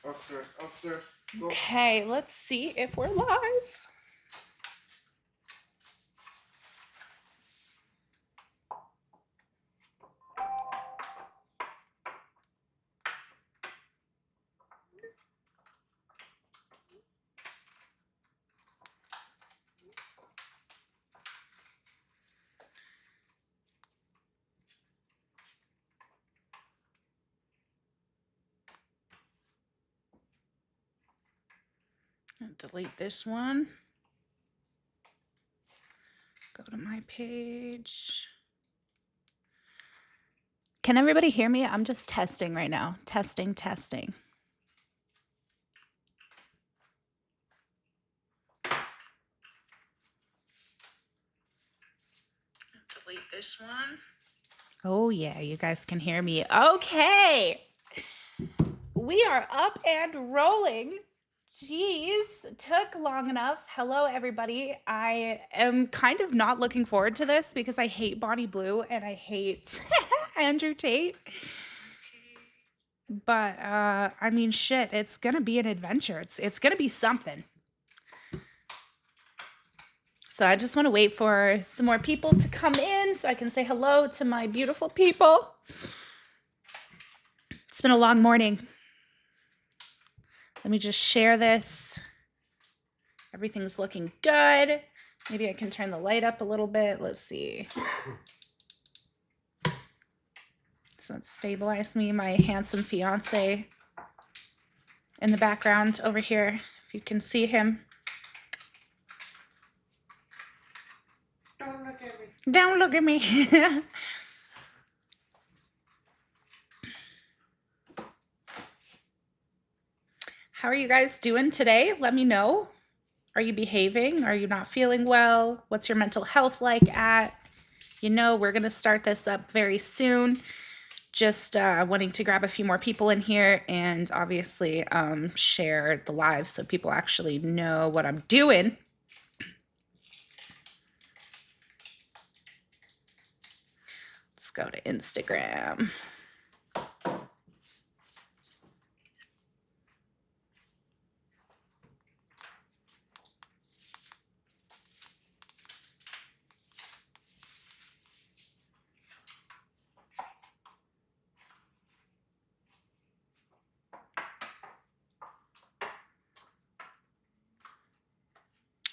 Upstairs, upstairs. Go. Okay, let's see if we're live. Delete this one. Go to my page. Can everybody hear me? I'm just testing right now. Testing. Delete this one. Oh yeah, you guys can hear me. Okay. We are up and rolling. Jeez, took long enough. Hello, everybody. I am kind of not looking forward to this because I hate Bonnie Blue and I hate Andrew Tate. But I mean, shit, it's gonna be an adventure. It's gonna be something. So I just want to wait for some more people to come in so I can say hello to my beautiful people. It's been a long morning. Let me just share this. Everything's looking good. Maybe I can turn the light up a little bit. Let's see. So let's stabilize me, my handsome fiance in the background over here, if you can see him. Don't look at me. Don't look at me. How are you guys doing today? Let me know. Are you behaving? Are you not feeling well? What's your mental health like at? You know, we're going to start this up very soon. Just wanting to grab a few more people in here and obviously share the live so people actually know what I'm doing. Let's go to Instagram.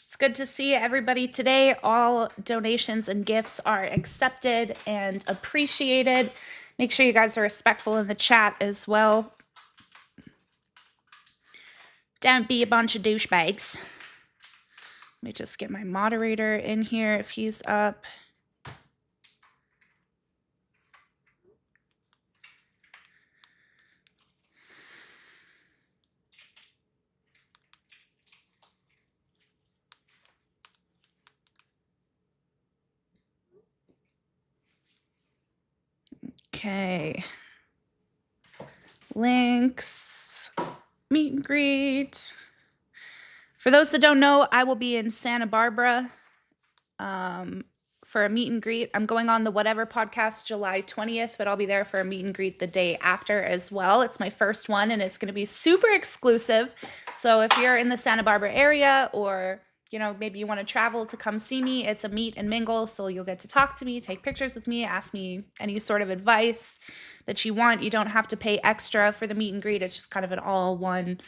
It's good to see everybody today. All donations and gifts are accepted and appreciated. Make sure you guys are respectful in the chat as well. Don't be a bunch of douchebags. Let me just get my moderator in here if he's up. Okay. Links, meet and greet. For those that don't know, I will be in Santa Barbara for a meet and greet. I'm going on the Whatever podcast July 20th, but I'll be there for a meet and greet the day after as well. It's my first one and it's going to be super exclusive. So if you're in the Santa Barbara area or you know, maybe you want to travel to come see me, it's a meet and mingle. So you'll get to talk to me, take pictures with me, ask me any sort of advice that you want. You don't have to pay extra for the meet and greet. It's just kind of an all one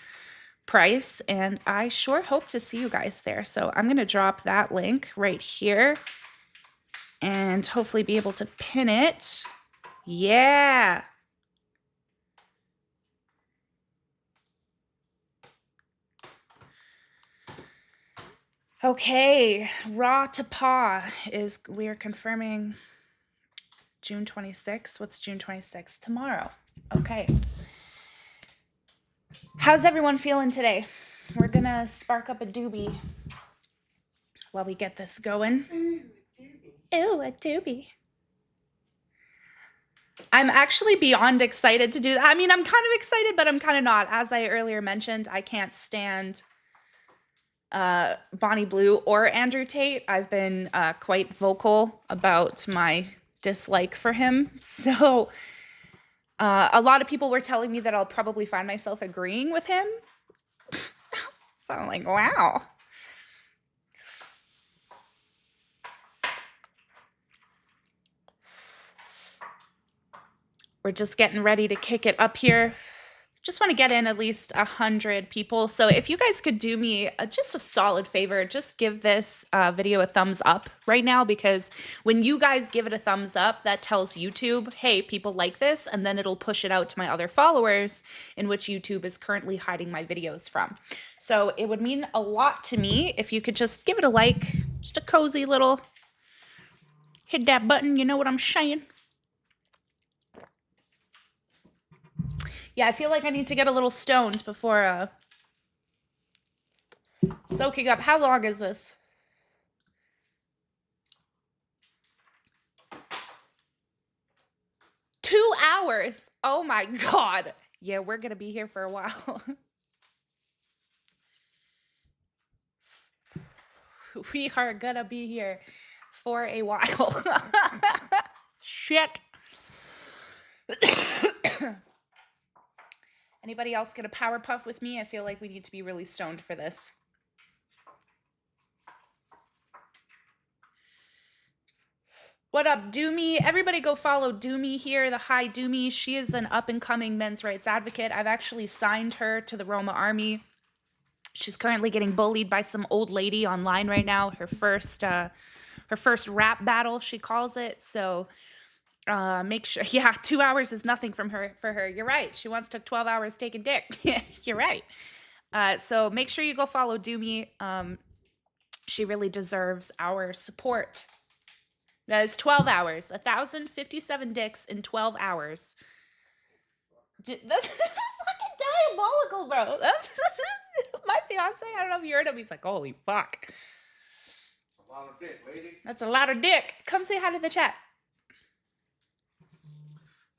price. And I sure hope to see you guys there. So I'm going to drop that link right here and hopefully be able to pin it. Yeah. Okay, raw to paw is, we are confirming June 26th. What's June 26th? Tomorrow. Okay. How's everyone feeling today? We're gonna spark up a doobie while we get this going. Ooh, a doobie. I'm actually beyond excited to do that. I mean, I'm kind of excited, but I'm kind of not. As I earlier mentioned, I can't stand Bonnie Blue or Andrew Tate. I've been quite vocal about my dislike for him. So A lot of people were telling me that I'll probably find myself agreeing with him. So I'm like, wow. We're just getting ready to kick it up here. Just want to get in at least 100 people. So if you guys could do me just a solid favor, just give this video a thumbs up right now, because when you guys give it a thumbs up, that tells YouTube, hey, people like this, and then it'll push it out to my other followers, in which YouTube is currently hiding my videos from. So it would mean a lot to me if you could just give it a like, just a cozy little, hit that button, you know what I'm saying? Yeah, I feel like I need to get a little stoned before soaking up. How long is this? 2 hours. Oh my God. Yeah, we're going to be here for a while. We are going to be here for a while. Shit. Anybody else get a power puff with me? I feel like we need to be really stoned for this. What up, Doomy? Everybody go follow Doomy here, the High Doomy. She is an up-and-coming men's rights advocate. I've actually signed her to the Roma Army. She's currently getting bullied by some old lady online right now. Her first rap battle, she calls it. So make sure, yeah, 2 hours is nothing for her. You're right. She once took 12 hours taking dick. You're right. So make sure you go follow Doomy. She really deserves our support. That is 12 hours. 1,057 dicks in 12 hours. That's fucking diabolical, bro. That's my fiance. I don't know if you heard him. He's like, holy fuck. That's a lot of dick, lady. That's a lot of dick. Come say hi to the chat.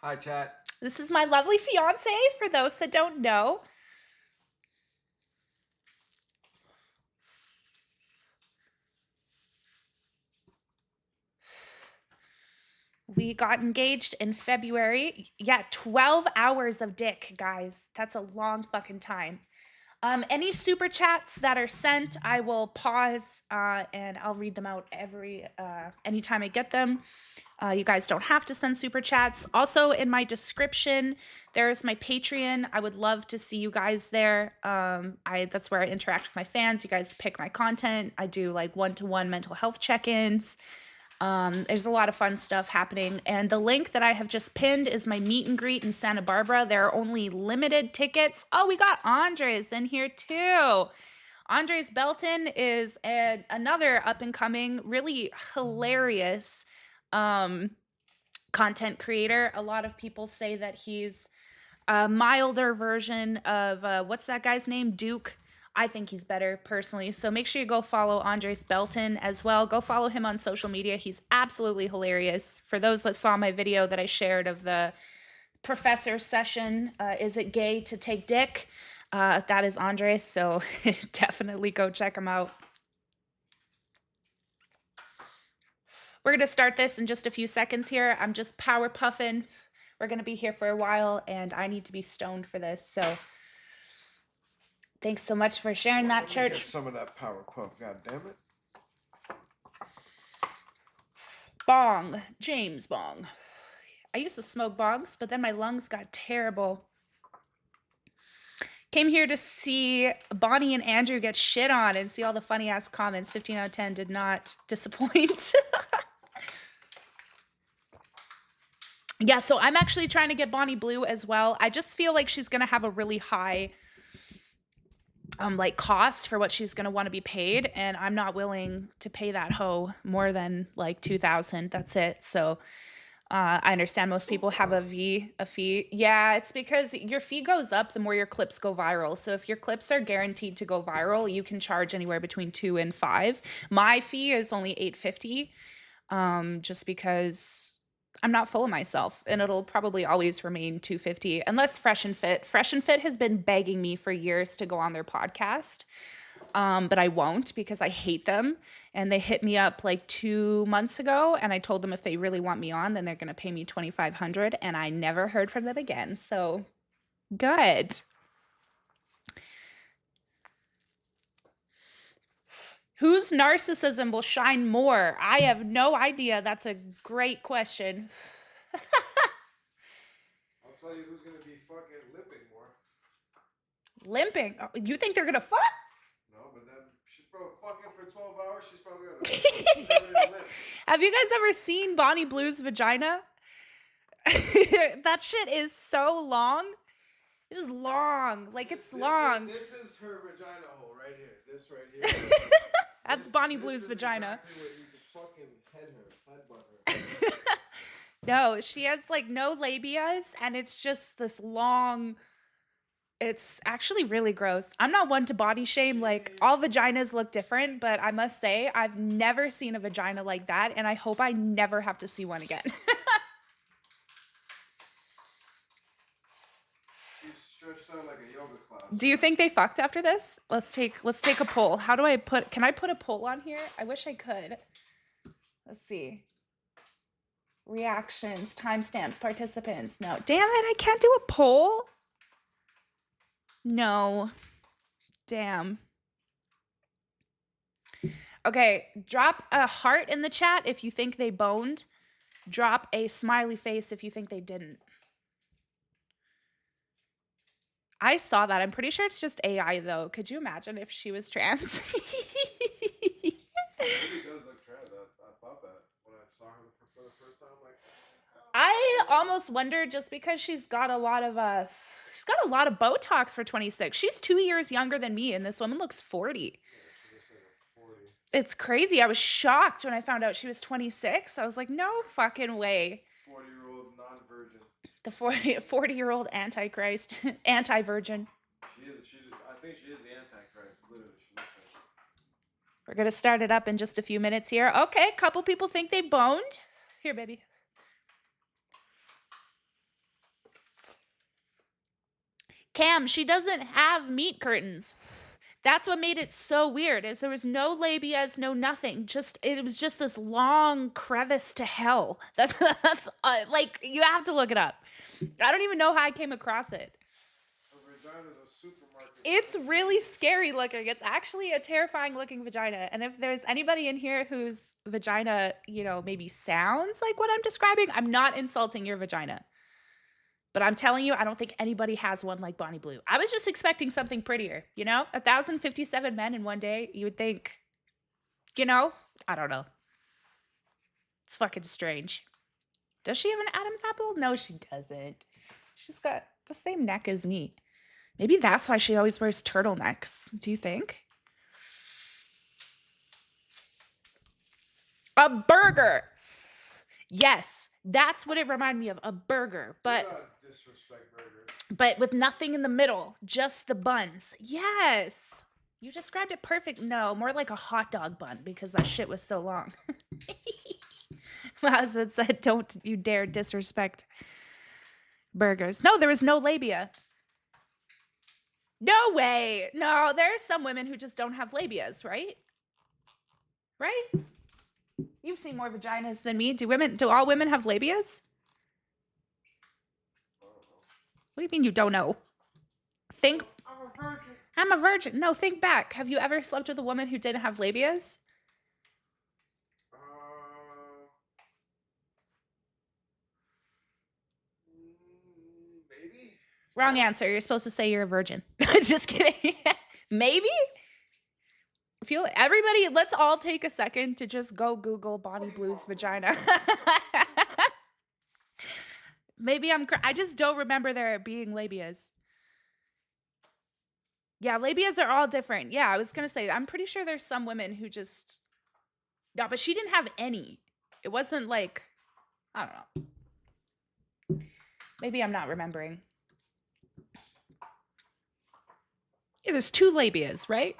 Hi, chat. This is my lovely fiance, for those that don't know. We got engaged in February. Yeah, 12 hours of dick, guys. That's a long fucking time. Any super chats that are sent, I will pause and I'll read them out anytime I get them. You guys don't have to send super chats. Also, in my description, there's my Patreon. I would love to see you guys there. That's where I interact with my fans. You guys pick my content. I do like one-to-one mental health check-ins. There's a lot of fun stuff happening. And the link that I have just pinned is my meet and greet in Santa Barbara. There are only limited tickets. Oh, we got Andres in here too. Andre Belton is another up-and-coming, really hilarious content creator. A lot of people say that he's a milder version of, what's that guy's name? Duke. I think he's better personally. So make sure you go follow Andres Belton as well. Go follow him on social media. He's absolutely hilarious. For those that saw my video that I shared of the professor session, is it gay to take dick? That is Andres. So definitely go check him out. We're going to start this in just a few seconds here. I'm just power puffing. We're going to be here for a while and I need to be stoned for this. So thanks so much for sharing that, church. Get some of that power puff, god damn it. Bong. James Bong. I used to smoke bongs, but then my lungs got terrible. Came here to see Bonnie and Andrew get shit on and see all the funny ass comments. 15 out of 10 did not disappoint. Yeah, so I'm actually trying to get Bonnie Blue as well. I just feel like she's going to have a really high like cost for what she's going to want to be paid, and I'm not willing to pay that hoe more than like $2,000. That's it. So I understand most people have a fee. Yeah, it's because your fee goes up the more your clips go viral. So if your clips are guaranteed to go viral, you can charge anywhere between $2 and $5. My fee is only $850, just because I'm not full of myself, and it'll probably always remain $250 unless Fresh and Fit. Fresh and Fit has been begging me for years to go on their podcast. but I won't because I hate them. And they hit me up like 2 months ago, and I told them if they really want me on, then they're gonna pay me $2,500, and I never heard from them again. So good. Whose narcissism will shine more? I have no idea. That's a great question. I'll tell you who's gonna be fucking limping more. Limping? Oh, you think they're gonna fuck? No, but then she's probably fucking for 12 hours. She's probably gonna limp. Have you guys ever seen Bonnie Blue's vagina? That shit is so long. It is long. Like, it's long. This is her vagina hole right here. This right here. That's Bonnie Blue's vagina. Exactly what you could fucking headbutt her. No, she has like no labias, and it's just this long. It's actually really gross. I'm not one to body shame. Like, all vaginas look different, but I must say I've never seen a vagina like that, and I hope I never have to see one again. She's stretched out like a yoga class. Do you think they fucked after this? Let's take a poll. How do I put? Can I put a poll on here? I wish I could. Let's see. Reactions, timestamps, participants. No, damn it! I can't do a poll. No. Damn. Okay, drop a heart in the chat if you think they boned. Drop a smiley face if you think they didn't. I saw that. I'm pretty sure it's just AI, though. Could you imagine if she was trans? She does look trans. I thought that when I saw her for the first time. Like, I almost wonder, just because she's got a lot of Botox for 26. She's 2 years younger than me, and this woman looks 40. yeah, she looks like a 40. It's crazy. I was shocked when I found out she was 26. I was like, no fucking way. 40-year-old non-virgin. The 40-year-old antichrist, anti-virgin. She is. I think she is the antichrist. Literally, she looks like. We're gonna start it up in just a few minutes here. Okay, a couple people think they boned. Here, baby. Cam, she doesn't have meat curtains. That's what made it so weird, is there was no labias, no nothing. It was just this long crevice to hell. That's like, you have to look it up. I don't even know how I came across it. Her vagina's a supermarket. It's really scary looking. It's actually a terrifying looking vagina. And if there's anybody in here whose vagina, maybe sounds like what I'm describing, I'm not insulting your vagina. But I'm telling you, I don't think anybody has one like Bonnie Blue. I was just expecting something prettier, 1,057 men in one day. You would think, I don't know. It's fucking strange. Does she have an Adam's apple? No, she doesn't. She's got the same neck as me. Maybe that's why she always wears turtlenecks. Do you think? A burger. Yes, that's what it reminded me of. A burger, but disrespect burgers. But with nothing in the middle, just the buns. Yes. You described it perfect. No, more like a hot dog bun, because that shit was so long. As it said, don't you dare disrespect burgers. No, there was no labia. No way. No, there are some women who just don't have labias, right? Right? You've seen more vaginas than me. Do all women have labias? What do you mean you don't know? Think. I'm a virgin. I'm a virgin. No, think back. Have you ever slept with a woman who didn't have labias? Maybe. Wrong answer. You're supposed to say you're a virgin. Just kidding. Maybe? Everybody, let's all take a second to just go Google Bonnie Blue's vagina. Maybe I just don't remember there being labias. Yeah, labias are all different. Yeah, I was going to say, I'm pretty sure there's some women who just... No, but she didn't have any. It wasn't like... I don't know. Maybe I'm not remembering. Yeah, there's 2 labias, right?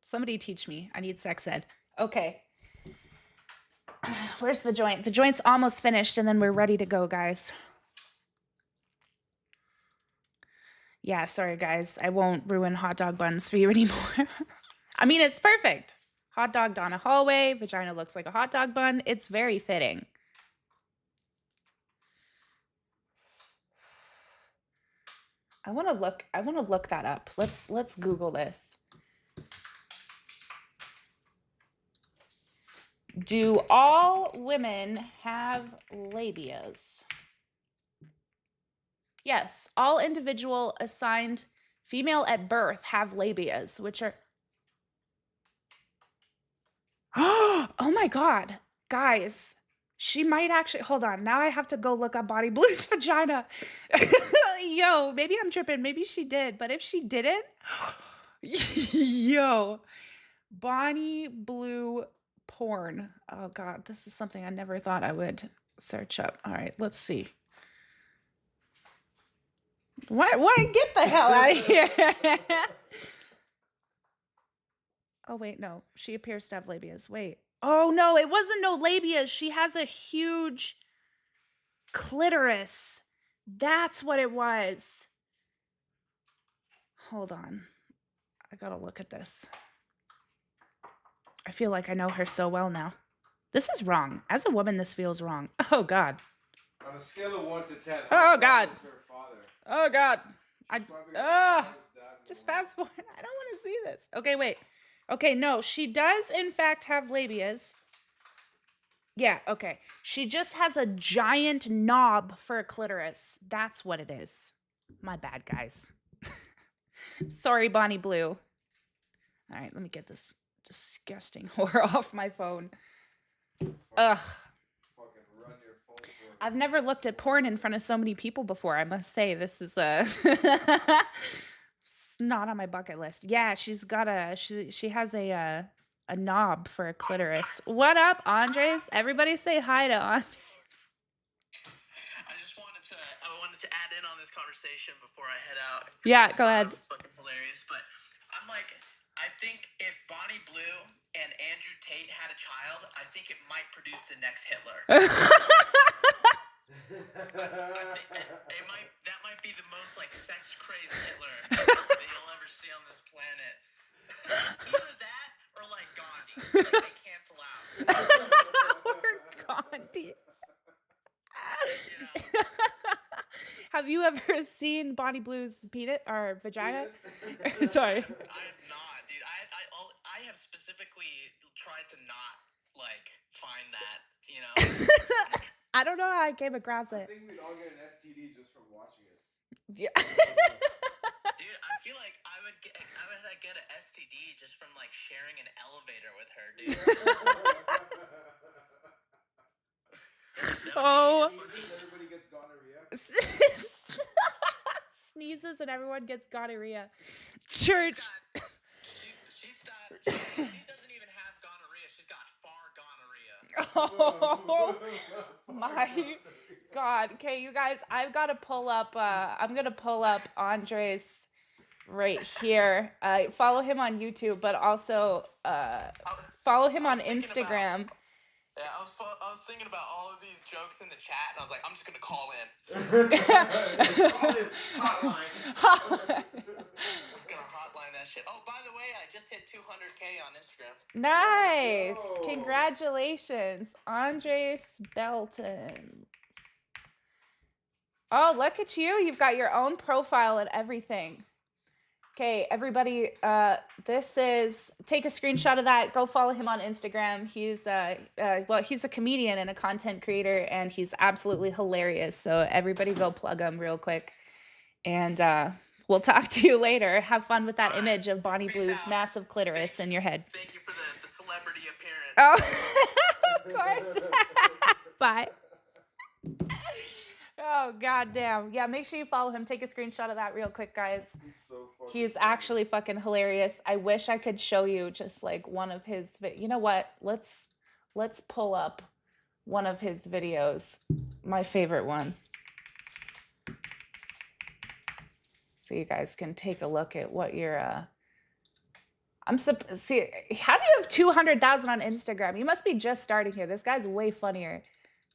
Somebody teach me. I need sex ed. Okay. Where's the joint? The joint's almost finished, and then we're ready to go, guys. Yeah, sorry guys. I won't ruin hot dog buns for you anymore. I mean, it's perfect. Hot dog down a hallway, vagina looks like a hot dog bun. It's very fitting. I want to look that up. Let's Google this. Do all women have labias? Yes, all individual assigned female at birth have labias, which are oh my god, guys, she might actually hold on. Now I have to go look up Bonnie Blue's vagina. Yo, maybe I'm tripping. Maybe she did, but if she didn't, yo, Bonnie Blue porn. Oh god, this is something I never thought I would search up. All right, let's see. What? Get the hell out of here. Oh, wait, no. She appears to have labias. Wait. Oh, no, it wasn't no labias. She has a huge clitoris. That's what it was. Hold on. I gotta look at this. I feel like I know her so well now. This is wrong. As a woman, this feels wrong. Oh, God. On a scale of 1 to 10, Oh, God. is her father? Oh, God. Probably Just fast forward. I don't want to see this. Okay, wait. Okay, no, she does in fact have labias. Yeah, okay. She just has a giant knob for a clitoris. That's what it is. My bad, guys. Sorry, Bonnie Blue. All right, let me get this disgusting whore off my phone. Ugh. Fucking run your phone for I've never looked at porn in front of so many people before. I must say, this is a it's not on my bucket list. Yeah, she's got she has a knob for a clitoris. What up, Andres? Everybody say hi to Andres. I wanted to add in on this conversation before I head out. Yeah, go ahead. It's fucking hilarious, but I'm like, I think if Bonnie Blue and Andrew Tate had a child, I think it might produce the next Hitler. I think that might be the most like sex crazed Hitler that you'll ever see on this planet. Either that or like Gandhi. Like, they cancel out. Or Gandhi. You know. Have you ever seen Bonnie Blue's penis or vagina? Sorry. I have not, dude. I have specifically tried to not like find that, you know. I don't know how I came across I it. think we'd all get an STD just from watching it. Yeah. Dude, I feel like I would get an STD just from like sharing an elevator with her, dude. Oh. Everybody gets gonorrhea. Sneezes and everyone gets gonorrhea. Church. She doesn't even have gonorrhea. She's got far gonorrhea. Oh my God. Okay, you guys, I've got to pull up, I'm going to pull up Andres right here. Follow him on YouTube, but also follow him on Instagram. Yeah, I was thinking about all of these jokes in the chat, and I was like, I'm just gonna call in. Hotline. I'm just gonna hotline that shit. Oh, by the way, I just hit 200K on Instagram. Nice. Whoa. Congratulations, Andre Belton. Oh, look at you. You've got your own profile and everything. Okay, everybody, this is, take a screenshot of that. Go follow him on Instagram. He's, he's a comedian and a content creator, and he's absolutely hilarious. So everybody go plug him real quick. And we'll talk to you later. Have fun with that image of Bonnie Blue's massive clitoris in your head. Thank you for the celebrity appearance. Oh, of course. Bye. Oh, goddamn. Yeah, make sure you follow him. Take a screenshot of that real quick, guys. He's so fucking He's funny. actually fucking hilarious. I wish I could show you just like one of his, you know what? Let's pull up one of his videos. My favorite one. So you guys can take a look at what you're, see, how do you have 200,000 on Instagram? You must be just starting here. This guy's way funnier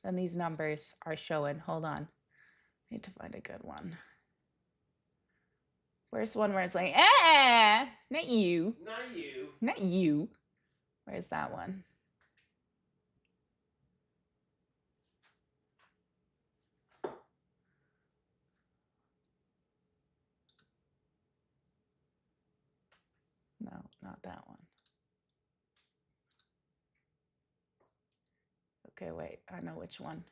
than these numbers are showing. Hold on. I need to find a good one. Where's one where it's like, not you. Not you. Not you. Where's that one? No, not that one. Okay, wait. I know which one.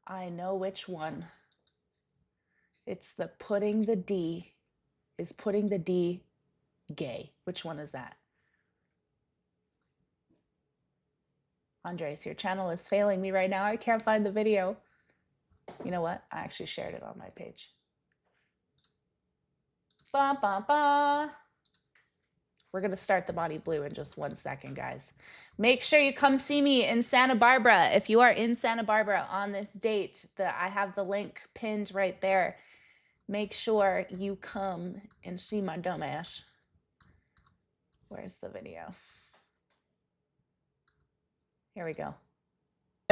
I know which one. It's the putting the D. Is putting the D gay? Which one is that? Andres, your channel is failing me right now. I can't find the video. You know what? I actually shared it on my page. Ba, ba, ba. We're going to start the body blue in just 1 second, guys. Make sure you come see me in Santa Barbara. If you are in Santa Barbara on this date, I have the link pinned right there. Make sure you come and see my dumbass. Where's the video? Here we go.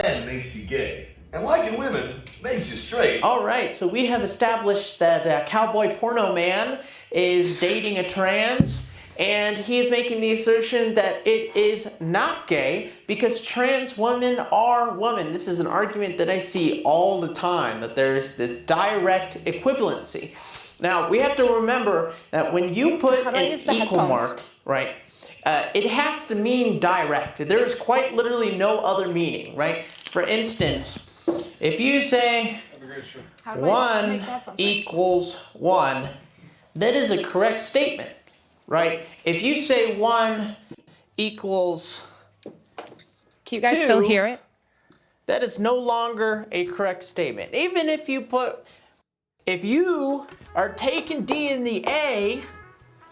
Men makes you gay, and liking women makes you straight. All right, so we have established that cowboy porno man is dating a trans, and he is making the assertion that it is not gay because trans women are women. This is an argument that I see all the time, that there's this direct equivalency. Now, we have to remember that when you put an equal mark, right, it has to mean direct. There is quite literally no other meaning, right? For instance, if you say 1 equals 1, that is a correct statement, right? If you say 1 equals Can you guys 2, still hear it? that is no longer a correct statement. Even if you are taking D in the A,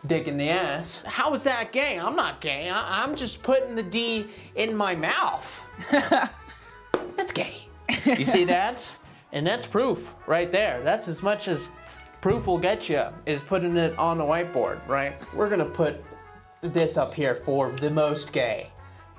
dick in the ass, how is that gay? I'm not gay. I'm just putting the D in my mouth. That's gay. You see that? And that's proof right there. That's as much as proof will get you, is putting it on the whiteboard, right? We're gonna put this up here for the most gay,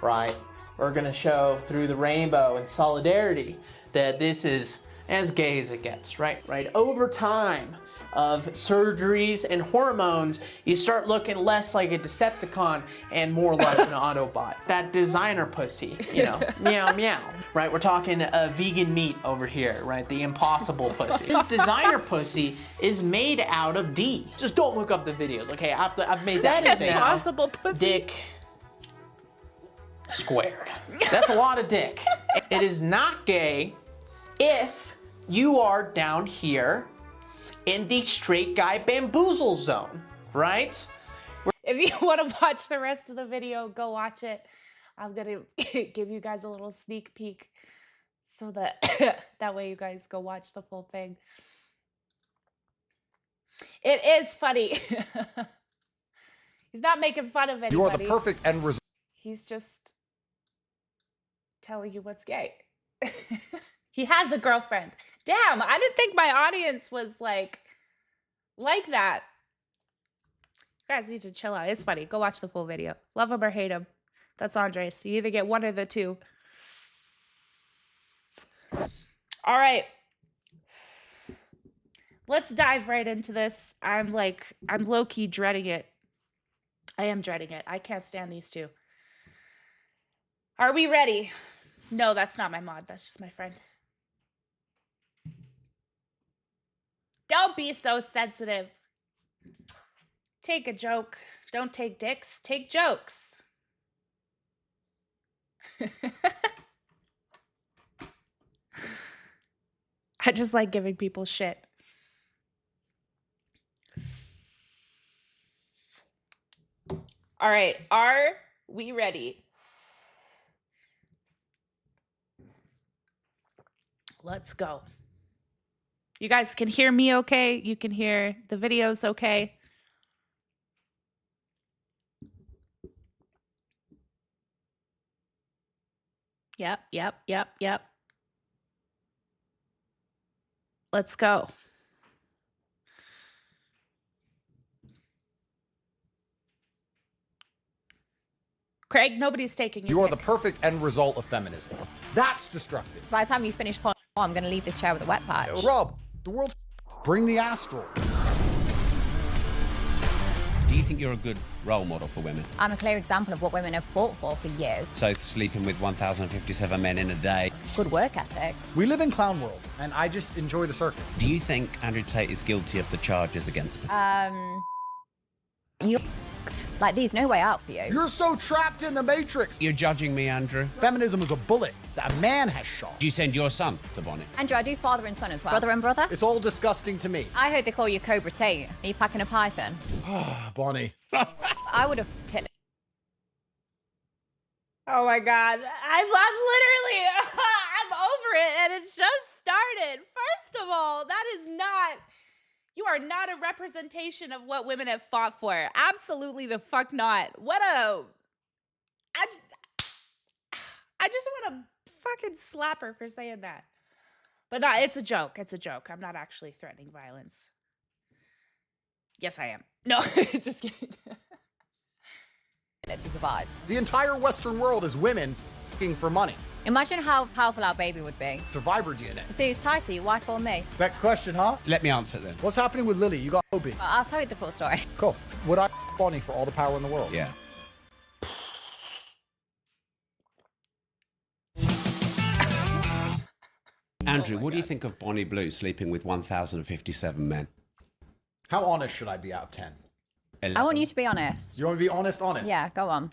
right? We're gonna show through the rainbow and solidarity that this is as gay as it gets, right? Over time of surgeries and hormones, you start looking less like a Decepticon and more like an Autobot. That designer pussy, you know, meow meow, right? We're talking vegan meat over here, right? The impossible pussy. This designer pussy is made out of D. Just don't look up the videos, okay? I've made that mistake. Impossible pussy. Dick squared. That's a lot of dick. It is not gay if you are down here in the straight guy bamboozle zone, right? If you want to watch the rest of the video, go watch it. I'm going to give you guys a little sneak peek so that that way you guys go watch the full thing. It is funny. He's not making fun of anybody. You are the perfect end result. He's just telling you what's gay. He has a girlfriend. Damn, I didn't think my audience was like that. You guys need to chill out. It's funny. Go watch the full video. Love him or hate him. That's Andres. You either get one or the two. All right. Let's dive right into this. I'm low-key dreading it. I am dreading it. I can't stand these two. Are we ready? No, that's not my mod. That's just my friend. Don't be so sensitive. Take a joke. Don't take dicks. Take jokes. I just like giving people shit. All right. Are we ready? Let's go. You guys can hear me okay? You can hear the videos okay? Yep. Let's go. Craig, nobody's taking your You are pick. the perfect end result of feminism. That's destructive. By the time you finish porn, I'm going to leave this chair with a wet patch. Rob, the world's... Bring the asteroid. Do you think you're a good role model for women? I'm a clear example of what women have fought for years. So sleeping with 1,057 men in a day. It's good work ethic. We live in clown world, and I just enjoy the circus. Do you think Andrew Tate is guilty of the charges against him? You like there's no way out for you. You're so trapped in the matrix. You're judging me, Andrew. Feminism is a bullet that a man has shot. Do you send your son to Bonnie? Andrew, I do father and son as well. Brother and brother? It's all disgusting to me. I heard they call you Cobra Tate. Are you packing a python? Bonnie. I would have Hitler. Oh my God. I'm literally, I'm over it and it's just started. First of all, that is not, you are not a representation of what women have fought for. Absolutely the fuck not. I just want to fucking slap her for saying that. But no, it's a joke. It's a joke. I'm not actually threatening violence. Yes, I am. No, just kidding. To survive. The entire Western world is women looking for money. Imagine how powerful our baby would be. Survivor DNA. So who's tighter, your wife or me? Next question, huh? Let me answer then. What's happening with Lily? You got Obi. Well, I'll tell you the full story. Cool. Would I Bonnie for all the power in the world? Yeah. Andrew, what do you think of Bonnie Blue sleeping with 1,057 men? How honest should I be out of 10? 11. I want you to be honest. You want to be honest? Yeah, go on.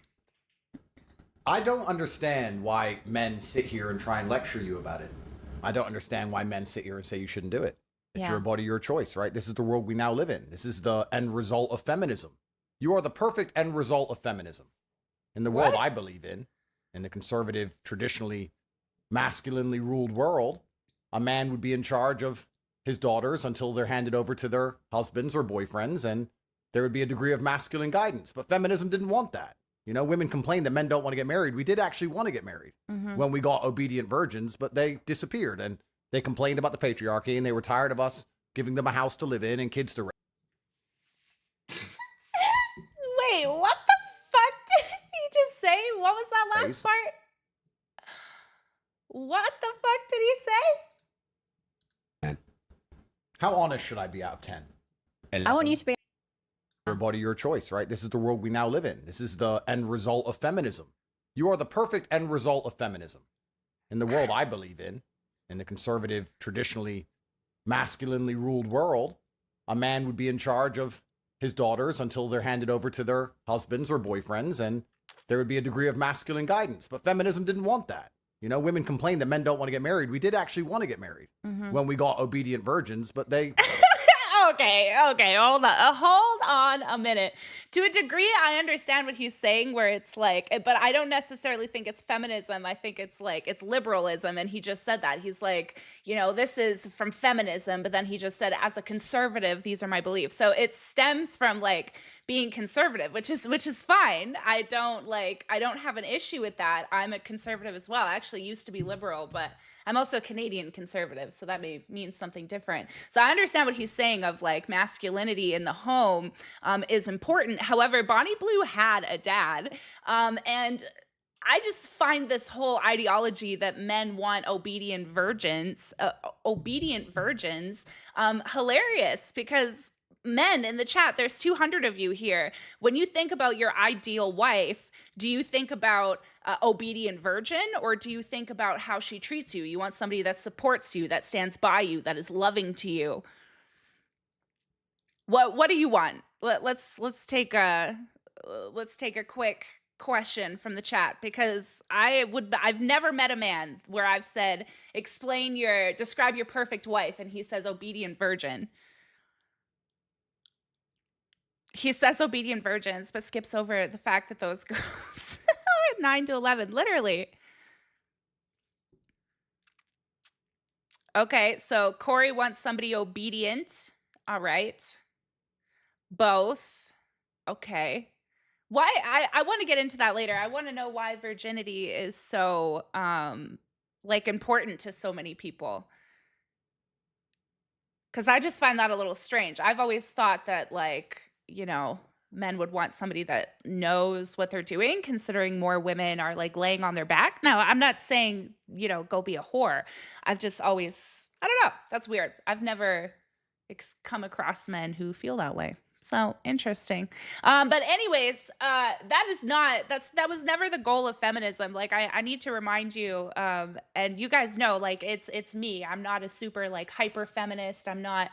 I don't understand why men sit here and try and lecture you about it. I don't understand why men sit here and say you shouldn't do it. It's your body, your choice, right? This is the world we now live in. This is the end result of feminism. You are the perfect end result of feminism. In the world I believe in the conservative, traditionally masculinely ruled world, a man would be in charge of his daughters until they're handed over to their husbands or boyfriends, and there would be a degree of masculine guidance. But feminism didn't want that. You know, women complain that men don't want to get married. We did actually want to get married when we got obedient virgins, but they disappeared, and they complained about the patriarchy, and they were tired of us giving them a house to live in and kids to raise. Wait, what the fuck did he just say? What was that last part? What the fuck did he say? How honest should I be out of 10? 11. I want you to be Your body, your choice, right? This is the world we now live in. This is the end result of feminism. You are the perfect end result of feminism. In the world I believe in the conservative, traditionally masculinely ruled world, a man would be in charge of his daughters until they're handed over to their husbands or boyfriends, and there would be a degree of masculine guidance. But feminism didn't want that. You know, women complain that men don't want to get married. We did actually want to get married when we got obedient virgins, but they... Okay, hold on a minute. To a degree, I understand what he's saying, where it's like, but I don't necessarily think it's feminism. I think it's like, it's liberalism. And he just said that. He's like, you know, this is from feminism, but then he just said, as a conservative, these are my beliefs. So it stems from like being conservative, which is fine. I don't have an issue with that. I'm a conservative as well. I actually used to be liberal, but I'm also Canadian conservative, so that may mean something different. So I understand what he's saying of like masculinity in the home is important. However, Bonnie Blue had a dad, and I just find this whole ideology that men want obedient virgins hilarious, because men in the chat, there's 200 of you here. When you think about your ideal wife, do you think about obedient virgin, or do you think about how she treats you? You want somebody that supports you, that stands by you, that is loving to you. What do you want? Let's take a quick question from the chat, because I've never met a man where I've said, describe your perfect wife, and he says obedient virgin. He says obedient virgins, but skips over the fact that those girls are 9 to 11, literally. Okay, so Corey wants somebody obedient. All right. Both. Okay. Why? I want to get into that later. I want to know why virginity is so important to so many people. Because I just find that a little strange. I've always thought that, like, you know, men would want somebody that knows what they're doing, considering more women are like laying on their back. Now, I'm not saying, you know, go be a whore. I've just always, I don't know. That's weird. I've never come across men who feel that way. So interesting. But anyways, that was never the goal of feminism. Like I need to remind you, and you guys know, like it's me. I'm not a super like hyper feminist. I'm not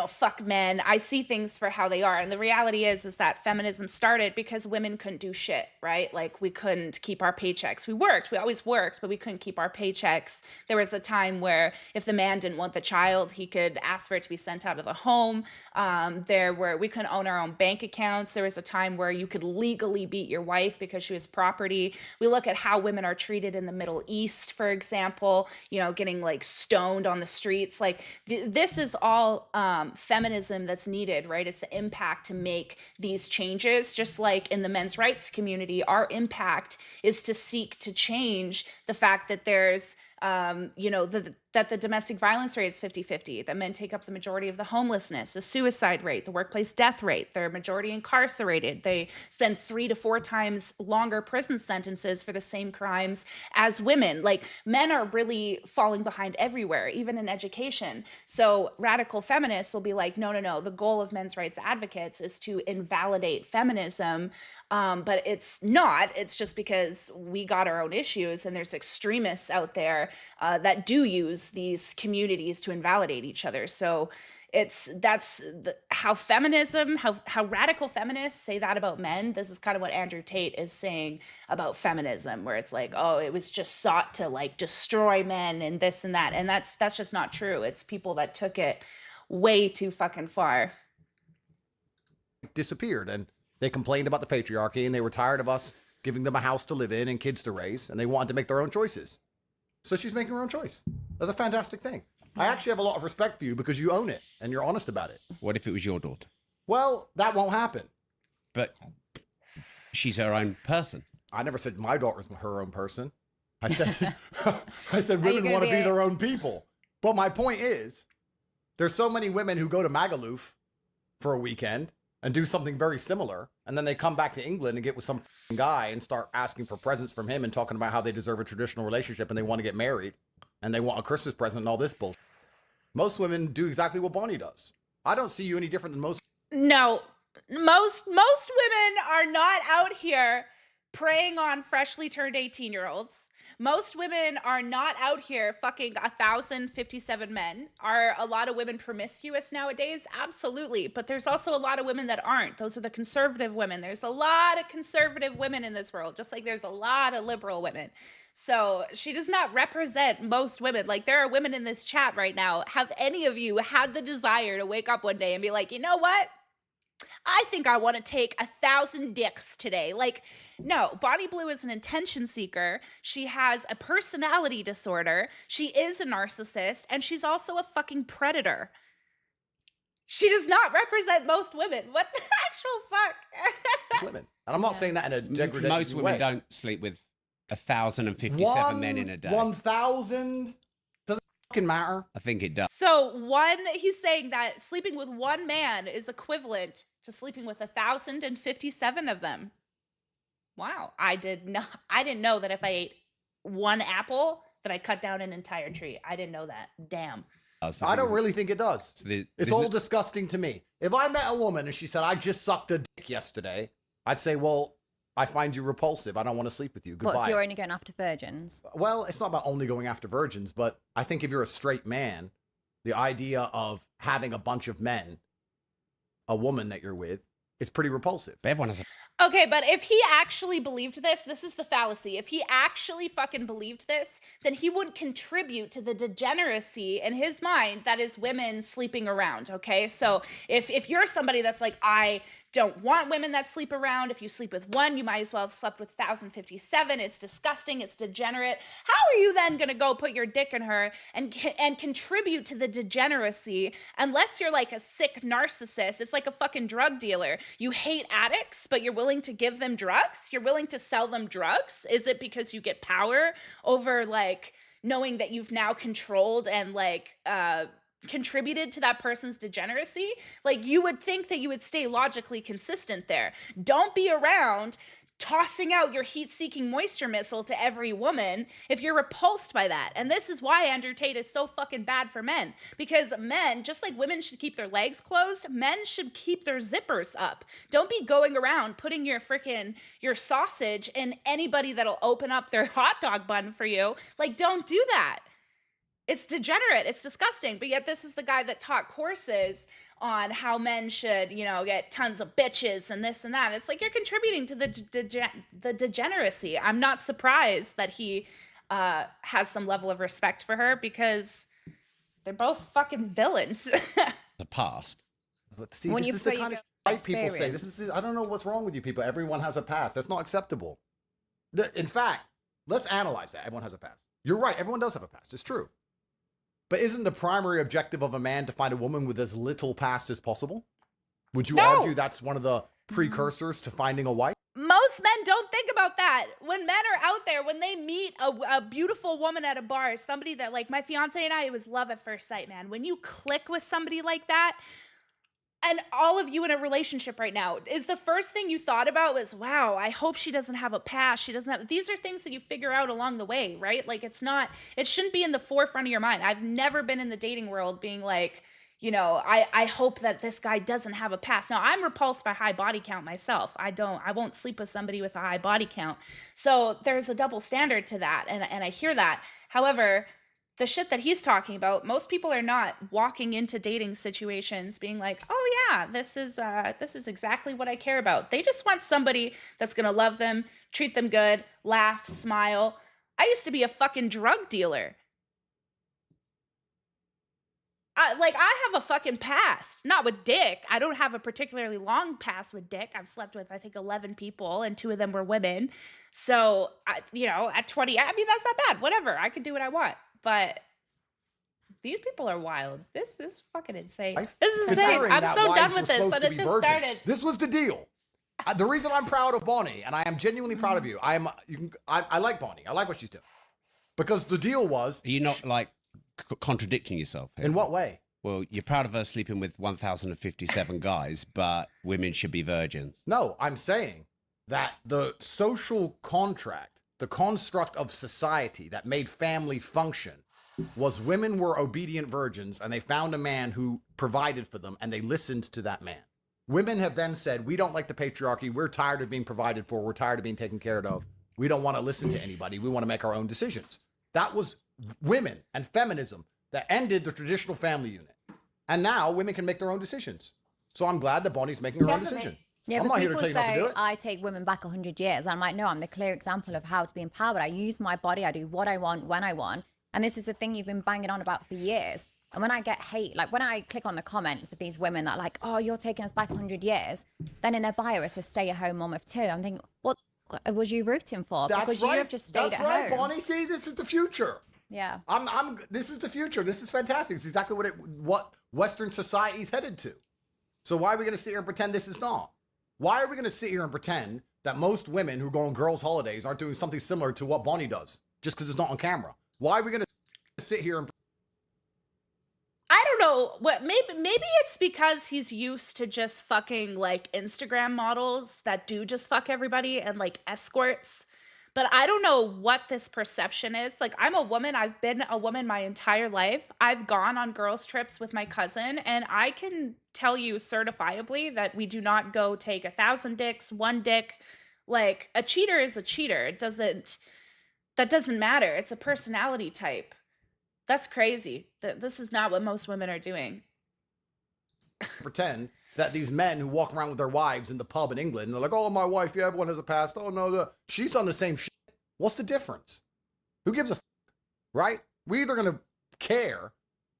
fuck men. I see things for how they are. And the reality is that feminism started because women couldn't do shit, right? Like we couldn't keep our paychecks. We always worked, but we couldn't keep our paychecks. There was a time where if the man didn't want the child, he could ask for it to be sent out of the home. We couldn't own our own bank accounts. There was a time where you could legally beat your wife because she was property. We look at how women are treated in the Middle East, for example, getting like stoned on the streets. Like this is all feminism that's needed, right? It's the impact to make these changes. Just like in the men's rights community, our impact is to seek to change the fact that there's that the domestic violence rate is 50-50, that men take up the majority of the homelessness, the suicide rate, the workplace death rate, they're majority incarcerated, they spend 3 to 4 times longer prison sentences for the same crimes as women. Like men are really falling behind everywhere, even in education. So radical feminists will be like, no, the goal of men's rights advocates is to invalidate feminism. But it's not. It's just because we got our own issues, and there's extremists out there that do use these communities to invalidate each other. So how feminism, how radical feminists say that about men. This is kind of what Andrew Tate is saying about feminism, where it's like, oh, it was just sought to like destroy men and this and that, and that's just not true. It's people that took it way too fucking far. Disappeared, and they complained about the patriarchy, and they were tired of us giving them a house to live in and kids to raise, and they wanted to make their own choices. So she's making her own choice. That's a fantastic thing. I actually have a lot of respect for you because you own it and you're honest about it. What if it was your daughter? Well, that won't happen. But she's her own person. I never said my daughter's her own person. I said women want to be their own people. But my point is, there's so many women who go to Magaluf for a weekend and do something very similar, and then they come back to England and get with some guy and start asking for presents from him and talking about how they deserve a traditional relationship and they want to get married and they want a Christmas present and all this bullshit. Most women do exactly what Bonnie does. I don't see you any different than most. No, most women are not out here preying on freshly turned 18-year-olds. Most women are not out here fucking 1,057 men. Are a lot of women promiscuous nowadays? Absolutely. But there's also a lot of women that aren't. Those are the conservative women. There's a lot of conservative women in this world, just like there's a lot of liberal women. So she does not represent most women. Like there are women in this chat right now. Have any of you had the desire to wake up one day and be like, you know what? I think I want to take 1,000 dicks today. Like, no, Bonnie Blue is an attention seeker. She has a personality disorder. She is a narcissist, and she's also a fucking predator. She does not represent most women. What the actual fuck? Women. And I'm not saying that in a degrading way. Most women don't sleep with 1,057 men in a day. 1,000 doesn't fucking matter. I think it does. So he's saying that sleeping with one man is equivalent to sleeping with 1,057 of them. Wow. I didn't know that if I ate one apple that I cut down an entire tree. I didn't know that. Damn. I don't really think it does. So it's all disgusting to me. If I met a woman and she said, I just sucked a dick yesterday, I'd say, well, I find you repulsive. I don't want to sleep with you. Goodbye. So you're only going after virgins? Well, it's not about only going after virgins, but I think if you're a straight man, the idea of having a bunch of men, a woman that you're with, is pretty repulsive. But everyone has a... Okay, but if he actually believed this is the fallacy. If he actually fucking believed this, then he wouldn't contribute to the degeneracy in his mind that is women sleeping around, okay? So if you're somebody that's like, I don't want women that sleep around. If you sleep with one, you might as well have slept with 1,057. It's disgusting. It's degenerate. How are you then going to go put your dick in her and contribute to the degeneracy unless you're like a sick narcissist? It's like a fucking drug dealer. You hate addicts, but you're willing to give them drugs? You're willing to sell them drugs? Is it because you get power over like knowing that you've now controlled and like contributed to that person's degeneracy? Like you would think that you would stay logically consistent there. Don't be around tossing out your heat-seeking moisture missile to every woman if you're repulsed by that. And this is why Andrew Tate is so fucking bad for men. Because men, just like women should keep their legs closed, men should keep their zippers up. Don't be going around putting your sausage in anybody that'll open up their hot dog bun for you. Like, don't do that. It's degenerate. It's disgusting. But yet this is the guy that taught courses on how men should, get tons of bitches and this and that. It's like you're contributing to the degeneracy. I'm not surprised that he has some level of respect for her because they're both fucking villains. The past. But see, this is the kind of white people say. I don't know what's wrong with you people. Everyone has a past. That's not acceptable. In fact, let's analyze that. Everyone has a past. You're right. Everyone does have a past. It's true. But isn't the primary objective of a man to find a woman with as little past as possible? Would you argue that's one of the precursors to finding a wife? Most men don't think about that. When men are out there, when they meet a beautiful woman at a bar, somebody that, like my fiance and I, it was love at first sight, man. When you click with somebody like that, and all of you in a relationship right now, is the first thing you thought about was, wow, I hope she doesn't have a past. She doesn't have, these are things that you figure out along the way, right? Like it shouldn't be in the forefront of your mind. I've never been in the dating world being like, I hope that this guy doesn't have a past. Now, I'm repulsed by high body count myself. I won't sleep with somebody with a high body count. So there's a double standard to that. And I hear that. However, the shit that he's talking about, most people are not walking into dating situations being like, oh yeah, this is exactly what I care about. They just want somebody that's going to love them, treat them good, laugh, smile. I used to be a fucking drug dealer. I have a fucking past, not with dick. I don't have a particularly long past with dick. I've slept with, I think, 11 people, and 2 of them were women. So, at 20, I mean, that's not bad. Whatever. I could do what I want. But these people are wild. This is fucking insane. This is insane. I'm so done with this, but it just started. This was the deal. The reason I'm proud of Bonnie, and I am genuinely proud of you, I like Bonnie. I like what she's doing. Because the deal was... Are you not, contradicting yourself here? In what way? Well, you're proud of her sleeping with 1,057 guys, but women should be virgins. No, I'm saying that the social contract, the construct of society that made family function was women were obedient virgins and they found a man who provided for them and they listened to that man. Women have then said, we don't like the patriarchy. We're tired of being provided for. We're tired of being taken care of. We don't want to listen to anybody. We want to make our own decisions. That was women and feminism that ended the traditional family unit. And now women can make their own decisions. So I'm glad that Bonnie's making her own decision. Yeah, I'm not here to tell you not to do it. I take women back 100 years. I'm like, no, I'm the clear example of how to be empowered. I use my body. I do what I want, when I want. And this is the thing you've been banging on about for years. And when I get hate, like when I click on the comments of these women that are like, oh, you're taking us back 100 years, then in their bio it says stay-at-home mom of 2. I'm thinking, what was you rooting for? Because you have just stayed at home. That's right, Bonnie. See, this is the future. Yeah. This is the future. This is fantastic. It's exactly what Western society's headed to. So why are we going to sit here and pretend this is not? Why are we going to sit here and pretend that most women who go on girls' holidays aren't doing something similar to what Bonnie does just because it's not on camera? Why are we going to sit here and... I don't know. What maybe it's because he's used to just fucking like Instagram models that do just fuck everybody and like escorts. But I don't know what this perception is. Like, I'm a woman. I've been a woman my entire life. I've gone on girls' trips with my cousin, and I can tell you certifiably that we do not go take 1,000 dicks, 1 dick. Like, a cheater is a cheater. That doesn't matter. It's a personality type. That's crazy. This is not what most women are doing. Pretend that these men who walk around with their wives in the pub in England, they're like, oh, my wife, yeah, everyone has a past. Oh, no, she's done the same shit. What's the difference? Who gives a f***, right? We're either going to care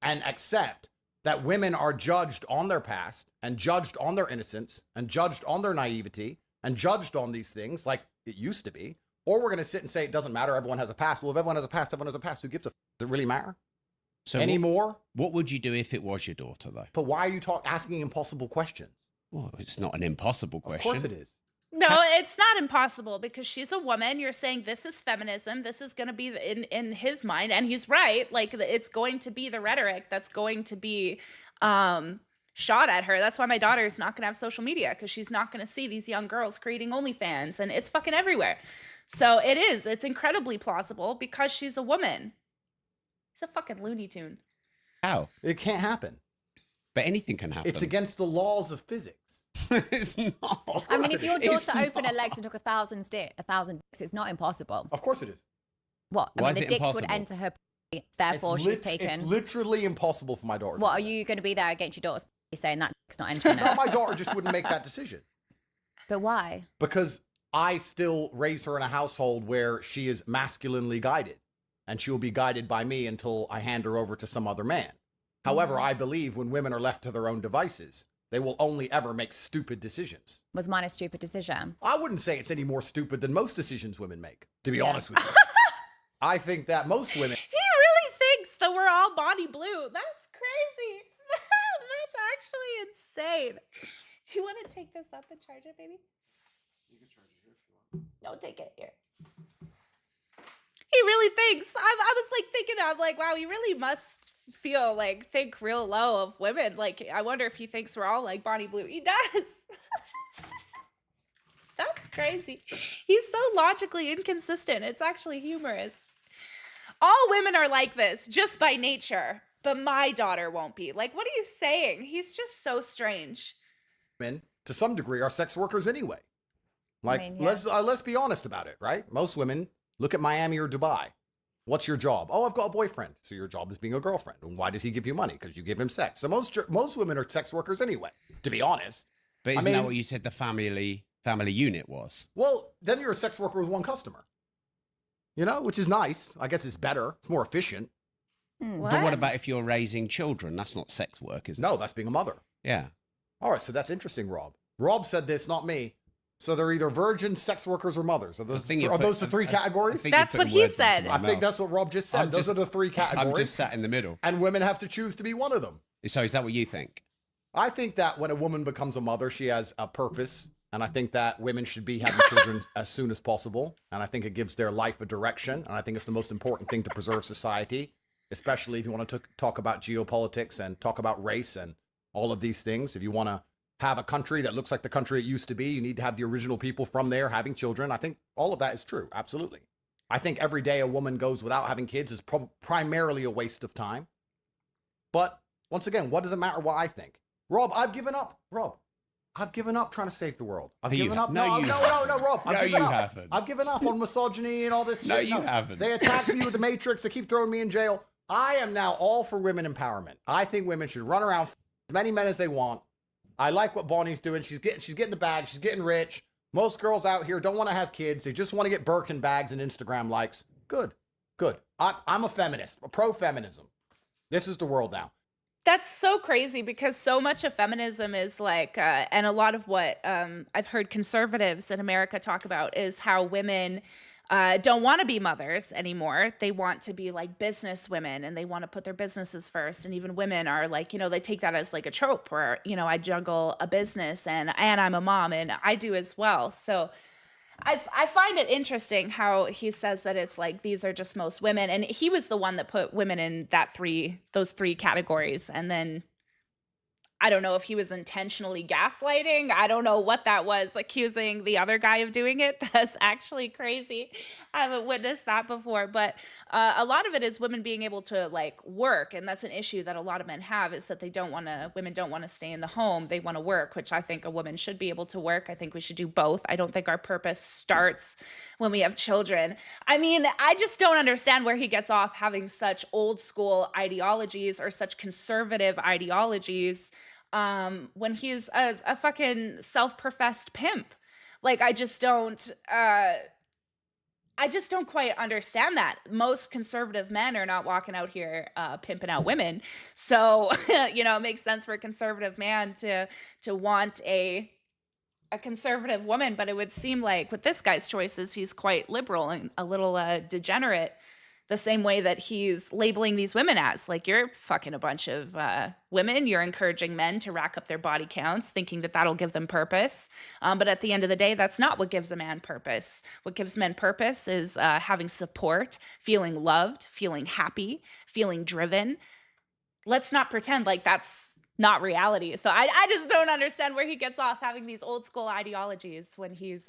and accept that women are judged on their past and judged on their innocence and judged on their naivety and judged on these things like it used to be, or we're going to sit and say it doesn't matter, everyone has a past. Well, if everyone has a past, everyone has a past. Who gives a f***? Does it really matter? So anymore? What would you do if it was your daughter, though? But why are you asking impossible questions? Well, it's not an impossible question. Of course it is. No, it's not impossible because she's a woman. You're saying this is feminism. This is going to be in his mind. And he's right. Like, it's going to be the rhetoric that's going to be shot at her. That's why my daughter is not going to have social media, because she's not going to see these young girls creating OnlyFans, and it's fucking everywhere. So it's incredibly plausible because she's a woman. It's a fucking Looney Tune. How? It can't happen. But anything can happen. It's against the laws of physics. It's not. I mean, if your It's daughter opened her not. legs and took 1,000 dicks, it's not impossible. Of course it is. What? Why I is mean, it the dicks impossible? would enter her pussy, therefore she's taken. It's literally impossible for my daughter. What, are you going to be there against your daughter's pussy saying that dick's not entering No, her? my daughter just wouldn't make that decision. But why? Because I still raise her in a household where she is masculinely guided, and she will be guided by me until I hand her over to some other man. However, I believe when women are left to their own devices, they will only ever make stupid decisions. Was mine a stupid decision? I wouldn't say it's any more stupid than most decisions women make, to be honest with you. I think that most women... He really thinks that we're all body blue. That's crazy. That's actually insane. Do you want to take this up and charge it, baby? You can charge it here if you want. No, take it here. He really thinks. I was like thinking, I'm like, wow, he really must think real low of women. Like, I wonder if he thinks we're all like body blue. He does. That's crazy. He's so logically inconsistent. It's actually humorous. All women are like this just by nature, but my daughter won't be. Like, what are you saying? He's just so strange. Men, to some degree, are sex workers anyway. Like, I mean, yeah. let's be honest about it, right? Most women look at Miami or Dubai. What's your job? Oh, I've got a boyfriend. So your job is being a girlfriend. And why does he give you money? Because you give him sex. So most women are sex workers anyway, to be honest. But isn't that what you said the family unit was? Well, then you're a sex worker with one customer. You know, which is nice. I guess it's better. It's more efficient. But what about if you're raising children? That's not sex work, is it? No, that's being a mother. Yeah. All right, so that's interesting, Rob. Rob said this, not me. So they're either virgins, sex workers, or mothers. Are those the three categories? That's what he said. I think that's what Rob just said. Those are the three categories. I'm just sat in the middle. And women have to choose to be one of them. So is that what you think? I think that when a woman becomes a mother, she has a purpose. And I think that women should be having children as soon as possible. And I think it gives their life a direction. And I think it's the most important thing to preserve society, especially if you want to talk about geopolitics and talk about race and all of these things. If you want to have a country that looks like the country it used to be, you need to have the original people from there having children. I think all of that is true. Absolutely. I think every day a woman goes without having kids is primarily a waste of time. But once again, what does it matter what I think? Rob, I've given up. Rob, I've given up trying to save the world. I've given up. No, Rob. No, you haven't. I've given up on misogyny and all this shit. No, you haven't. They attacked me with the Matrix. They keep throwing me in jail. I am now all for women empowerment. I think women should run around as many men as they want. I like what Bonnie's doing. She's getting the bag. She's getting rich. Most girls out here don't want to have kids. They just want to get Birkin bags and Instagram likes. Good. I'm a feminist, a pro-feminism. This is the world now. That's so crazy because so much of feminism is like, and a lot of what I've heard conservatives in America talk about is how women don't want to be mothers anymore. They want to be like business women and they want to put their businesses first. And even women are like, they take that as like a trope where, I juggle a business and I'm a mom and I do as well. So I find it interesting how he says that it's like these are just most women, and he was the one that put women in those three categories. And then I don't know if he was intentionally gaslighting. I don't know what that was, accusing the other guy of doing it. That's actually crazy. I haven't witnessed that before. But a lot of it is women being able to like work. And that's an issue that a lot of men have, is that women don't want to stay in the home. They want to work, which I think a woman should be able to work. I think we should do both. I don't think our purpose starts when we have children. I mean, I just don't understand where he gets off having such old school ideologies or such conservative ideologies when he's a fucking self-professed pimp. Like, I just don't quite understand that. Most conservative men are not walking out here pimping out women. So, it makes sense for a conservative man to want a conservative woman, but it would seem like with this guy's choices, he's quite liberal and a little degenerate, the same way that he's labeling these women as. Like, you're fucking a bunch of women. You're encouraging men to rack up their body counts, thinking that that'll give them purpose. But at the end of the day, that's not what gives a man purpose. What gives men purpose is having support, feeling loved, feeling happy, feeling driven. Let's not pretend like that's not reality. So I just don't understand where he gets off having these old school ideologies when he's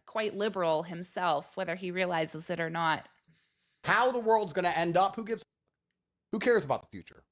quite liberal himself, whether he realizes it or not. How the world's going to end up, who cares about the future?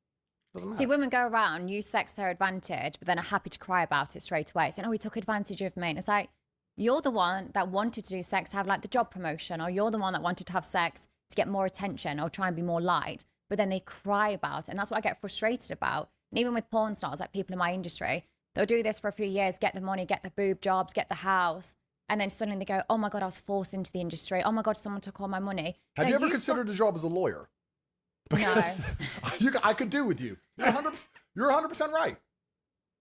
Doesn't matter. See, women go around, use sex to their advantage, but then are happy to cry about it straight away, saying, oh, he took advantage of me. And it's like, you're the one that wanted to do sex to have like the job promotion, or you're the one that wanted to have sex to get more attention or try and be more liked, but then they cry about it. And that's what I get frustrated about. And even with porn stars, like people in my industry, they'll do this for a few years, get the money, get the boob jobs, get the house. And then suddenly they go, oh my God, I was forced into the industry. Oh my God, someone took all my money. Have you ever considered a job as a lawyer? Because I could do with you. You're 100% right.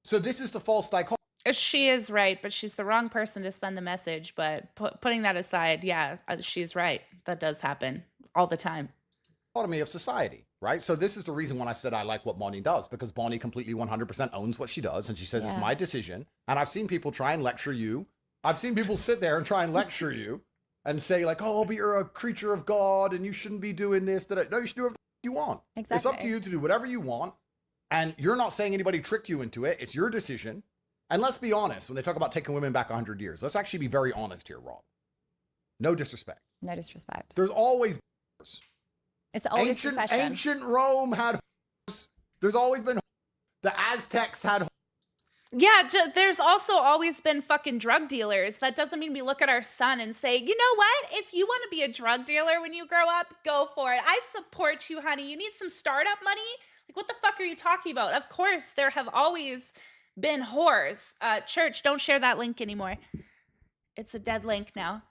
So this is the false dichotomy. She is right, but she's the wrong person to send the message. But putting that aside, yeah, she's right. That does happen all the time. Dichotomy of society, right? So this is the reason when I said I like what Bonnie does, because Bonnie completely 100% owns what she does, and she says it's my decision. And I've seen people try and lecture you. I've seen people sit there and try and lecture you and say like, oh, but you're a creature of God and you shouldn't be doing this. No, you should do whatever you want. Exactly. It's up to you to do whatever you want. And you're not saying anybody tricked you into it. It's your decision. And let's be honest, when they talk about taking women back 100 years, let's actually be very honest here, Rob. No disrespect. No disrespect. There's always it's the oldest profession. Ancient Rome had there's always been the Aztecs had. Yeah, there's also always been fucking drug dealers. That doesn't mean we look at our son and say, you know what? If you want to be a drug dealer when you grow up, go for it. I support you, honey. You need some startup money? Like, what the fuck are you talking about? Of course, there have always been whores. Church, don't share that link anymore. It's a dead link now.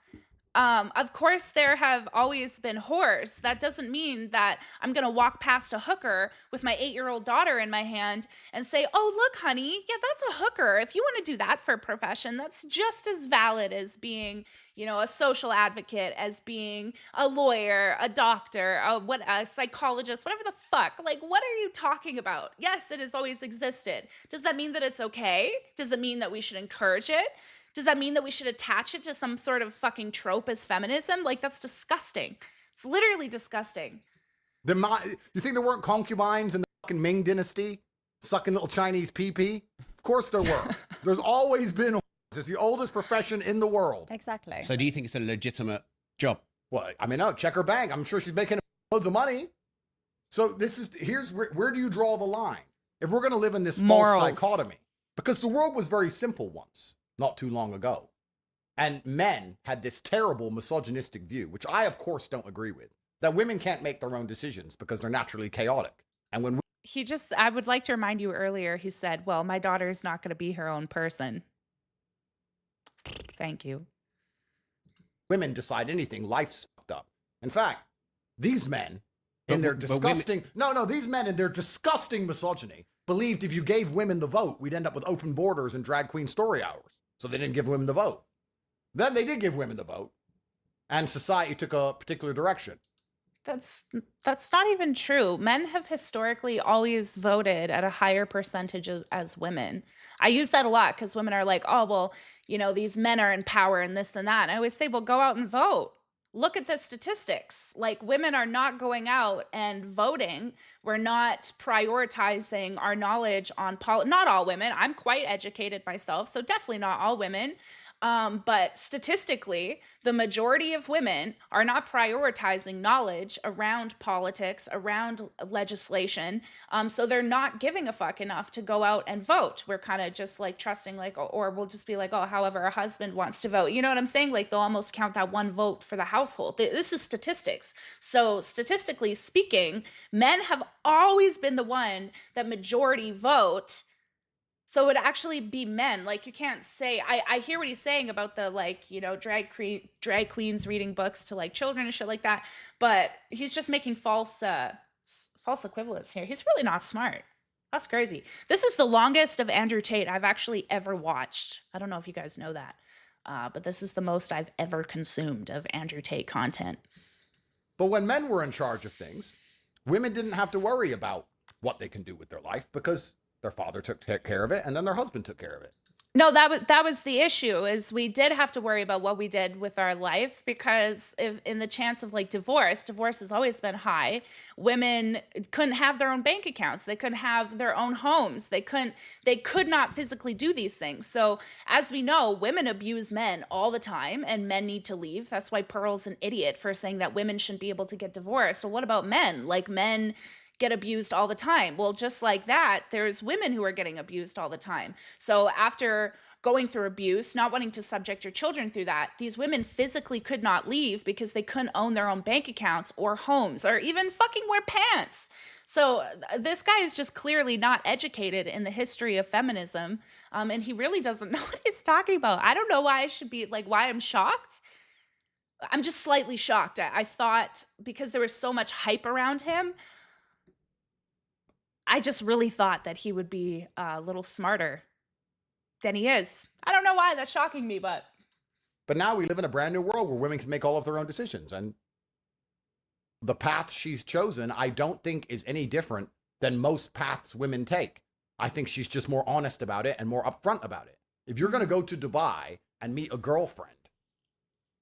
Of course, there have always been whores. That doesn't mean that I'm going to walk past a hooker with my 8-year-old daughter in my hand and say, oh, look, honey, yeah, that's a hooker. If you want to do that for a profession, that's just as valid as being, you know, a social advocate, as being a lawyer, a doctor, a psychologist, whatever the fuck. Like, what are you talking about? Yes, it has always existed. Does that mean that it's okay? Does it mean that we should encourage it? Does that mean that we should attach it to some sort of fucking trope as feminism? Like, that's disgusting. It's literally disgusting. You think there weren't concubines in the fucking Ming dynasty sucking little Chinese pee-pee? Of course there were. There's always been whores. It's the oldest profession in the world. Exactly. So do you think it's a legitimate job? Well, I mean, no, check her bank. I'm sure she's making loads of money. So here's where do you draw the line? If we're going to live in this false dichotomy, because the world was very simple once. Not too long ago. And men had this terrible misogynistic view, which I, of course, don't agree with, that women can't make their own decisions because they're naturally chaotic. And when I would like to remind you earlier, he said, well, my daughter's not going to be her own person. Thank you. Women decide anything, life's fucked up. In fact, these men in their disgusting, these men in their disgusting misogyny believed if you gave women the vote, we'd end up with open borders and drag queen story hours. So they didn't give women the vote. Then they did give women the vote, and society took a particular direction. That's not even true. Men have historically always voted at a higher percentage as women. I use that a lot because women are like, oh, well, you know, these men are in power and this and that. And I always say, well, go out and vote. Look at the statistics. Like, women are not going out and voting. We're not prioritizing our knowledge on not all women. I'm quite educated myself, so definitely not all women. But statistically, the majority of women are not prioritizing knowledge around politics, around legislation. So they're not giving a fuck enough to go out and vote. We're kind of just like trusting, like, or we'll just be like, oh, however our husband wants to vote. You know what I'm saying? Like, they'll almost count that one vote for the household. This is statistics. So statistically speaking, men have always been the one that majority vote. So it would actually be men. Like, you can't say, I hear what he's saying about the, like, you know, drag queens reading books to like children and shit like that. But he's just making false equivalents here. He's really not smart. That's crazy. This is the longest of Andrew Tate I've actually ever watched. I don't know if you guys know that. But this is the most I've ever consumed of Andrew Tate content. But when men were in charge of things, women didn't have to worry about what they can do with their life because their father took care of it, and then their husband took care of it. No, that was the issue, is we did have to worry about what we did with our life, because if in the chance of like divorce has always been high. Women couldn't have their own bank accounts. They couldn't have their own homes. They could not physically do these things. So as we know, women abuse men all the time, and men need to leave. That's why Pearl's an idiot for saying that women shouldn't be able to get divorced. So what about men? Like, men get abused all the time. Well, just like that, there's women who are getting abused all the time. So after going through abuse, not wanting to subject your children through that, these women physically could not leave because they couldn't own their own bank accounts or homes or even fucking wear pants. So this guy is just clearly not educated in the history of feminism, and he really doesn't know what he's talking about. I don't know why I should be like, why I'm shocked. I'm just slightly shocked. I thought, because there was so much hype around him, I just really thought that he would be a little smarter than he is. I don't know why that's shocking me, but now we live in a brand new world where women can make all of their own decisions. And the path she's chosen, I don't think is any different than most paths women take. I think she's just more honest about it and more upfront about it. If you're going to go to Dubai and meet a girlfriend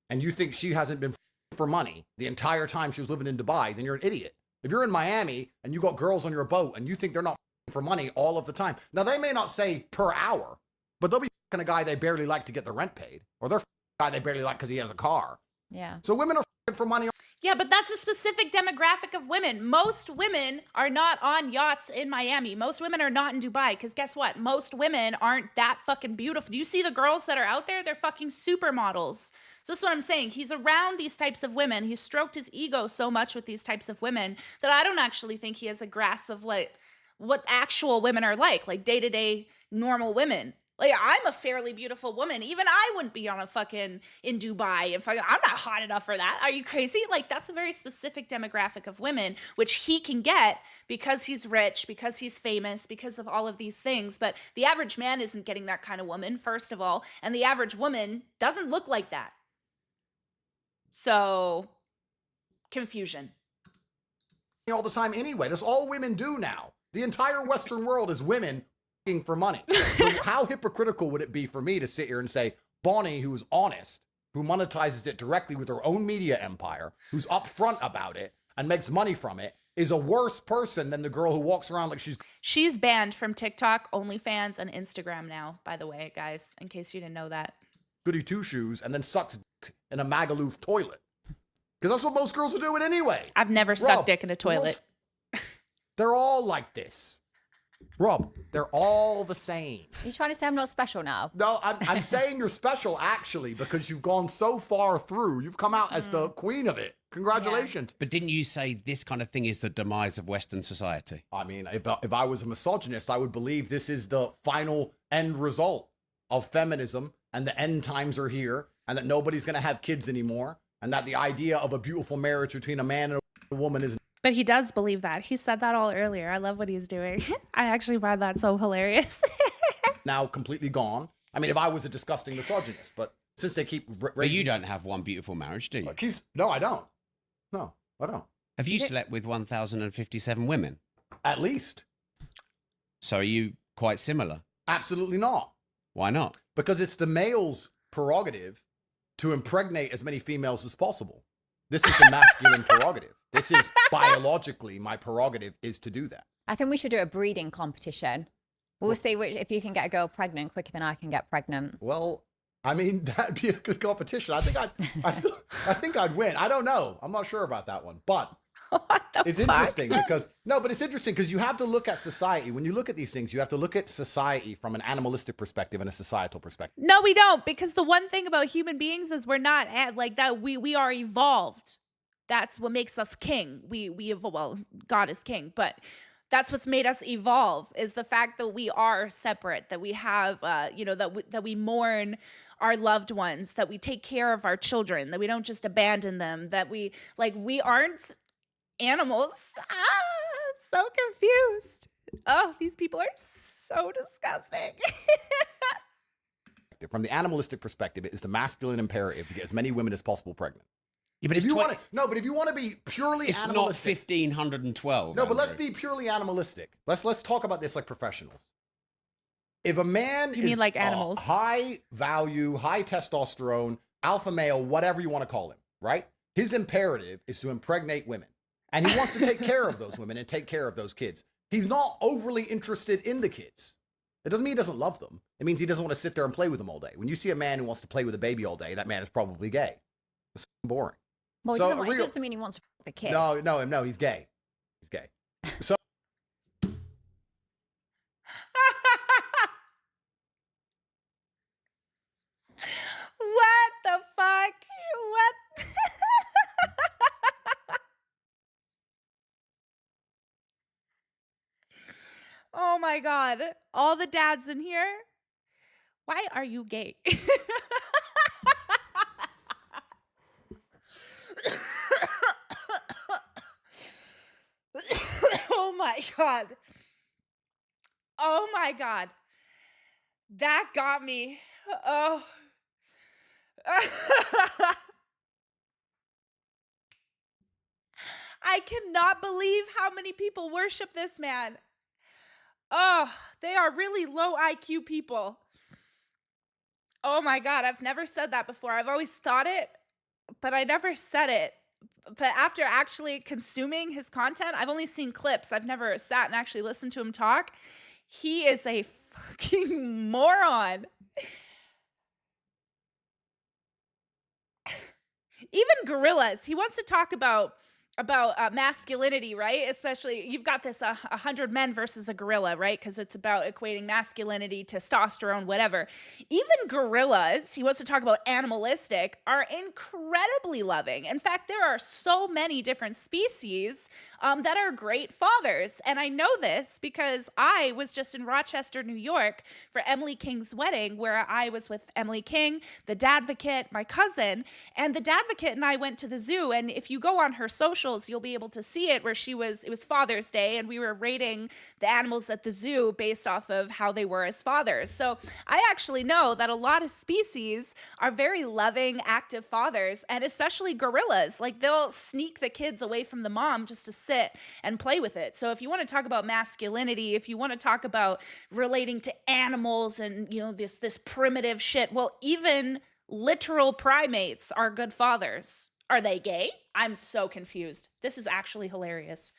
and you think she hasn't been for money the entire time she was living in Dubai, then you're an idiot. If you're in Miami and you got girls on your boat and you think they're not for money all of the time, now they may not say per hour, but they'll be a guy they barely like to get the rent paid, or they're a guy they barely like because he has a car. Yeah. So women are for money. yeah, but that's a specific demographic of women. Most women are not on yachts in Miami. Most women are not in Dubai, because guess what? Most women aren't that fucking beautiful. Do you see the girls that are out there? They're fucking supermodels. So that's what I'm saying. He's around these types of women. He's stroked his ego so much with these types of women that I don't actually think he has a grasp of what actual women are like day-to-day normal women. Like, I'm a fairly beautiful woman. Even I wouldn't be on a fucking in Dubai if I'm not hot enough for that. Are you crazy? Like, that's a very specific demographic of women, which he can get because he's rich, because he's famous, because of all of these things. But the average man isn't getting that kind of woman, first of all. And the average woman doesn't look like that. So, confusion. All the time anyway. That's all women do now. The entire Western world is women for money. So how hypocritical would it be for me to sit here and say Bonnie, who's honest, who monetizes it directly with her own media empire, who's upfront about it and makes money from it, is a worse person than the girl who walks around like she's banned from TikTok, OnlyFans, and Instagram now, by the way, guys, in case you didn't know that. Goody two-shoes and then sucks dick in a Magaluf toilet. Because that's what most girls are doing anyway. I've never sucked dick in a toilet. They're all like this. Rob, they're all the same. Are you trying to say I'm not special now? No, I'm saying you're special, actually, because you've gone so far through. You've come out as the queen of it. Congratulations. But didn't you say this kind of thing is the demise of Western society? I mean, if I was a misogynist, I would believe this is the final end result of feminism, and the end times are here, and that nobody's going to have kids anymore, and that the idea of a beautiful marriage between a man and a woman is... But he does believe that. He said that all earlier. I love what he's doing. I actually find that so hilarious. now completely gone. I mean, if I was a disgusting misogynist, but since they keep But you don't have one beautiful marriage, do you? No, I don't. No, I don't. Have you slept with 1,057 women? At least. So are you quite similar? Absolutely not. Why not? Because it's the male's prerogative to impregnate as many females as possible. This is the masculine prerogative. This is biologically my prerogative is to do that. I think we should do a breeding competition. We'll see if you can get a girl pregnant quicker than I can get pregnant. Well, I mean, that'd be a good competition. I think I'd win. I don't know. I'm not sure about that one, but it's interesting because it's interesting because you have to look at society. When you look at these things, you have to look at society from an animalistic perspective and a societal perspective. No, we don't, because the one thing about human beings is we're not like that. We are evolved. That's what makes us king. We evolve. Well, God is king, but that's what's made us evolve is the fact that we are separate, that we have, that we mourn our loved ones, that we take care of our children, that we don't just abandon them, that we aren't animals. So confused. Oh, these people are so disgusting. From the animalistic perspective, it is the masculine imperative to get as many women as possible pregnant. Yeah, but if you want to be purely it's animalistic, not 1,512. No, but let's be purely animalistic. Let's talk about this like professionals. If a man You is mean like animals? high value, high testosterone, alpha male, whatever you want to call him, right? His imperative is to impregnate women. And he wants to take care of those women and take care of those kids. He's not overly interested in the kids. It doesn't mean he doesn't love them. It means he doesn't want to sit there and play with them all day. When you see a man who wants to play with a baby all day, that man is probably gay. It's boring. Well, So it doesn't mean he wants to f the kid. No, he's gay. He's gay. So What the fuck? What? Oh my God. All the dads in here. Why are you gay? Oh my God. Oh my God. That got me. Oh. I cannot believe how many people worship this man. Oh, they are really low IQ people. Oh my God, I've never said that before. I've always thought it, but I never said it. But after actually consuming his content, I've only seen clips. I've never sat and actually listened to him talk. He is a fucking moron. Even gorillas. He wants to talk about masculinity, right? Especially, you've got this 100 men versus a gorilla, right? Because it's about equating masculinity, testosterone, whatever. Even gorillas, he wants to talk about animalistic, are incredibly loving. In fact, there are so many different species that are great fathers. And I know this because I was just in Rochester, New York for Emily King's wedding, where I was with Emily King, the Dadvocate, my cousin, and the Dadvocate and I went to the zoo. And if you go on her socials, you'll be able to see it, where it was Father's Day, and we were rating the animals at the zoo based off of how they were as fathers. So I actually know that a lot of species are very loving, active fathers, and especially gorillas. Like, they'll sneak the kids away from the mom just to sit and play with it. So if you want to talk about masculinity, if you want to talk about relating to animals and, you know, this primitive shit, well, even literal primates are good fathers. Are they gay? I'm so confused. This is actually hilarious.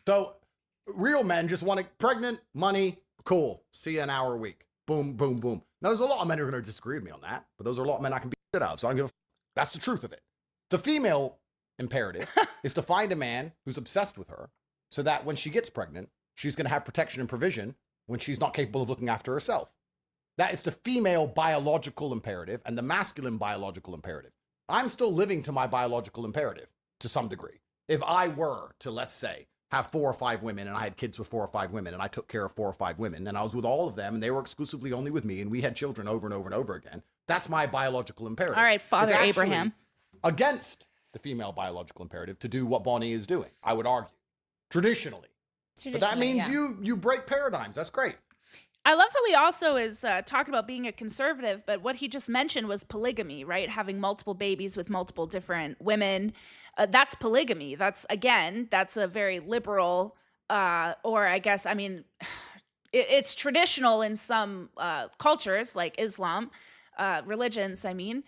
So real men just want to pregnant, money, cool. See you an hour a week. Boom, boom, boom. Now, there's a lot of men who are going to disagree with me on that, but those are a lot of men I can beat shit out of, so I don't give a f. That's the truth of it. The female imperative is to find a man who's obsessed with her so that when she gets pregnant, she's going to have protection and provision when she's not capable of looking after herself. That is the female biological imperative and the masculine biological imperative. I'm still living to my biological imperative to some degree. If I were to, let's say, have 4 or 5 women and I had kids with 4 or 5 women and I took care of 4 or 5 women and I was with all of them and they were exclusively only with me and we had children over and over and over again, that's my biological imperative. All right, Father It's Abraham. against the female biological imperative to do what Bonnie is doing, I would argue, traditionally. But that means you break paradigms. That's great. I love how he also is talking about being a conservative, but what he just mentioned was polygamy, right? Having multiple babies with multiple different women. That's polygamy. That's a very liberal, or I guess, I mean, it's traditional in some cultures like Islam, religions, I mean.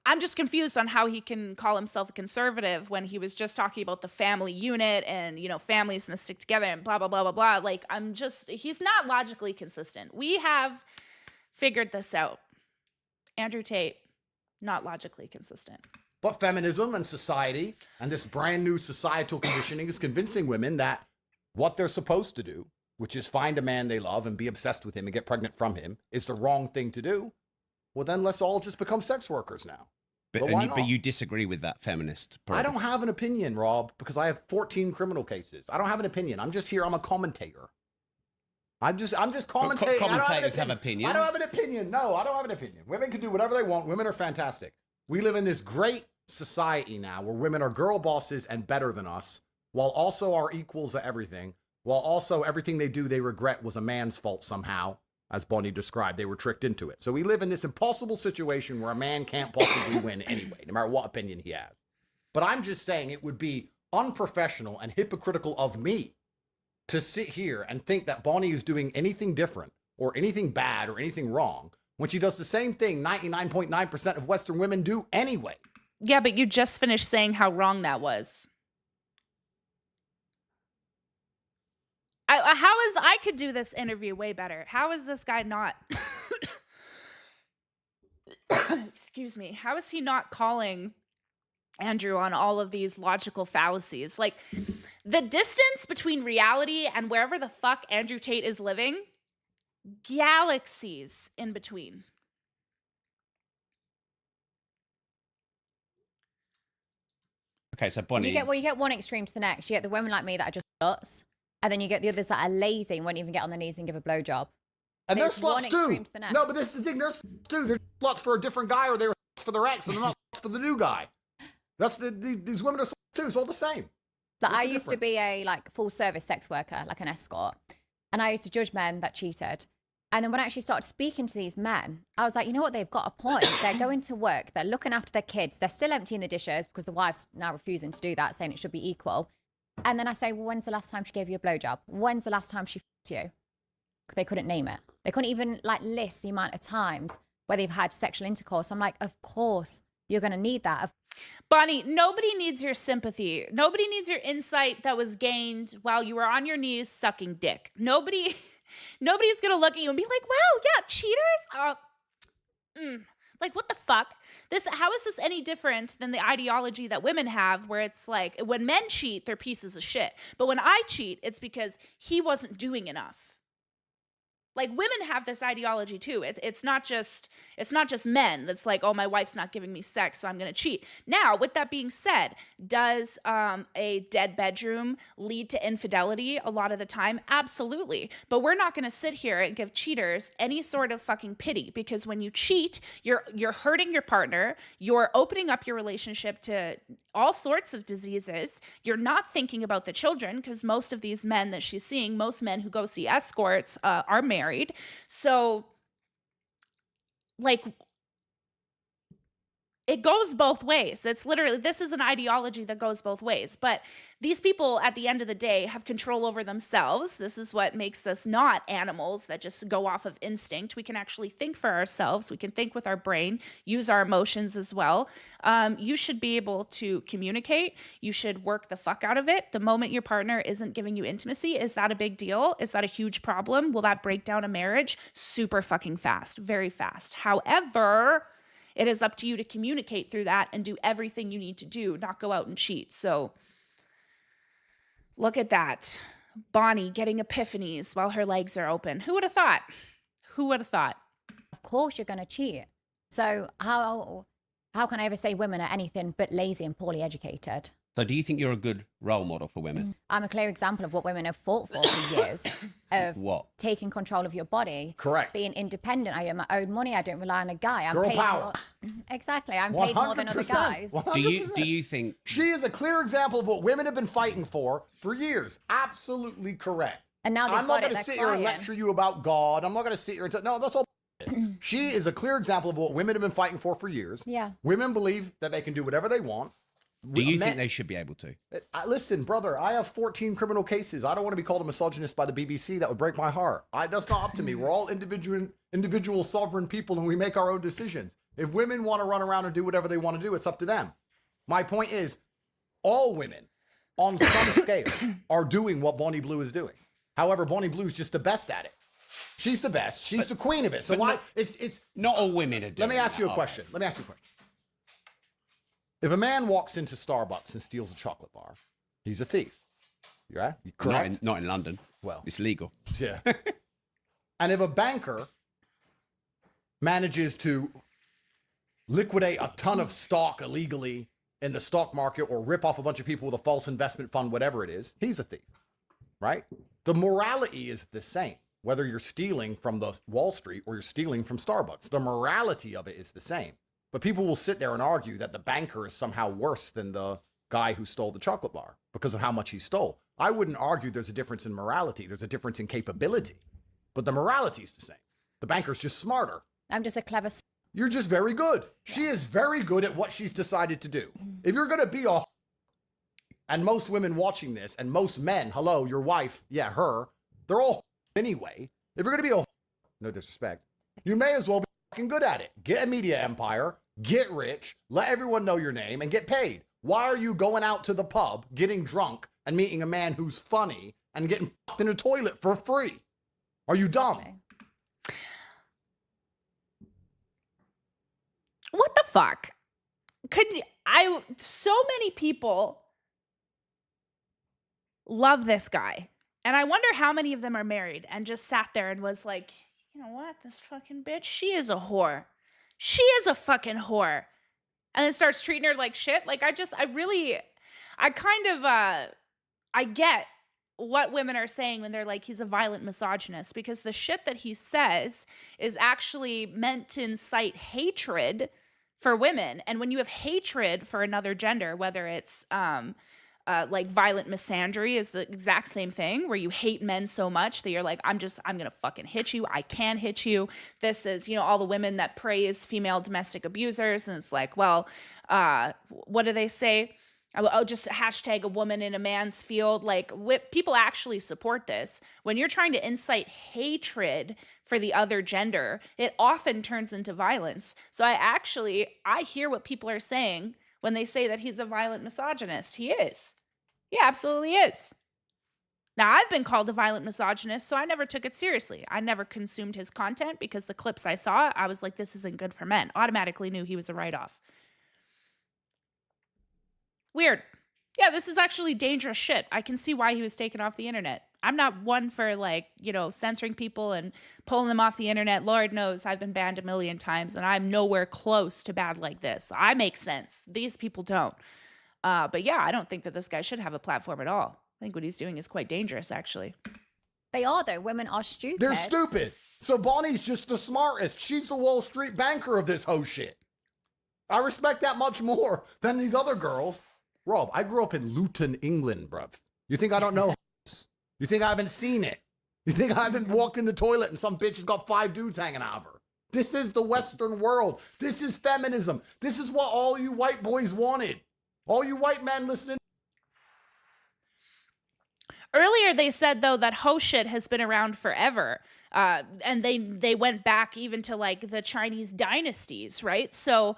I'm just confused on how he can call himself a conservative when he was just talking about the family unit and, you know, families must stick together and blah, blah, blah, blah, blah. Like, he's not logically consistent. We have figured this out. Andrew Tate, not logically consistent. But feminism and society and this brand new societal conditioning is convincing women that what they're supposed to do, which is find a man they love and be obsessed with him and get pregnant from him, is the wrong thing to do. Well, then let's all just become sex workers now. But you disagree with that feminist point. I don't have an opinion, Rob, because I have 14 criminal cases. I don't have an opinion. I'm just here. I'm a commentator. I'm just commentating. Commentators have opinions. I don't have an opinion. No, I don't have an opinion. Women can do whatever they want. Women are fantastic. We live in this great society now where women are girl bosses and better than us, while also are equals at everything, while also everything they do they regret was a man's fault somehow. As Bonnie described, they were tricked into it. So we live in this impossible situation where a man can't possibly win anyway, no matter what opinion he has. But I'm just saying it would be unprofessional and hypocritical of me to sit here and think that Bonnie is doing anything different or anything bad or anything wrong when she does the same thing 99.9% of Western women do anyway. Yeah, but you just finished saying how wrong that was. I could do this interview way better. How is this guy not? Excuse me. How is he not calling Andrew on all of these logical fallacies? Like, the distance between reality and wherever the fuck Andrew Tate is living, galaxies in between. Okay, so Bonnie. You get one extreme to the next. You get the women like me that are just sluts, and then you get the others that are lazy and won't even get on their knees and give a blowjob. And they're It's one sluts too. extreme to the next. No, but this is the thing. They're sluts too. They're sluts for a different guy, or they're sluts for their ex, and they're not sluts for the new guy. That's these women are sluts too. It's all the same. Like, I used to be a full service sex worker, like an escort, and I used to judge men that cheated. And then when I actually started speaking to these men, I was like, you know what? They've got a point. They're going to work. They're looking after their kids. They're still emptying the dishes because the wife's now refusing to do that, saying it should be equal. And then I say, well, when's the last time she gave you a blowjob? When's the last time she f***ed you? They couldn't name it. They couldn't even list the amount of times where they've had sexual intercourse. I'm like, of course, you're going to need that. Bonnie, nobody needs your sympathy. Nobody needs your insight that was gained while you were on your knees sucking dick. Nobody's going to look at you and be like, wow, yeah, cheaters? Like, what the fuck? How is this any different than the ideology that women have, where it's like, when men cheat, they're pieces of shit. But when I cheat, it's because he wasn't doing enough. Like, women have this ideology too. It's not just men that's like, oh, my wife's not giving me sex, so I'm going to cheat. Now, with that being said, does a dead bedroom lead to infidelity a lot of the time? Absolutely. But we're not going to sit here and give cheaters any sort of fucking pity, because when you cheat, you're hurting your partner. You're opening up your relationship to all sorts of diseases. You're not thinking about the children, because most of these men that she's seeing, most men who go see escorts are married. So, like, it goes both ways. It's literally, this is an ideology that goes both ways. But these people, at the end of the day, have control over themselves. This is what makes us not animals that just go off of instinct. We can actually think for ourselves. We can think with our brain, use our emotions as well. You should be able to communicate. You should work the fuck out of it. The moment your partner isn't giving you intimacy, is that a big deal? Is that a huge problem? Will that break down a marriage? Super fucking fast, very fast. However, it is up to you to communicate through that and do everything you need to do, not go out and cheat. So look at that. Bonnie getting epiphanies while her legs are open. Who would have thought? Who would have thought? Of course you're going to cheat. So how can I ever say women are anything but lazy and poorly educated? So do you think you're a good role model for women? I'm a clear example of what women have fought for years. Of What? Taking control of your body. Correct. Being independent. I earn my own money. I don't rely on a guy. I'm Girl paid power. Exactly. I'm paid more than other 100%. guys. 100%. Do you think She is a clear example of what women have been fighting for years. Absolutely correct. And now they've I'm got not it. going to They're sit here and crying. lecture you about God. I'm not going to sit here and no, that's all. She is a clear example of what women have been fighting for years. Yeah. Women believe that they can do whatever they want. do you Men- think they should be able to? Listen, brother, I have 14 criminal cases. I don't want to be called a misogynist by the BBC. That would break my heart. That's not up to me. We're all individual sovereign people, and we make our own decisions. If women want to run around and do whatever they want to do, it's up to them. My point is, all women, on some scale, are doing what Bonnie Blue is doing. However, Bonnie Blue's just the best at it. She's the best. She's the queen of it. So why? It's Not all women are doing Let me ask you a that, question. If a man walks into Starbucks and steals a chocolate bar, he's a thief. Yeah, correct. Not in London. Well, It's legal. yeah. And if a banker manages to liquidate a ton of stock illegally in the stock market or rip off a bunch of people with a false investment fund, whatever it is, he's a thief, right? The morality is the same, whether you're stealing from the Wall Street or you're stealing from Starbucks. The morality of it is the same. But people will sit there and argue that the banker is somehow worse than the guy who stole the chocolate bar because of how much he stole. I wouldn't argue there's a difference in morality. There's a difference in capability. But the morality is the same. The banker's just smarter. I'm just a clever. You're just very good. She is very good at what she's decided to do. If you're going to be a and most women watching this, and most men, hello, your wife, yeah, her, they're all anyway. If you're going to be a no disrespect, you may as well be fucking good at it. Get a media empire, get rich, let everyone know your name, and get paid. Why are you going out to the pub, getting drunk, and meeting a man who's funny and getting fucked in a toilet for free? Are you dumb? What the fuck? So many people love this guy. And I wonder how many of them are married and just sat there and was like, you know what? This fucking bitch, she is a whore. She is a fucking whore. And then starts treating her like shit. Like, I get what women are saying when they're like, he's a violent misogynist, because the shit that he says is actually meant to incite hatred for women. And when you have hatred for another gender, whether it's like violent misandry is the exact same thing, where you hate men so much that you're like, I'm gonna fucking hit you. I can hit you. This is, all the women that praise female domestic abusers. And it's like, well, what do they say? Oh, just hashtag a woman in a man's field. Like, people actually support this. When you're trying to incite hatred for the other gender, it often turns into violence. So I hear what people are saying when they say that he's a violent misogynist. He is. He absolutely is. Now, I've been called a violent misogynist, so I never took it seriously. I never consumed his content because the clips I saw, I was like, this isn't good for men. Automatically knew he was a write-off. Weird. Yeah, this is actually dangerous shit. I can see why he was taken off the internet. I'm not one for censoring people and pulling them off the internet. Lord knows I've been banned a million times and I'm nowhere close to bad like this. I make sense. These people don't. But yeah, I don't think that this guy should have a platform at all. I think what he's doing is quite dangerous, actually. They are, though. Women are stupid. They're stupid. So Bonnie's just the smartest. She's the Wall Street banker of this whole shit. I respect that much more than these other girls. Rob, I grew up in Luton, England, bruv. You think I don't know? You think I haven't seen it? You think I haven't walked in the toilet and some bitch has got 5 dudes hanging out of her? This is the Western world. This is feminism. This is what all you white boys wanted. All you white men listening. Earlier, they said, though, that ho shit has been around forever. And they went back even to the Chinese dynasties, right? So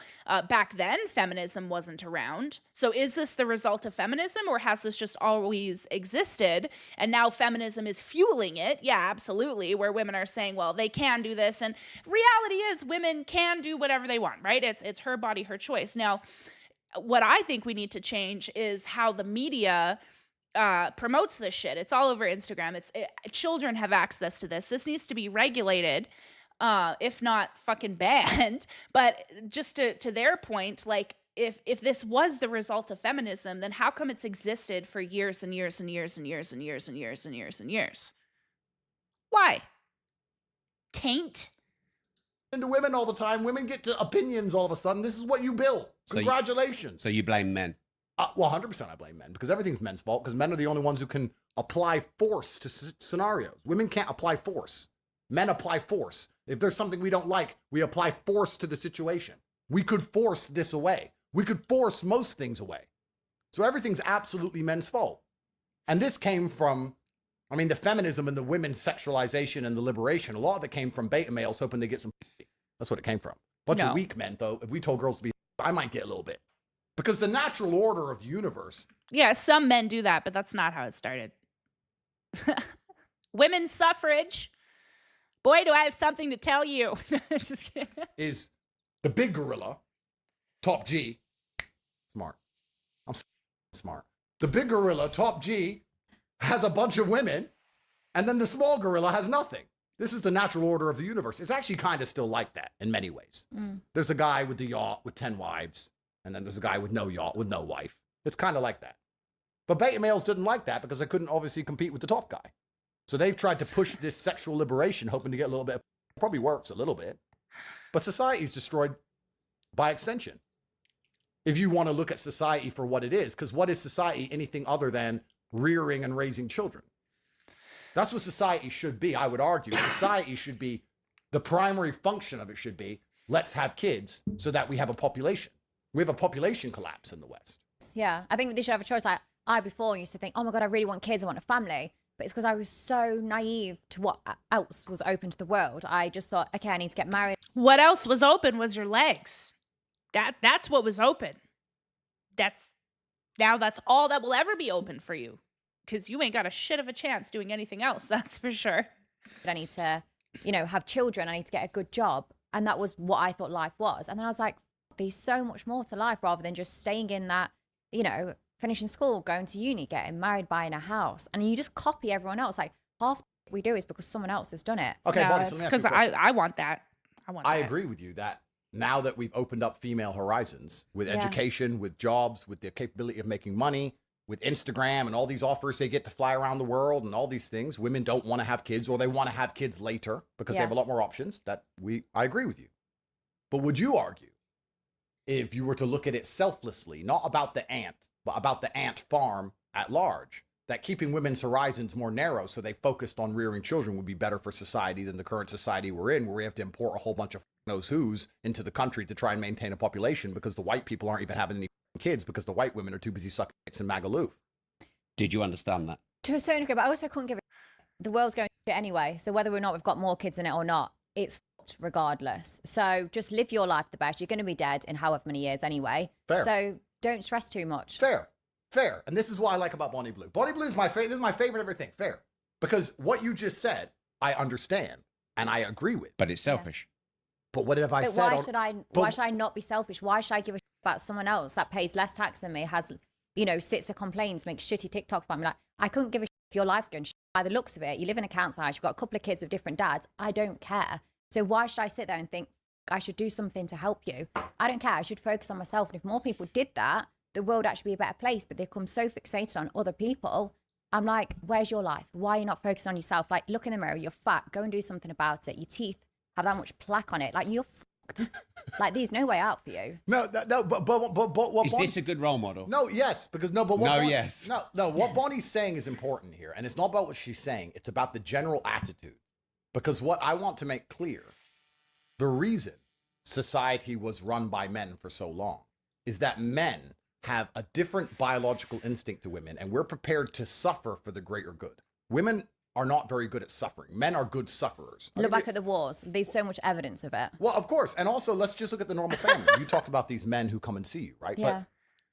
back then, feminism wasn't around. So is this the result of feminism, or has this just always existed? And now feminism is fueling it. Yeah, absolutely. Where women are saying, well, they can do this. And reality is women can do whatever they want, right? It's her body, her choice. Now, what I think we need to change is how the media promotes this shit. It's all over Instagram. Children have access to this. This needs to be regulated, if not fucking banned. But just to their point, if this was the result of feminism, then how come it's existed for years and years and years and years and years and years and years and years? Why? Taint? Into women all the time. Women get to opinions all of a sudden. This is what you built. Congratulations. So you blame men? Well, 100% I blame men, because everything's men's fault, because men are the only ones who can apply force to scenarios. Women can't apply force. Men apply force. If there's something we don't like, we apply force to the situation. We could force this away. We could force most things away. So everything's absolutely men's fault. And this came from, the feminism and the women's sexualization and the liberation, a lot of it came from beta males hoping to get some. That's what it came from. Bunch of weak men, though. If we told girls to be, I might get a little bit. Because the natural order of the universe. Yeah, some men do that, but that's not how it started. Women's suffrage. Boy, do I have something to tell you. Just kidding. Is the big gorilla, top G, smart. I'm smart. The big gorilla, top G, has a bunch of women, and then the small gorilla has nothing. This is the natural order of the universe. It's actually kind of still like that in many ways. There's a guy with the yacht with 10 wives. And then there's a guy with no yacht, with no wife. It's kind of like that. But beta males didn't like that because they couldn't obviously compete with the top guy. So they've tried to push this sexual liberation, hoping to get a little bit. Probably works a little bit. But society's destroyed by extension. If you want to look at society for what it is, because what is society anything other than rearing and raising children? That's what society should be, I would argue. Society should be, the primary function of it should be, let's have kids so that we have a population. We have a population collapse in the West. Yeah, I think they should have a choice. I before used to think, oh my God, I really want kids, I want a family. But it's because I was so naive to what else was open to the world. I just thought, okay, I need to get married. What else was open was your legs. That's what was open. That's all that will ever be open for you, because you ain't got a shit of a chance doing anything else. That's for sure. I need to, have children. I need to get a good job. And that was what I thought life was. And then I was like, there's so much more to life rather than just staying in that, finishing school, going to uni, getting married, buying a house. And you just copy everyone else. Like half we do is because someone else has done it. Okay, Yeah, Bonnie, it's so let me ask because you a question. I want that. I agree with you that now that we've opened up female horizons with education, with jobs, with the capability of making money, with Instagram and all these offers they get to fly around the world and all these things, women don't want to have kids, or they want to have kids later because they have a lot more options. I agree with you. But would you argue, if you were to look at it selflessly, not about the ant, but about the ant farm at large, that keeping women's horizons more narrow so they focused on rearing children would be better for society than the current society we're in, where we have to import a whole bunch of knows who's into the country to try and maintain a population because the white people aren't even having any kids because the white women are too busy sucking dicks in Magaluf? Did you understand that? To a certain degree, but I also couldn't give it. The world's going to shit anyway. So whether or not we've got more kids in it or not, it's fucked regardless. So just live your life the best. You're going to be dead in however many years anyway. Fair. So don't stress too much. Fair. And this is what I like about Bonnie Blue. Bonnie Blue is my favorite. This is my favorite everything. Fair. Because what you just said, I understand and I agree with. But it's selfish. But what have I But said? why should I not be selfish? Why should I give a shit about someone else that pays less tax than me, has, sits and complains, makes shitty TikToks about me? Like, I couldn't give a shit if your life's going shit. By the looks of it, you live in a council house, you've got a couple of kids with different dads. I don't care. So why should I sit there and think I should do something to help you? I don't care. I should focus on myself. And if more people did that, the world would actually be a better place. But they become so fixated on other people. I'm like, where's your life? Why are you not focusing on yourself? Like, look in the mirror, you're fat, go and do something about it. Your teeth have that much plaque on it. Like, you're fucked. Like, there's no way out for you. No, but what Is this a good role model? No, yes, because no, but what No, Bonnie, yes. No, what Bonnie's saying is important here, and it's not about what she's saying, it's about the general attitude. Because what I want to make clear, the reason society was run by men for so long is that men have a different biological instinct to women, and we're prepared to suffer for the greater good. Women are not very good at suffering. Men are good sufferers. Look back at the wars. There's so much evidence of it. Well, of course. And also, let's just look at the normal family. You talked about these men who come and see you, right? Yeah.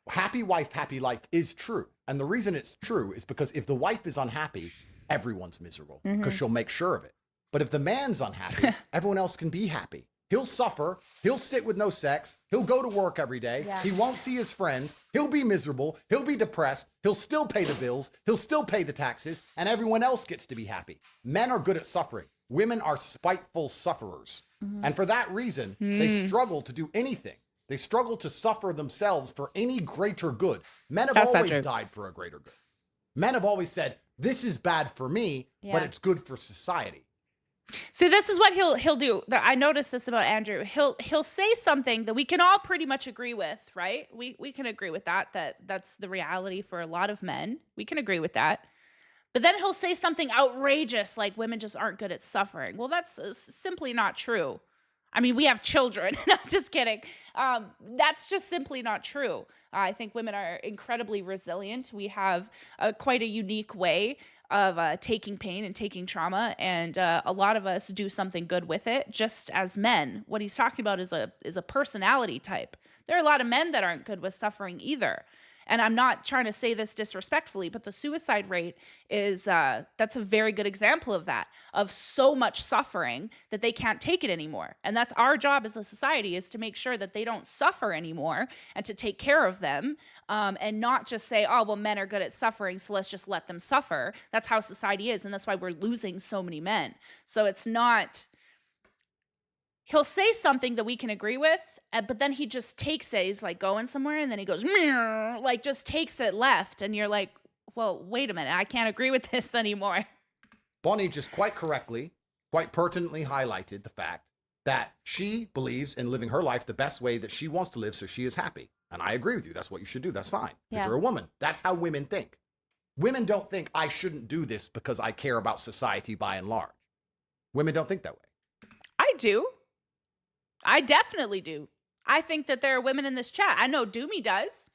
But happy wife, happy life is true. And the reason it's true is because if the wife is unhappy, everyone's miserable because she'll make sure of it. But if the man's unhappy, everyone else can be happy. He'll suffer. He'll sit with no sex. He'll go to work every day. Yeah. He won't see his friends. He'll be miserable. He'll be depressed. He'll still pay the bills. He'll still pay the taxes. And everyone else gets to be happy. Men are good at suffering. Women are spiteful sufferers. And for that reason, they struggle to do anything. They struggle to suffer themselves for any greater good. Men have That's not always true. died for a greater good. Men have always said, this is bad for me, but it's good for society. See, this is what he'll do. I noticed this about Andrew. He'll say something that we can all pretty much agree with, right? We can agree with that's the reality for a lot of men. We can agree with that. But then he'll say something outrageous like women just aren't good at suffering. Well, that's simply not true. I mean, we have children. No, just kidding. That's just simply not true. I think women are incredibly resilient. We have quite a unique way of taking pain and taking trauma, and a lot of us do something good with it, just as men. What he's talking about is a personality type. There are a lot of men that aren't good with suffering either. And I'm not trying to say this disrespectfully, but the suicide rate is, that's a very good example of that, of so much suffering that they can't take it anymore. And that's our job as a society, is to make sure that they don't suffer anymore and to take care of them, and not just say, oh, well, men are good at suffering, so let's just let them suffer. That's how society is. And that's why we're losing so many men. So it's not... He'll say something that we can agree with, but then he just takes it. He's like going somewhere, and then he goes, like just takes it left. And you're like, well, wait a minute. I can't agree with this anymore. Bonnie just quite correctly, quite pertinently highlighted the fact that she believes in living her life the best way that she wants to live so she is happy. And I agree with you. That's what you should do. That's fine. Because you're a woman. That's how women think. Women don't think I shouldn't do this because I care about society by and large. Women don't think that way. I do. I definitely do. I think that there are women in this chat. I know Doomy does.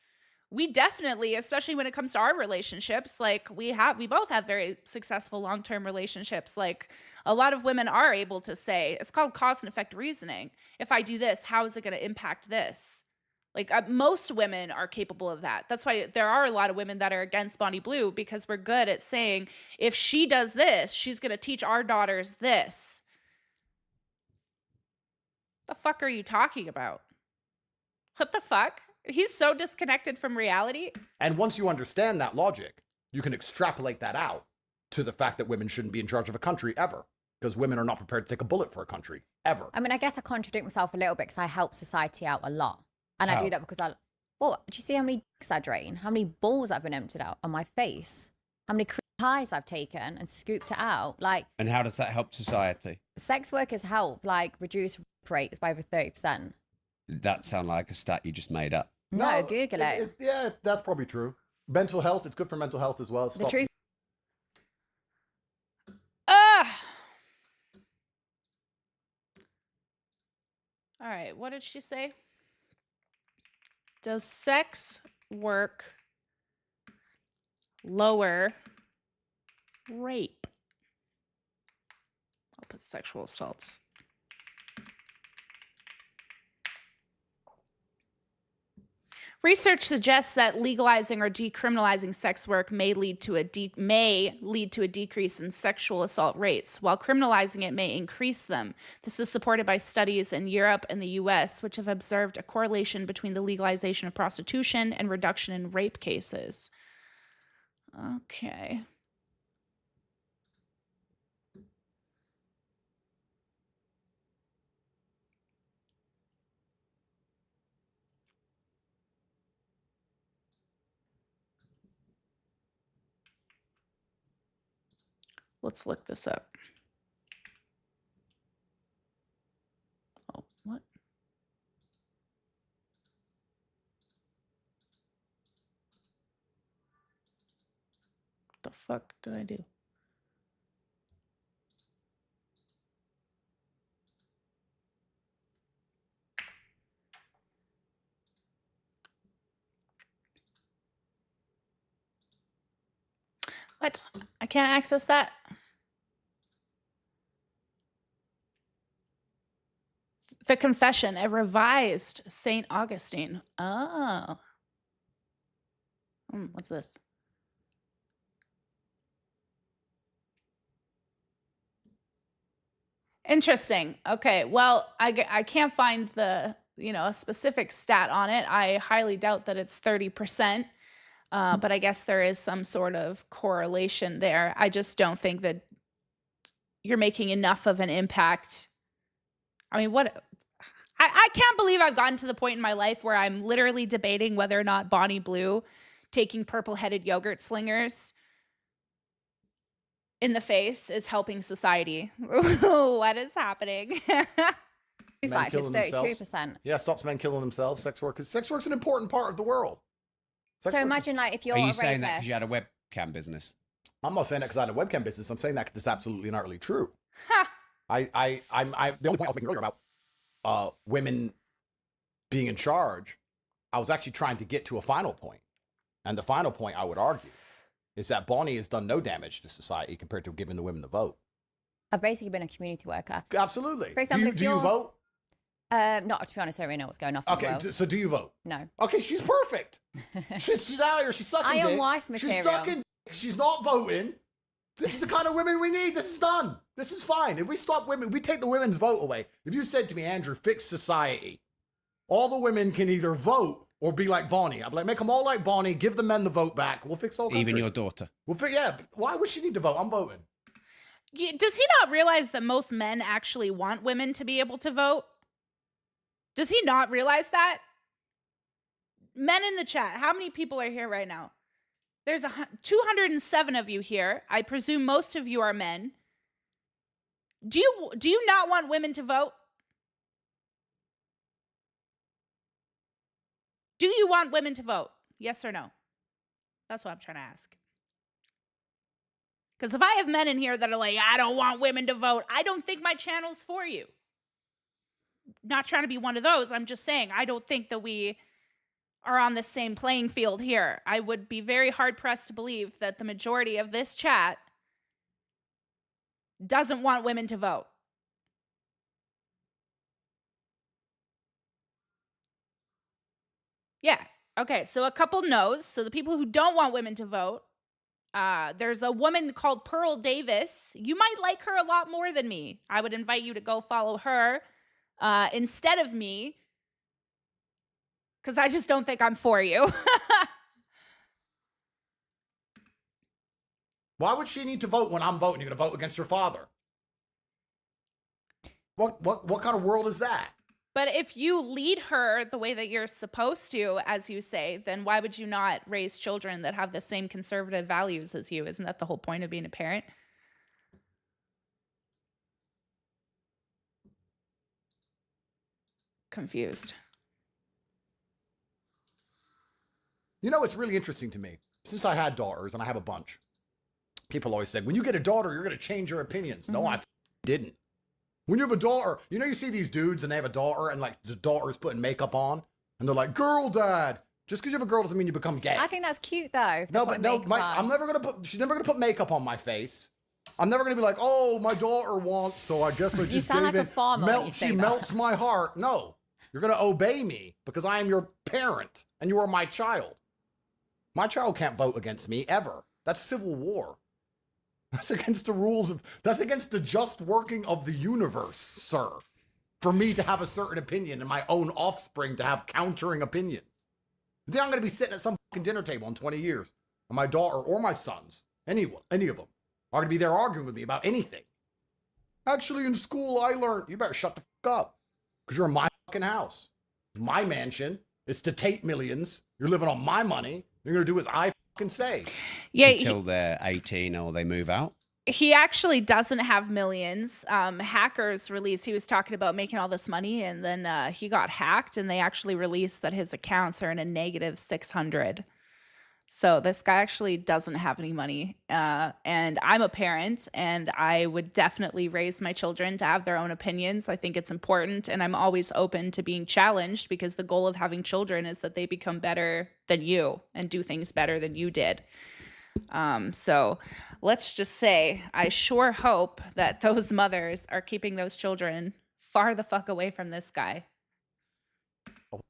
we definitely, especially when it comes to our relationships, like we both have very successful long-term relationships. Like a lot of women are able to say, it's called cause and effect reasoning. If I do this, how is it going to impact this? Like most women are capable of that. That's why there are a lot of women that are against Bonnie Blue, because we're good at saying, if she does this, she's going to teach our daughters this. The fuck are you talking about? What the fuck? He's so disconnected from reality. And once you understand that logic, you can extrapolate that out to the fact that women shouldn't be in charge of a country ever, because women are not prepared to take a bullet for a country ever. I mean, I guess I contradict myself a little bit because I help society out a lot. And I do that because do you see how many dicks I drain? How many balls I've been emptied out on my face? How many pies I've taken and scooped it out? Like, And how does that help society? sex workers help, like, reduce rape rates by over 30%. That sounds like a stat you just made up. No, Google it. Yeah, that's probably true. Mental health, it's good for mental health as well. The truth. All right, what did she say? Does sex work lower rape? I'll put sexual assaults. Research suggests that legalizing or decriminalizing sex work may lead to a decrease in sexual assault rates, while criminalizing it may increase them. This is supported by studies in Europe and the US, which have observed a correlation between the legalization of prostitution and reduction in rape cases. Okay. Let's look this up. Oh, what? The fuck did I do? What? I can't access that. The Confession, a revised St. Augustine. Oh. What's this? Interesting. Okay. Well, I can't find the, a specific stat on it. I highly doubt that it's 30%. But I guess there is some sort of correlation there. I just don't think that you're making enough of an impact. I mean, I can't believe I've gotten to the point in my life where I'm literally debating whether or not Bonnie Blue taking purple-headed yogurt slingers in the face is helping society. What is happening? Men It's killing themselves. 32%. Yeah, stops men killing themselves. Sex work is an important part of the world. Sex So work imagine, like, if you're Are a you saying that because you had a rapist. webcam business? I'm not saying that because I had a webcam business. I'm saying that because it's absolutely and utterly true. Ha! The only point I was making earlier about women being in charge, I was actually trying to get to a final point. And the final point, I would argue, is that Bonnie has done no damage to society compared to giving the women the vote. I've basically been a community worker. Absolutely. For example, do you vote? Not, to be honest, I don't really know what's going on in the Okay, world. so do you vote? No. Okay, she's perfect. she's out here. She's sucking I am dick. wife She's material. sucking dick. She's not voting. This is the kind of women we need. This is done. This is fine. If we stop women, we take the women's vote away. If you said to me, Andrew, fix society, all the women can either vote or be like Bonnie. I'd be like, make them all like Bonnie, give the men the vote back. We'll fix all country. Even your daughter. Yeah, why would she need to vote? I'm voting. Does he not realize that most men actually want women to be able to vote? Does he not realize that? Men in the chat, how many people are here right now? There's 207 of you here. I presume most of you are men. Do you not want women to vote? Do you want women to vote? Yes or no? That's what I'm trying to ask. Because if I have men in here that are like, I don't want women to vote, I don't think my channel's for you. Not trying to be one of those. I'm just saying, I don't think that we are on the same playing field here. I would be very hard pressed to believe that the majority of this chat doesn't want women to vote. Yeah. Okay. So a couple no's. So the people who don't want women to vote, there's a woman called Pearl Davis. You might like her a lot more than me. I would invite you to go follow her instead of me, because I just don't think I'm for you. Why would she need to vote when I'm voting? You're going to vote against your father. What kind of world is that? But if you lead her the way that you're supposed to, as you say, then why would you not raise children that have the same conservative values as you? Isn't that the whole point of being a parent? Confused. You know, it's really interesting to me. Since I had daughters, and I have a bunch, people always say, when you get a daughter, you're going to change your opinions. No, I didn't. When you have a daughter, you know, you see these dudes and they have a daughter and like the daughter's putting makeup on and they're like, girl dad. Just because you have a girl doesn't mean you become gay. I think that's cute though. No, but no, I'm never going to put, she's never going to put makeup on my face. I'm never going to be like, oh, my daughter wants, so I guess I just You sound like a farmer when you say she that. melts my heart. No, you're going to obey me because I am your parent and you are my child. My child can't vote against me ever. That's civil war. That's against the rules of, that's against the just working of the universe, sir. For me to have a certain opinion and my own offspring to have countering opinions. You think I'm going to be sitting at some fucking dinner table in 20 years and my daughter or my sons, any of them, are going to be there arguing with me about anything. Actually, in school, I learned, you better shut the fuck up because you're in my fucking house. It's my mansion. It's the Tate millions. You're living on my money. You're going to do as I fucking say. Yeah, Until they're 18 or they move out. he actually doesn't have millions. Hackers released, he was talking about making all this money, and then he got hacked, and they actually released that his accounts are in a negative 600. So this guy actually doesn't have any money. And I'm a parent, and I would definitely raise my children to have their own opinions. I think it's important, and I'm always open to being challenged because the goal of having children is that they become better than you and do things better than you did. So let's just say I sure hope that those mothers are keeping those children far the fuck away from this guy.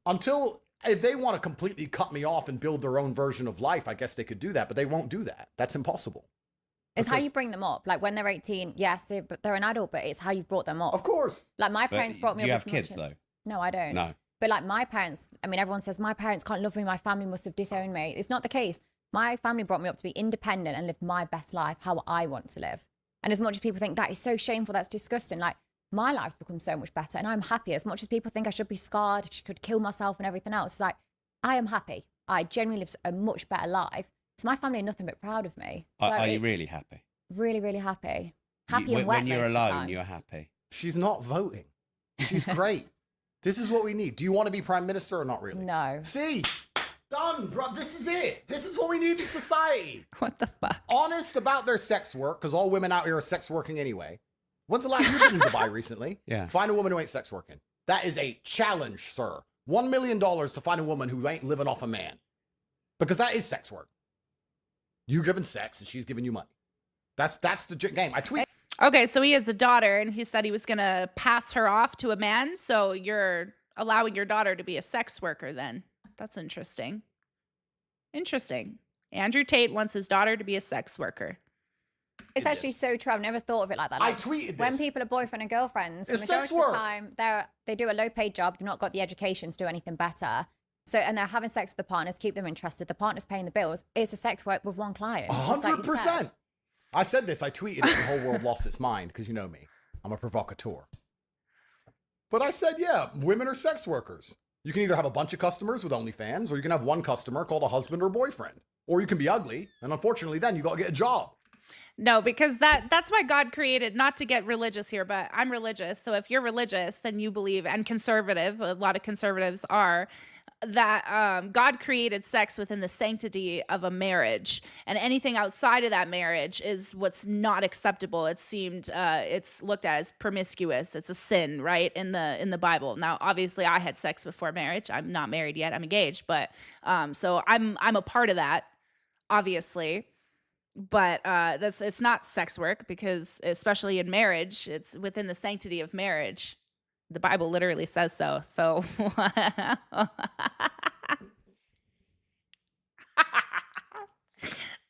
Until, if they want to completely cut me off and build their own version of life, I guess they could do that, but they won't do that. That's impossible. It's how you bring them up. Like when they're 18, yes, they're an adult, but it's how you've brought them up. Of course. Like my parents brought me Do you up. have kids though? No, I don't. No. But like my parents, I mean, everyone says my parents can't love me. My family must have disowned me. It's not the case. My family brought me up to be independent and live my best life, how I want to live. And as much as people think that is so shameful, that's disgusting, like my life's become so much better and I'm happy. As much as people think I should be scarred, could kill myself and everything else, it's like, I am happy. I genuinely live a much better life. So my family are nothing but proud of me. So Are you really happy? Really, really happy. Happy and wet When you're most of the alone, time. you're happy. She's not voting. She's great. This is what we need. Do you want to be prime minister or not really? No. See? Done, bro. This is it. This is what we need in society. What the fuck? Honest about their sex work, because all women out here are sex working anyway. When's the last you've been in Dubai recently? Yeah. Find a woman who ain't sex working. That is a challenge, sir. $1 million to find a woman who ain't living off a man. Because that is sex work. You giving sex and she's giving you money. That's the game. I tweet. Okay, so he has a daughter, and he said he was going to pass her off to a man. So you're allowing your daughter to be a sex worker then. That's interesting. Interesting. Andrew Tate wants his daughter to be a sex worker. It's actually so true. I've never thought of it like that. I Like, tweeted when this. people are boyfriend and girlfriends, the It's majority sex of the work. time they do a low-paid job. They've not got the education to do anything better. So, and they're having sex with the partners, keep them interested. The partner's paying the bills. It's a sex work with one client. just like you said. 100%. I said this. I tweeted it. The whole world lost its mind because you know me. I'm a provocateur. But I said, yeah, women are sex workers. You can either have a bunch of customers with OnlyFans, or you can have one customer called a husband or boyfriend. Or you can be ugly, and unfortunately then you got to get a job. No, because that's why God created, not to get religious here, but I'm religious. So if you're religious, then you believe, and conservative, a lot of conservatives are, that God created sex within the sanctity of a marriage, and anything outside of that marriage is what's not acceptable. It's looked at as promiscuous. It's a sin, right, in the Bible. Now, obviously, I had sex before marriage. I'm not married yet. I'm engaged, but so I'm a part of that, obviously. But it's not sex work, because especially in marriage, it's within the sanctity of marriage. The Bible literally says so. So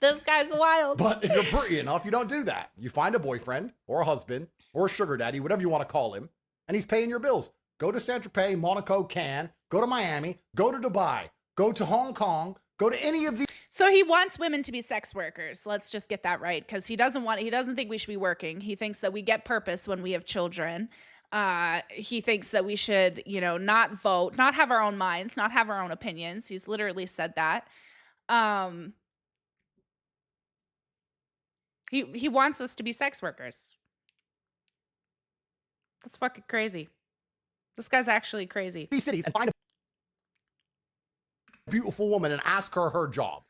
this guy's wild. But if you're pretty enough, you don't do that. You find a boyfriend or a husband or a sugar daddy, whatever you want to call him, and he's paying your bills. Go to Saint-Tropez, Monaco, Cannes, go to Miami, go to Dubai, go to Hong Kong, go to any of these. So he wants women to be sex workers. Let's just get that right, because he doesn't think we should be working. He thinks that we get purpose when we have children. He thinks that we should, not vote, not have our own minds, not have our own opinions. He's literally said that. He wants us to be sex workers. That's fucking crazy. This guy's actually crazy. These cities and find a beautiful woman and ask her job.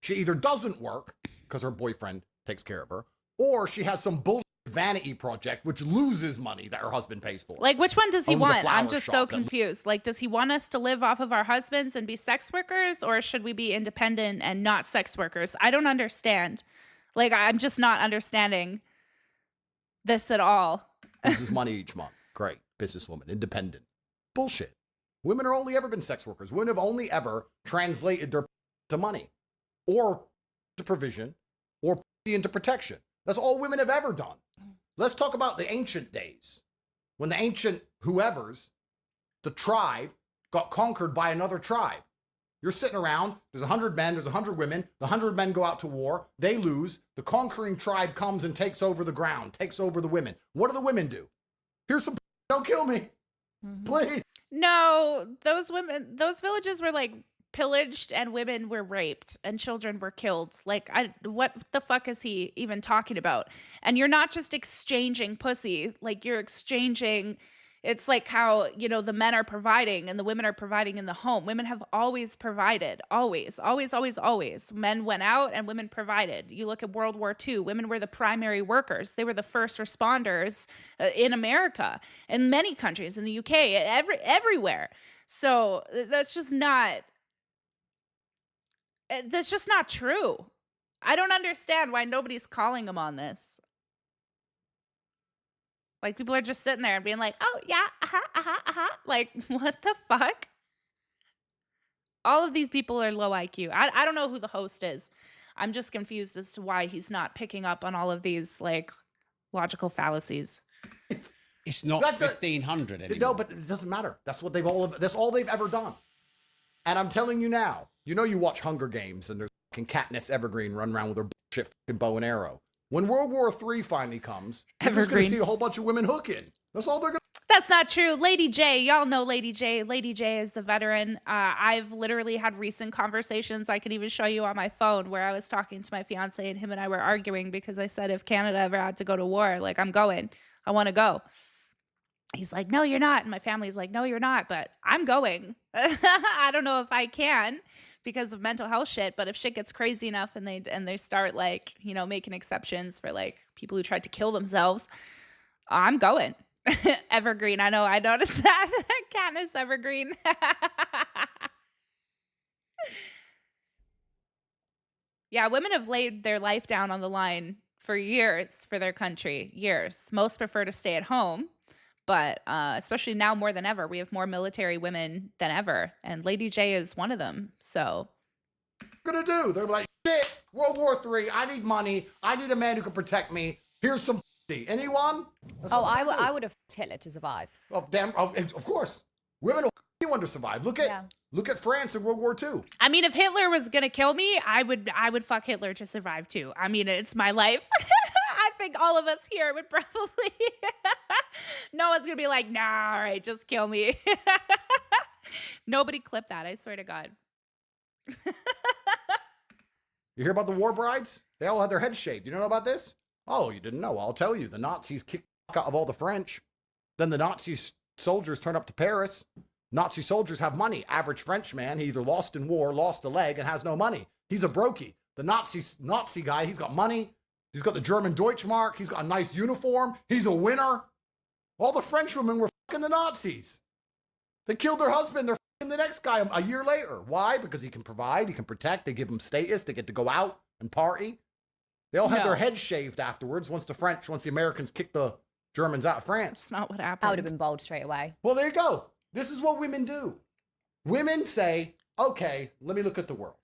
She either doesn't work because her boyfriend takes care of her, or she has some bullshit vanity project which loses money that her husband pays for. Like, which one does he Owns a want? flower I'm just so shop that- confused. Like, does he want us to live off of our husbands and be sex workers, or should we be independent and not sex workers? I don't understand. Like, I'm just not understanding this at all. Loses money each month. Great. Businesswoman. Independent. Bullshit. Women are only ever been sex workers. Women have only ever translated their to money, or to provision, or into protection. That's all women have ever done. Let's talk about the ancient days. When the ancient whoever's, the tribe, got conquered by another tribe. You're sitting around, there's 100 men, there's 100 women, the 100 men go out to war, they lose, the conquering tribe comes and takes over the ground, takes over the women. What do the women do? Here's some, don't kill me, please. No, those villages were like pillaged, and women were raped, and children were killed. Like, what the fuck is he even talking about? And you're not just exchanging pussy, like you're exchanging. It's like how, the men are providing and the women are providing in the home. Women have always provided, always, always, always, always. Men went out and women provided. You look at World War II, women were the primary workers. They were the first responders in America, in many countries, in the UK, everywhere. So that's just not true. I don't understand why nobody's calling him on this. Like, people are just sitting there and being like, oh, yeah, Like, what the fuck? All of these people are low IQ. I don't know who the host is. I'm just confused as to why he's not picking up on all of these, like, logical fallacies. It's not 1500 anymore. No, but it doesn't matter. That's all they've ever done. And I'm telling you now, you watch Hunger Games and there's fucking Katniss Evergreen run around with her bullshit fucking bow and arrow. When World War III finally comes, you're just going to see a whole bunch of women hooking. That's all they're going to. That's not true. Lady J, y'all know Lady J. Lady J is a veteran. I've literally had recent conversations I could even show you on my phone where I was talking to my fiance and him and I were arguing because I said if Canada ever had to go to war, like, I'm going. I want to go. He's like, no, you're not. And my family's like, no, you're not. But I'm going. I don't know if I can, because of mental health shit, but if shit gets crazy enough and they start, like, making exceptions for, like, people who tried to kill themselves, I'm going. Evergreen, I noticed that. Katniss Evergreen. Yeah, women have laid their life down on the line for years for their country. Years. Most prefer to stay at home. But especially now more than ever, we have more military women than ever. And Lady J is one of them. So. Gonna do? They're like, shit, World War III, I need money. I need a man who can protect me. Here's some pussy. Anyone? I would have Hitler to survive. Of course. Women will anyone to survive. Look at France in World War II. I mean, if Hitler was gonna kill me, I would fuck Hitler to survive too. I mean, it's my life. I think all of us here would probably. No one's gonna be like, nah, all right, just kill me. Nobody clip that, I swear to God. You hear about the war brides? They all had their heads shaved. You don't know about this? Oh, you didn't know. I'll tell you. The Nazis kicked out of all the French. Then the Nazi soldiers turn up to Paris. Nazi soldiers have money. Average French man, he either lost in war, lost a leg, and has no money. He's a brokey. The Nazi guy, he's got money. He's got the German Deutschmark. He's got a nice uniform. He's a winner. All the French women were fucking the Nazis. They killed their husband. They're fucking the next guy a year later. Why? Because he can provide. He can protect. They give him status. They get to go out and party. They all had their heads shaved afterwards once the Americans kicked the Germans out of France. That's not what happened. I would have been bold straight away. Well, there you go. This is what women do. Women say, okay, let me look at the world.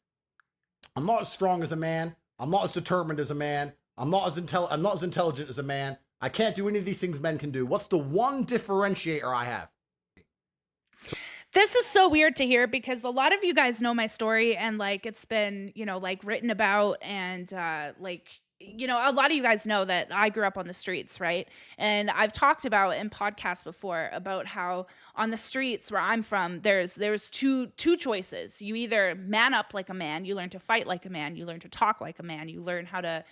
I'm not as strong as a man. I'm not as determined as a man. I'm not as intelligent as a man. I can't do any of these things men can do. What's the one differentiator I have? This is so weird to hear because a lot of you guys know my story and like it's been, like written about and a lot of you guys know that I grew up on the streets, right? And I've talked about in podcasts before about how on the streets where I'm from, there's two choices. You either man up like a man, you learn to fight like a man, you learn to talk like a man, you learn how to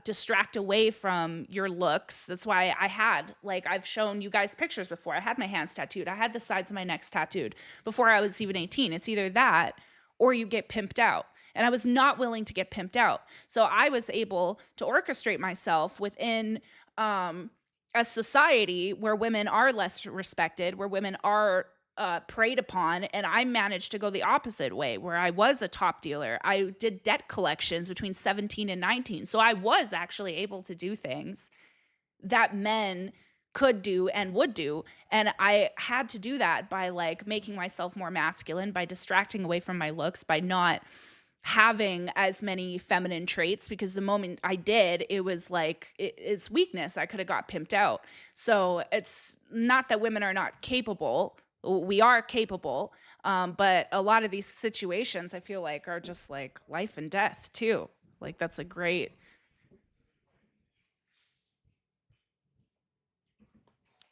distract away from your looks. That's why I've shown you guys pictures before. I had my hands tattooed. I had the sides of my necks tattooed before I was even 18. It's either that or you get pimped out. And I was not willing to get pimped out. So I was able to orchestrate myself within a society where women are less respected, where women are preyed upon. And I managed to go the opposite way, where I was a top dealer. I did debt collections between 17 and 19. So I was actually able to do things that men could do and would do. And I had to do that by making myself more masculine, by distracting away from my looks, by not having as many feminine traits, because the moment I did, it was it's weakness. I could have got pimped out. So it's not that women are not capable. We are capable. But a lot of these situations I feel like are just life and death too. That's a great.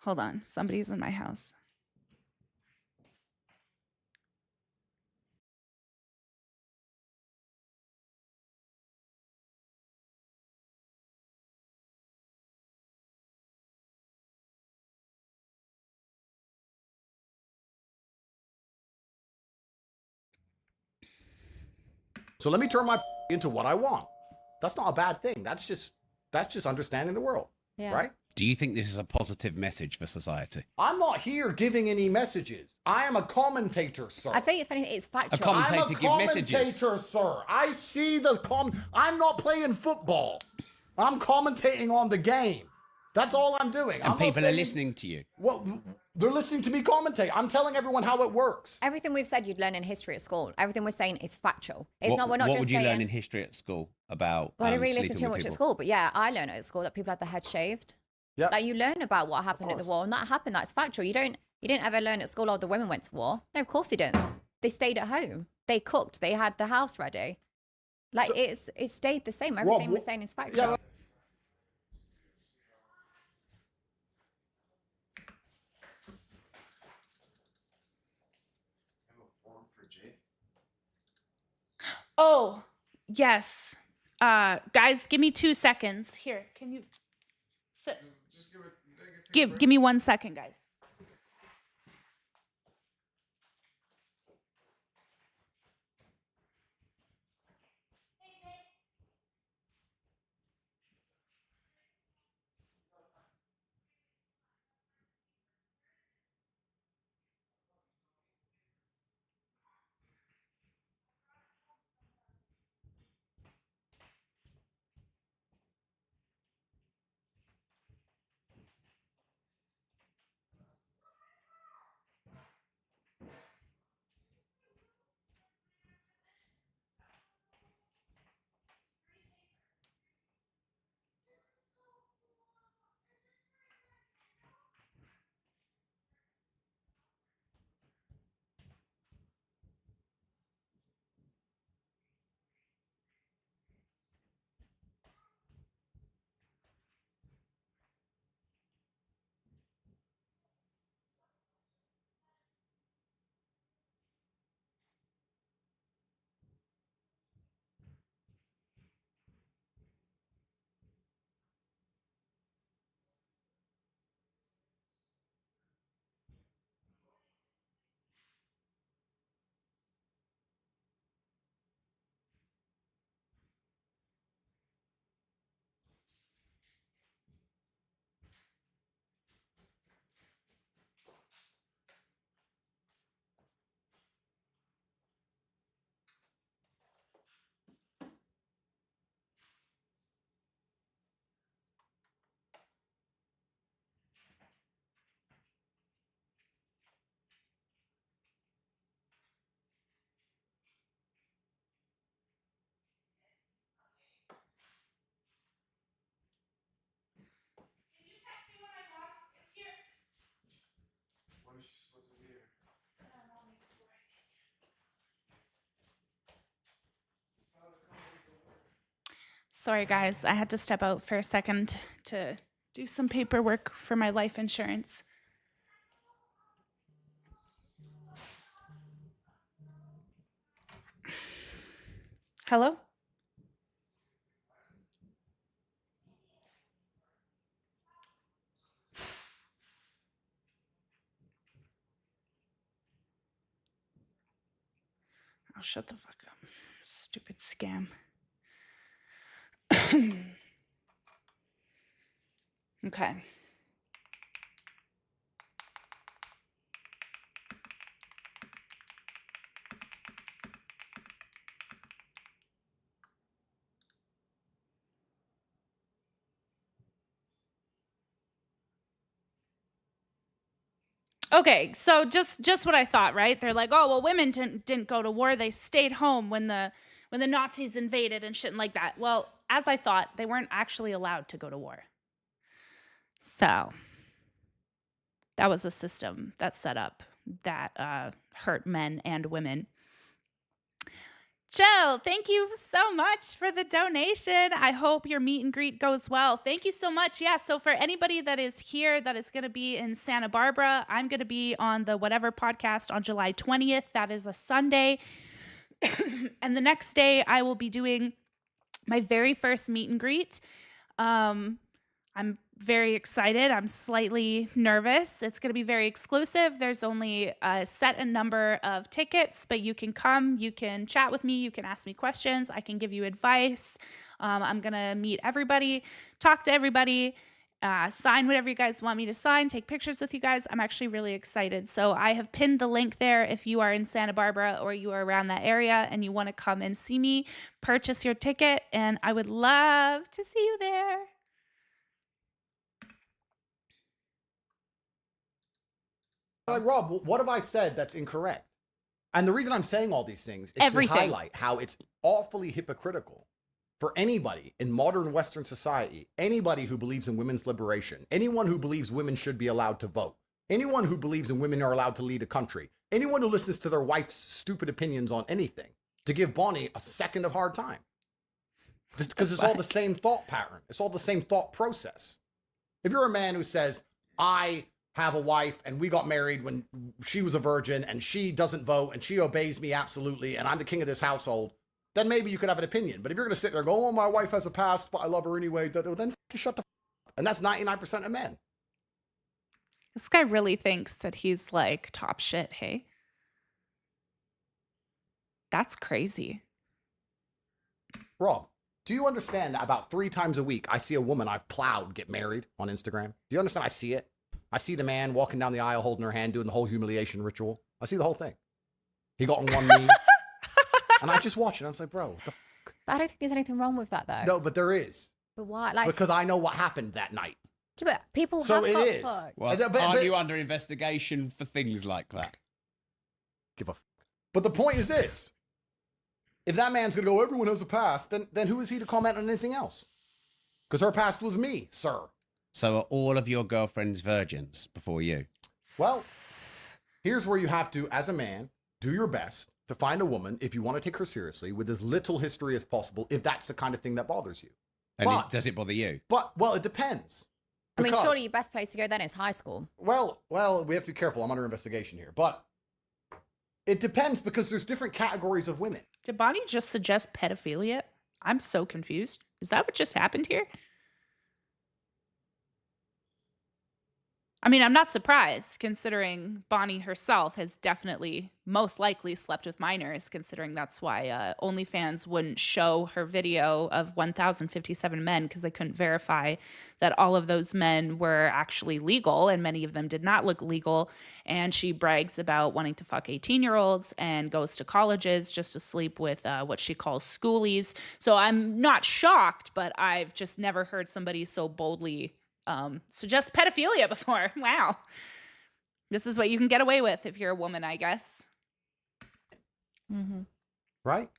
Hold on. Somebody's in my house. So let me turn my into what I want. That's not a bad thing. That's just understanding the world, right? Do you think this is a positive message for society? I'm not here giving any messages. I am a commentator, sir. I'd say if anything, it's factual. A commentator I'm a give messages. commentator, sir. I see I'm not playing football. I'm commentating on the game. That's all I'm doing. And people are listening to you. Well, they're listening to me commentate. I'm telling everyone how it works. Everything we've said you'd learn in history at school. Everything we're saying is factual. We're not what just would you saying, learn in history at school about? Well, I didn't really listen sleeping too with much at people? school, but yeah, I learned at school that people had their head shaved. Yeah. You learn about what happened at the war, and that happened. That's factual. You didn't ever learn at school, oh, the women went to war. No, of course they didn't. They stayed at home. They cooked. They had the house ready. It stayed the same. Everything we're saying is factual. Yeah. Oh, yes. Guys, give me 2 seconds. Here, can you sit? Give me 1 second, guys. Sorry, guys. I had to step out for a second to do some paperwork for my life insurance. Hello? Oh, shut the fuck up. Stupid scam. Okay. Okay, so just what I thought, right? They're like, oh well, women didn't go to war; they stayed home when the Nazis invaded and shit like that. Well, as I thought, they weren't actually allowed to go to war. So that was a system that's set up that hurt men and women. Jill, thank you so much for the donation. I hope your meet and greet goes well. Thank you so much. Yeah, so for anybody that is here that is going to be in Santa Barbara, I'm going to be on the Whatever podcast on July 20th. That is a Sunday. And the next day, I will be doing my very first meet and greet. I'm very excited. I'm slightly nervous. It's going to be very exclusive. There's only a set number of tickets, but you can come, you can chat with me, you can ask me questions, I can give you advice. I'm going to meet everybody, talk to everybody, sign whatever you guys want me to sign, take pictures with you guys. I'm actually really excited. So I have pinned the link there if you are in Santa Barbara or you are around that area and you want to come and see me, purchase your ticket, and I would love to see you there. Like, Rob, what have I said that's incorrect? And the reason I'm saying all these things is Everything. to highlight how it's awfully hypocritical for anybody in modern Western society, anybody who believes in women's liberation, anyone who believes women should be allowed to vote, anyone who believes in women are allowed to lead a country, anyone who listens to their wife's stupid opinions on anything, to give Bonnie a second of hard time. Because it's all the same thought pattern. It's all the same thought process. If you're a man who says, I have a wife and we got married when she was a virgin and she doesn't vote and she obeys me absolutely and I'm the king of this household, then maybe you could have an opinion. But if you're going to sit there and go, oh, my wife has a past, but I love her anyway, then shut the f up. And that's 99% of men. This guy really thinks that he's like top shit, hey? That's crazy. Rob, do you understand that about 3 times a week I see a woman I've plowed get married on Instagram? Do you understand? I see it. I see the man walking down the aisle holding her hand, doing the whole humiliation ritual. I see the whole thing. He got on one knee. And I just watch it. I was like, bro, what the fuck? But I don't think there's anything wrong with that, though. No, but there is. But why? Like, Because I know what happened that night. but people So have it got is. fucked. Well, But- aren't you under investigation for things like that? Give a f. But the point is this. If that man's going to go, everyone has a past, then who is he to comment on anything else? Because her past was me, sir. So are all of your girlfriends virgins before you? Well, here's where you have to, as a man, do your best to find a woman, if you want to take her seriously, with as little history as possible, if that's the kind of thing that bothers you. And But- does it bother you? Well, it depends. I mean, Because- surely your best place to go then is high school. Well, we have to be careful. I'm under investigation here. But it depends because there's different categories of women. Did Bonnie just suggest pedophilia? I'm so confused. Is that what just happened here? I mean, I'm not surprised considering Bonnie herself has definitely most likely slept with minors, considering that's why OnlyFans wouldn't show her video of 1,057 men because they couldn't verify that all of those men were actually legal and many of them did not look legal. And she brags about wanting to fuck 18-year-olds and goes to colleges just to sleep with what she calls schoolies. So I'm not shocked, but I've just never heard somebody so boldly suggest pedophilia before. Wow. This is what you can get away with if you're a woman, I guess. Mm-hmm. Right?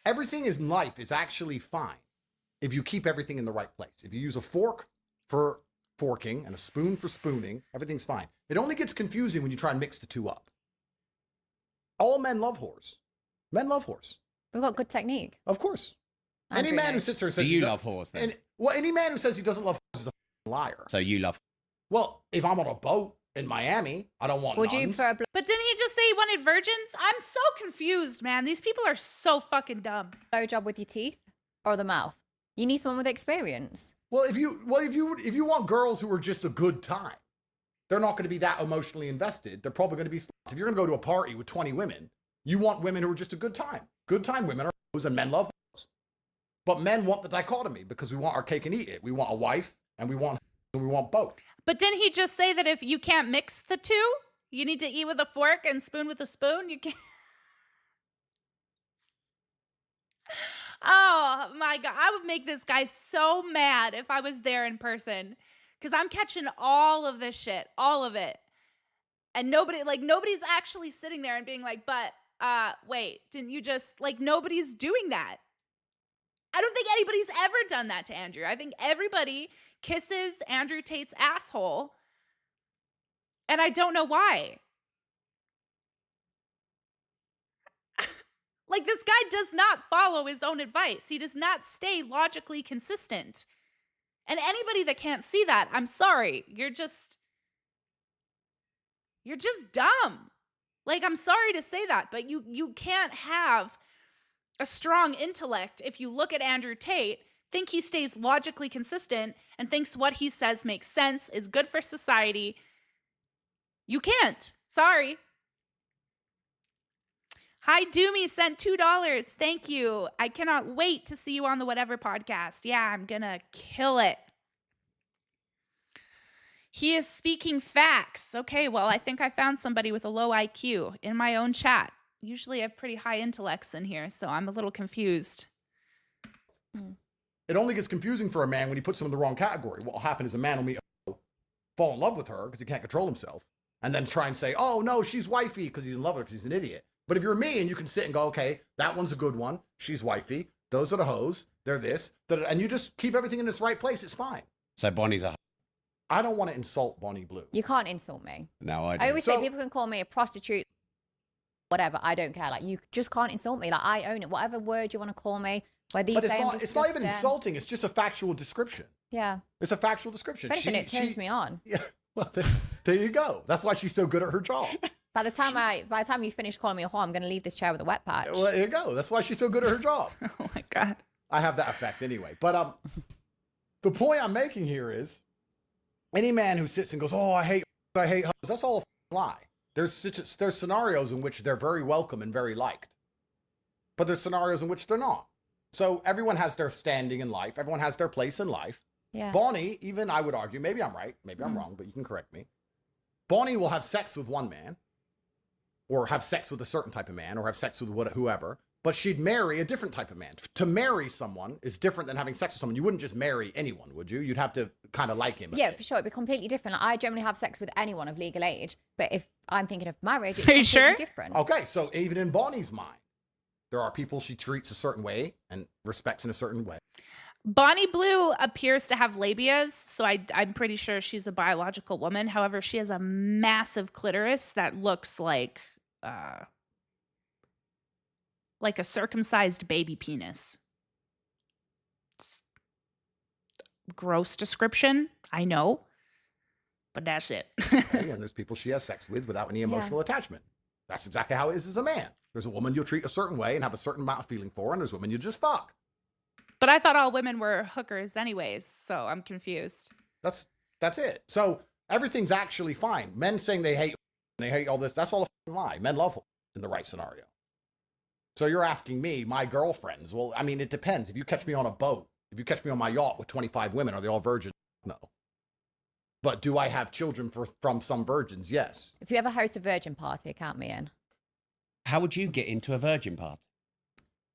Everything in life is actually fine if you keep everything in the right place. If you use a fork for forking and a spoon for spooning, everything's fine. It only gets confusing when you try and mix the two up. All men love whores. Men love whores. We've got good technique. Of course. Any Andrew man who knows. sits there and Do says you he love horse then? well, any man who says he doesn't love horse is a liar. So you love. Well, if I'm on a boat in Miami, I don't want Would you nuns. prefer a But didn't he just say he wanted virgins? I'm so confused, man. These people are so fucking dumb. blowjob with your teeth or the mouth? You need someone with experience. Well, if you want girls who are just a good time, they're not going to be that emotionally invested. They're probably going to be. If you're going to go to a party with 20 women, you want women who are just a good time. Good time women are hoes and men love hoes. But men want the dichotomy because we want our cake and eat it. We want a wife and we want both. But didn't he just say that if you can't mix the two, you need to eat with a fork and spoon with a spoon? You can't. Oh my God. I would make this guy so mad if I was there in person. Because I'm catching all of this shit, all of it. And nobody's actually sitting there and being like, but wait, didn't you just, nobody's doing that. I don't think anybody's ever done that to Andrew. I think everybody kisses Andrew Tate's asshole. And I don't know why. This guy does not follow his own advice. He does not stay logically consistent. And anybody that can't see that, I'm sorry. You're just dumb. I'm sorry to say that, but you can't have a strong intellect if you look at Andrew Tate, think he stays logically consistent, and thinks what he says makes sense, is good for society. You can't. Sorry. Hi, Doomy sent $2. Thank you. I cannot wait to see you on the Whatever podcast. Yeah, I'm gonna kill it. He is speaking facts. Okay, well, I think I found somebody with a low IQ in my own chat. Usually I have pretty high intellects in here, so I'm a little confused. It only gets confusing for a man when he puts them in the wrong category. What will happen is a man will meet fall in love with her because he can't control himself, and then try and say, oh, no, she's wifey because he's in love with her because he's an idiot. But if you're me and you can sit and go, okay, that one's a good one. She's wifey. Those are the hoes. They're this. And you just keep everything in its right place. It's fine. So Bonnie's a. I don't want to insult Bonnie Blue. You can't insult me. No, I I don't. always say people can call me a prostitute, whatever. I don't care. You just can't insult me. I own it. Whatever word you want to call me, whether you But say it's not even insulting. It's just a factual description. Yeah. It's a factual description. If anything, it turns me on. Yeah. Well, there you go. That's why she's so good at her job. By the time you finish calling me a whore, I'm going to leave this chair with a wet patch. Well, there you go. That's why she's so good at her job. Oh my God. I have that effect anyway. But the point I'm making here is any man who sits and goes, oh, I hate hoes, that's all a lie. There's scenarios in which they're very welcome and very liked. But there's scenarios in which they're not. So everyone has their standing in life. Everyone has their place in life. Yeah. Bonnie, even I would argue, maybe I'm right, maybe I'm wrong, but you can correct me. Bonnie will have sex with one man, or have sex with a certain type of man, or have sex with whoever, but she'd marry a different type of man. To marry someone is different than having sex with someone. You wouldn't just marry anyone, would you? You'd have to kind of like him. Yeah, for sure. It'd be completely different. I generally have sex with anyone of legal age, but if I'm thinking of marriage, it's Are you completely sure? different. Okay, so even in Bonnie's mind, there are people she treats a certain way and respects in a certain way. Bonnie Blue appears to have labias, so I'm pretty sure she's a biological woman. However, she has a massive clitoris that looks like a circumcised baby penis. It's gross description, I know, but that's it. Okay, and there's people she has sex with without any emotional attachment. That's exactly how it is as a man. There's a woman you'll treat a certain way and have a certain amount of feeling for, and there's women you just fuck. But I thought all women were hookers anyways, so I'm confused. That's it. So everything's actually fine. Men saying they hate all this, that's all a lie. Men love in the right scenario. So you're asking me, my girlfriends, well, I mean, it depends. If you catch me on a boat, if you catch me on my yacht with 25 women, are they all virgins? No. But do I have children from some virgins? Yes. If you ever host a virgin party, count me in. How would you get into a virgin party?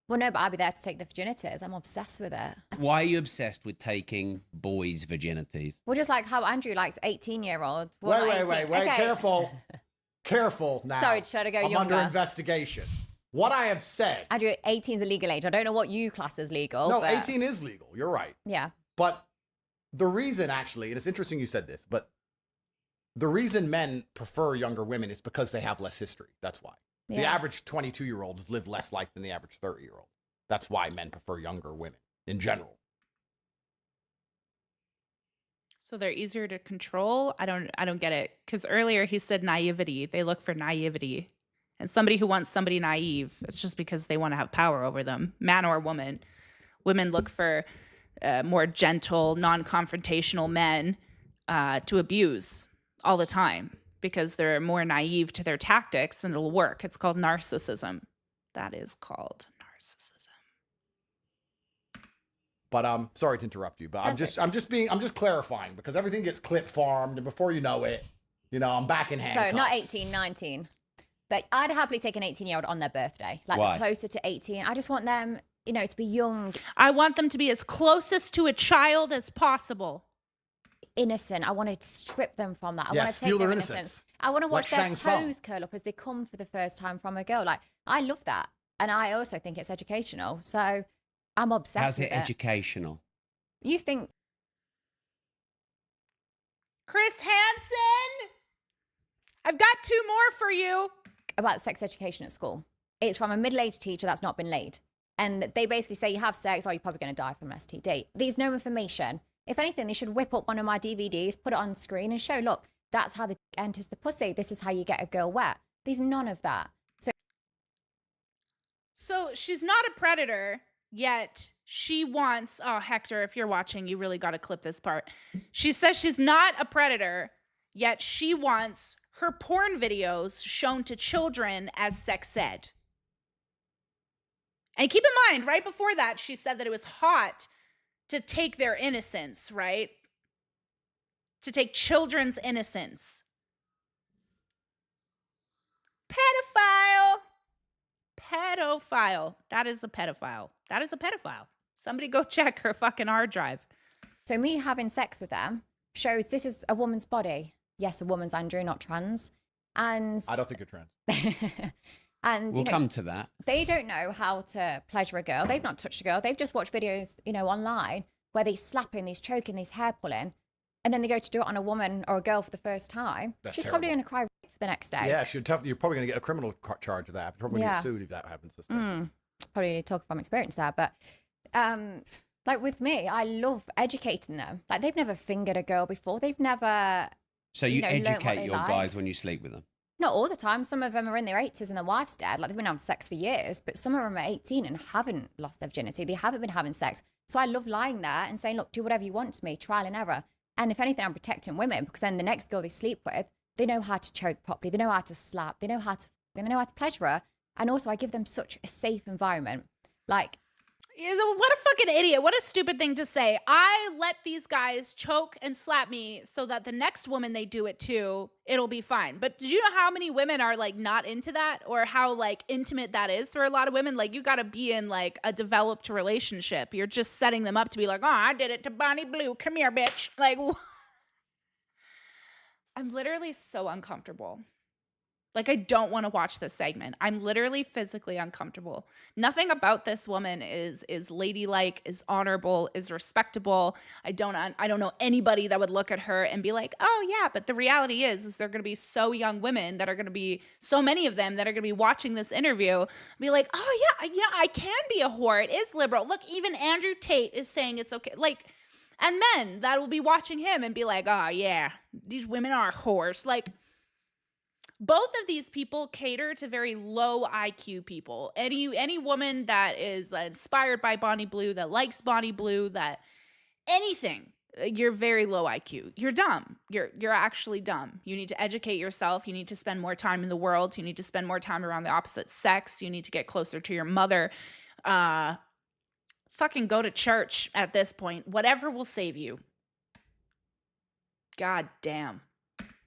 Well, no, but I'll be there to take the virginities. I'm obsessed with it. Why are you obsessed with taking boys' virginities? Well, just like how Andrew likes 18-year-olds. Wait. Careful. Careful now. Sorry, should I go I'm younger? under investigation. What I have said. Andrew, 18 is a legal age. I don't know what you class as legal. No, but 18 is legal. You're right. Yeah. But the reason actually, and it's interesting you said this, but the reason men prefer younger women is because they have less history. That's why. The Yeah. average 22-year-old has lived less life than the average 30-year-old. That's why men prefer younger women. in general. So they're easier to control. I don't get it. Because earlier he said naivety. They look for naivety. And somebody who wants somebody naive, it's just because they want to have power over them, man or woman. Women look for more gentle, non-confrontational men to abuse all the time because they're more naive to their tactics and it'll work. It's called narcissism. That is called narcissism. But sorry to interrupt you, but I'm just clarifying because everything gets clip farmed and before you know it, I'm back in handcuffs. So not 18, 19. But I'd happily take an 18-year-old on their birthday. Like Why? closer to 18. I just want them, to be young. I want them to be as closest to a child as possible. Innocent. I want to strip them from that. I Yeah, want to steal take their their innocence. I want to watch Like their Shang Tsung. toes curl up as they come for the first time from a girl. Like, I love that. And I also think it's educational. So I'm obsessed How's with it it. educational? You think Chris Hansen, I've got 2 more for you. about sex education at school. It's from a middle-aged teacher that's not been laid. And they basically say you have sex or you're probably going to die from an STD. There's no information. If anything, they should whip up one of my DVDs, put it on screen and show, look, that's how the dick enters the pussy. This is how you get a girl wet. There's none of that. So she's not a predator, yet she wants, oh, Hector, if you're watching, you really got to clip this part. She says she's not a predator, yet she wants her porn videos shown to children as sex ed. And keep in mind, right before that, she said that it was hot to take their innocence, right? To take children's innocence. Pedophile. Pedophile. That is a pedophile. That is a pedophile. Somebody go check her fucking hard drive. So me having sex with them shows this is a woman's body. Yes, a woman's, Andrew, not trans. And I don't think you're trans. and We'll come to that. they don't know how to pleasure a girl. They've not touched a girl. They've just watched videos, online where they're slapping, they're choking, they're hair pulling. And then they go to do it on a woman or a girl for the first time. That's She's terrible. probably going to cry for the next day. Yeah, you're probably going to get a criminal charge of that. You're probably going to Yeah. get sued if that happens. Suspect. Probably need to talk from experience there. But like with me, I love educating them. Like they've never fingered a girl before. They've never, So you learnt what educate they your like. guys when you sleep with them. Not all the time. Some of them are in their 80s and their wife's dead. Like they've been having sex for years, but some of them are 18 and haven't lost their virginity. They haven't been having sex. So I love lying there and saying, look, do whatever you want to me, trial and error. And if anything, I'm protecting women because then the next girl they sleep with, they know how to choke properly. They know how to slap. They know how to pleasure her. And also I give them such a safe environment. Like, What a fucking idiot. What a stupid thing to say. I let these guys choke and slap me so that the next woman they do it to, it'll be fine. But did you know how many women are like not into that or how like intimate that is for a lot of women? Like you got to be in like a developed relationship. You're just setting them up to be like, oh, I did it to Bonnie Blue. Come here, bitch. Like, I'm literally so uncomfortable. Like, I don't want to watch this segment. I'm literally physically uncomfortable. Nothing about this woman is ladylike, is honorable, is respectable. I don't know anybody that would look at her and be like, oh yeah, but the reality is there are going to be so young women that are going to be, so many of them that are going to be watching this interview, be like, oh yeah, I can be a whore. It is liberal. Look, even Andrew Tate is saying it's okay. Like, and men that will be watching him and be like, oh yeah, these women are whores. Like, both of these people cater to very low IQ people. Any woman that is inspired by Bonnie Blue, that likes Bonnie Blue, that anything, you're very low IQ. You're dumb. You're actually dumb. You need to educate yourself. You need to spend more time in the world. You need to spend more time around the opposite sex. You need to get closer to your mother. Fucking go to church at this point. Whatever will save you. God damn.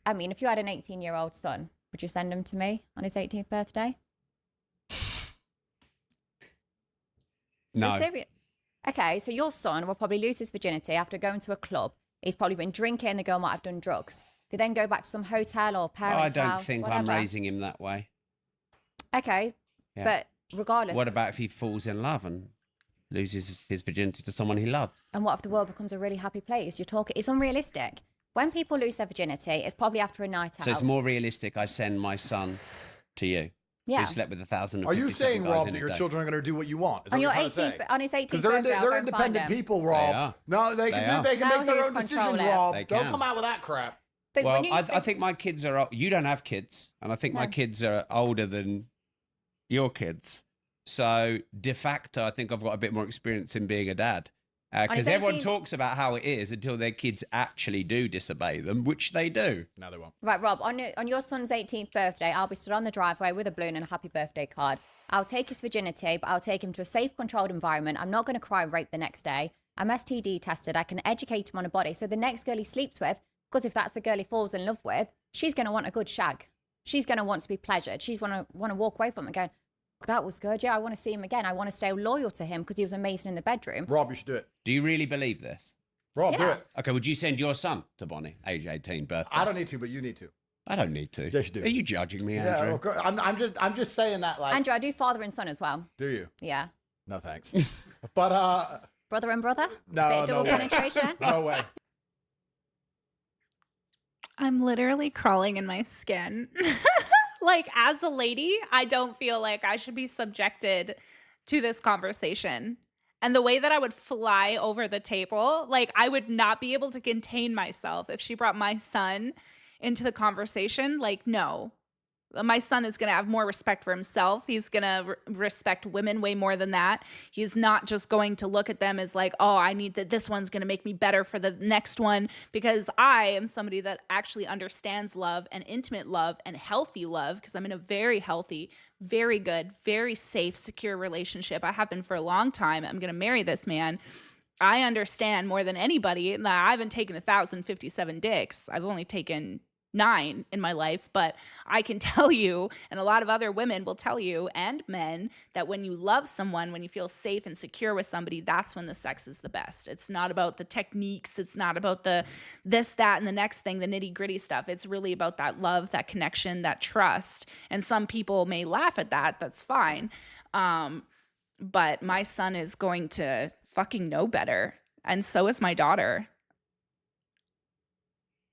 I mean, if you had an 18-year-old son, would you send him to me on his 18th birthday? No. Okay, so your son will probably lose his virginity after going to a club. He's probably been drinking. The girl might have done drugs. They then go back to some hotel or parents' I don't house, think whatever. I'm raising him that way. Okay, Yeah. but regardless. What about if he falls in love and loses his virginity to someone he loves? And what if the world becomes a really happy place? You're talking. It's unrealistic. When people lose their virginity, it's probably after a night out. So it's more realistic I send my son to you. Yeah. Who slept with 1,000. Are you saying, Rob, that your children are going to do what you want? Is that On your what you're trying to 18th, say? on his 18th Because birthday, they're independent people, Rob. They are. No, they can make Now their who's own decisions, controlling? Rob. They Don't can. come out with that crap. But Well, when you I think my kids are. You don't have kids, and I think my No. kids are older than your kids. So de facto, I think I've got a bit more experience in being a dad. Because his everyone 18th talks about how it is until their kids actually do disobey them, which they do. No, they won't. Right, Rob, on your son's 18th birthday, I'll be stood on the driveway with a balloon and a happy birthday card. I'll take his virginity, but I'll take him to a safe, controlled environment. I'm not going to cry rape the next day. I'm STD tested. I can educate him on a body. So the next girl he sleeps with, because if that's the girl he falls in love with, she's going to want a good shag. She's going to want to be pleasured. She's want to walk away from it going, that was good. Yeah, I want to see him again. I want to stay loyal to him because he was amazing in the bedroom. Rob, you should do it. Do you really believe this? Rob, do Yeah. it. Okay, would you send your son to Bonnie, age 18, birthday? I don't need to, but you need to. I don't need to. Yes, you do. Are you judging me, Yeah, Andrew? of course. I'm just saying that, like. Andrew, I do father and son as well. Do you? Yeah. No, thanks. But Brother and brother? no, Bit of double no way. penetration? No way. I'm literally crawling in my skin. Like, as a lady, I don't feel like I should be subjected to this conversation. And the way that I would fly over the table, like, I would not be able to contain myself if she brought my son into the conversation. Like, no. My son is going to have more respect for himself. He's going to respect women way more than that. He's not just going to look at them as like, oh, I need that. This one's going to make me better for the next one, because I am somebody that actually understands love and intimate love and healthy love, because I'm in a very healthy, very good, very safe, secure relationship. I have been for a long time. I'm going to marry this man. I understand more than anybody. I haven't taken 1,057 dicks. I've only taken 9 in my life, but I can tell you, and a lot of other women will tell you, and men, that when you love someone, when you feel safe and secure with somebody, that's when the sex is the best. It's not about the techniques. It's not about the this, that, and the next thing, the nitty gritty stuff. It's really about that love, that connection, that trust. And some people may laugh at that. That's fine. But my son is going to fucking know better. And so is my daughter.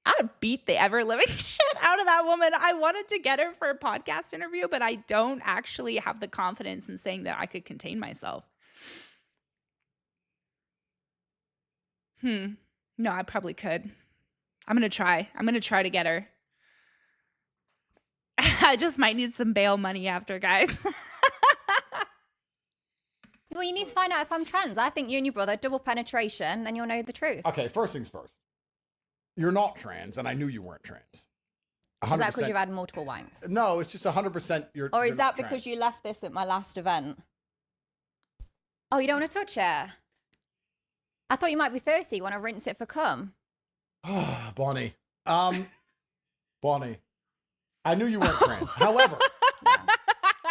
I would beat the ever living shit out of that woman. I wanted to get her for a podcast interview, but I don't actually have the confidence in saying that I could contain myself. No, I probably could. I'm going to try. I'm going to try to get her. I just might need some bail money after, guys. Well, you need to find out if I'm trans. I think you and your brother, double penetration, then you'll know the truth. Okay, first things first. You're not trans, and I knew you weren't trans. 100%. Is that because you've had multiple wanks? No, it's just 100% you're. Or you're is not that because trans. you left this at my last event? Oh, you don't want to touch it? I thought you might be thirsty. You want to rinse it for cum? Bonnie. Bonnie. I knew you weren't trans. However,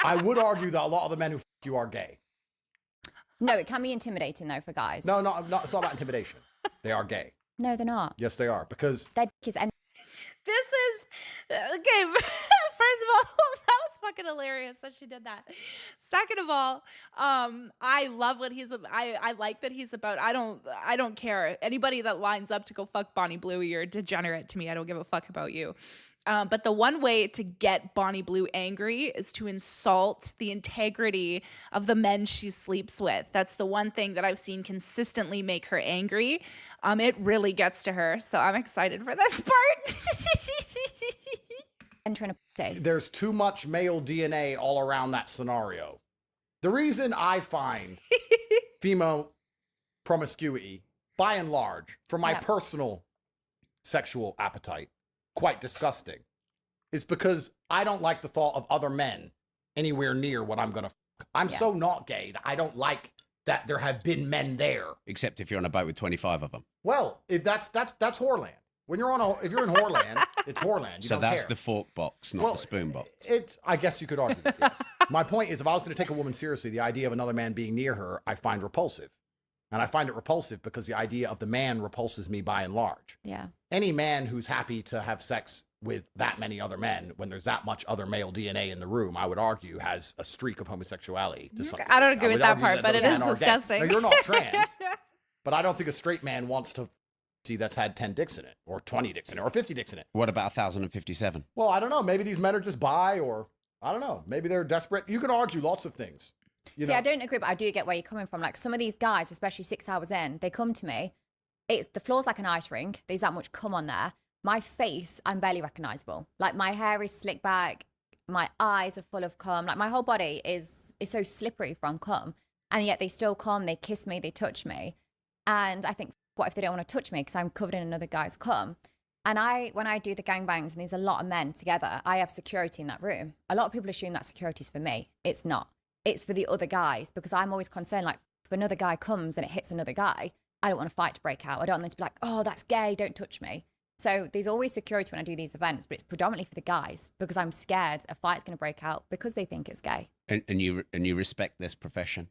I would argue that a lot of the men who you are gay. No, it can be intimidating though for guys. No, it's not about intimidation. They are gay. No, they're not. Yes, they are, because Their dick is This is okay. First of all, that was fucking hilarious that she did that. Second of all, I love what he's. I like that he's about. I don't care. Anybody that lines up to go fuck Bonnie Blue, you're a degenerate to me. I don't give a fuck about you. But the one way to get Bonnie Blue angry is to insult the integrity of the men she sleeps with. That's the one thing that I've seen consistently make her angry. It really gets to her. So I'm excited for this part. entering a day. there's too much male DNA all around that scenario. The reason I find female promiscuity, by and large, for my personal sexual appetite, quite disgusting, is because I don't like the thought of other men anywhere near what I'm gonna. I'm so not gay that I don't like that there have been men there. Except if you're on a boat with 25 of them. Well, if that's whoreland. When you're if you're in whoreland, it's whoreland. You So don't that's care. the fork box, not the spoon box. I guess you could argue that, yes. My point is, if I was going to take a woman seriously, the idea of another man being near her, I find repulsive. And I find it repulsive because the idea of the man repulses me by and large. Yeah. Any man who's happy to have sex with that many other men, when there's that much other male DNA in the room, I would argue has a streak of homosexuality to some I don't degree. agree with would that argue part, but those it men is are gay. disgusting. Now, you're not trans, but I don't think a straight man wants to see that's had 10 dicks in it, or 20 dicks in it, or 50 dicks in it. What about 1,057? Well, I don't know. Maybe these men are just bi, or I don't know. Maybe they're desperate. You can argue lots of things. See, I don't agree, but I do get where you're coming from. Like some of these guys, especially 6 hours in, they come to me. The floor's like an ice rink. There's that much cum on there. My face, I'm barely recognizable. Like my hair is slicked back. My eyes are full of cum. Like my whole body is so slippery from cum. And yet they still come, they kiss me, they touch me. And I think, what if they don't want to touch me because I'm covered in another guy's cum? And when I do the gangbangs and there's a lot of men together, I have security in that room. A lot of people assume that security's for me. It's not. It's for the other guys, because I'm always concerned, like, if another guy comes and it hits another guy, I don't want a fight to break out. I don't want them to be like, oh, that's gay, don't touch me. So there's always security when I do these events, but it's predominantly for the guys because I'm scared a fight's going to break out because they think it's gay. And you respect this profession?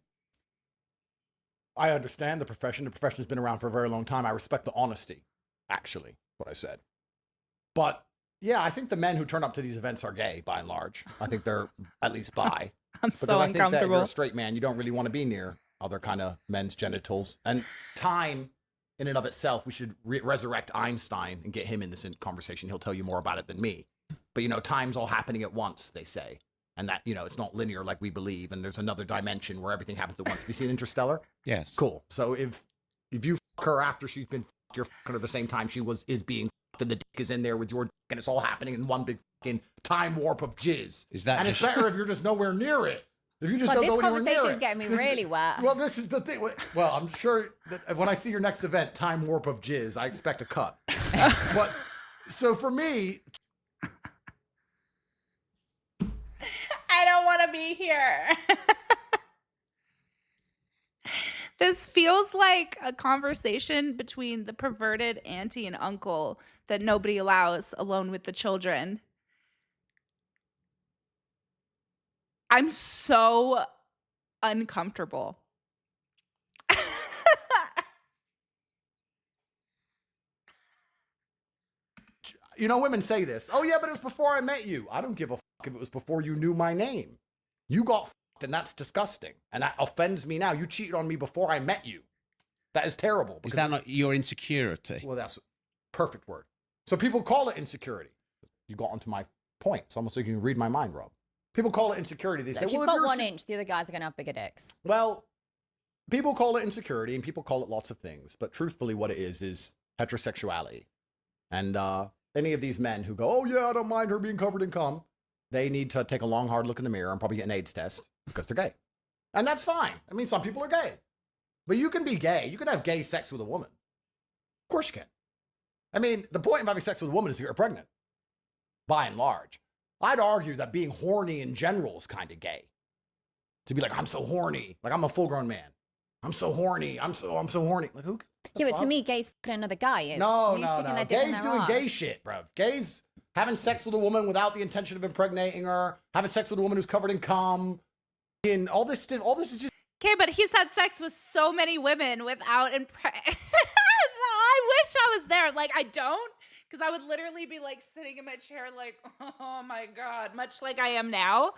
I understand the profession. The profession has been around for a very long time. I respect the honesty, actually, what I said. But yeah, I think the men who turn up to these events are gay by and large. I think they're at least bi. I'm so I think that if uncomfortable. you're a straight man, you don't really want to be near other kind of men's genitals. And time in and of itself, we should resurrect Einstein and get him in this conversation. He'll tell you more about it than me. But, time's all happening at once, they say. And that, it's not linear like we believe. And there's another dimension where everything happens at once. Have you seen Interstellar? Yes. Cool. So if you fuck her after she's been fucked, you're fucking her the same time she is being fucked, and the dick is in there with your dick, and it's all happening in one big fucking time warp of jizz. And it's better if you're just nowhere near it. If you just don't go anywhere near it. This conversation is getting me really wet. Well, this is the thing. Well, I'm sure that when I see your next event, time warp of jizz, I expect a cut. But so for me, I don't want to be here. This feels like a conversation between the perverted auntie and uncle that nobody allows alone with the children. I'm so uncomfortable. Women say this. Oh, yeah, but it was before I met you. I don't give a fuck if it was before you knew my name. You got fucked, and that's disgusting. And that offends me now. You cheated on me before I met you. That is terrible. Is that not your insecurity? Well, that's a perfect word. So people call it insecurity. You got onto my point. It's almost like you can read my mind, Rob. People call it insecurity. They say, if you've got 1 inch, the other guys are going to have bigger dicks. Well, people call it insecurity and people call it lots of things. But truthfully, what it is heterosexuality. And any of these men who go, oh, yeah, I don't mind her being covered in cum, they need to take a long, hard look in the mirror and probably get an AIDS test because they're gay. And that's fine. I mean, some people are gay. But you can be gay. You can have gay sex with a woman. Of course you can. I mean, the point of having sex with a woman is to get her pregnant, by and large. I'd argue that being horny in general is kind of gay. To be like, I'm so horny. Like, I'm a full-grown man. I'm so horny. I'm so horny. Like, who? Yeah, but to me, gay's fucking another guy. No. Gay's doing gay shit, bro. Gay's having sex with a woman without the intention of impregnating her, having sex with a woman who's covered in cum, and all this is just... Okay, but he's had sex with so many women without I wish I was there. Like, I don't, because I would literally be like sitting in my chair like, oh my God, much like I am now.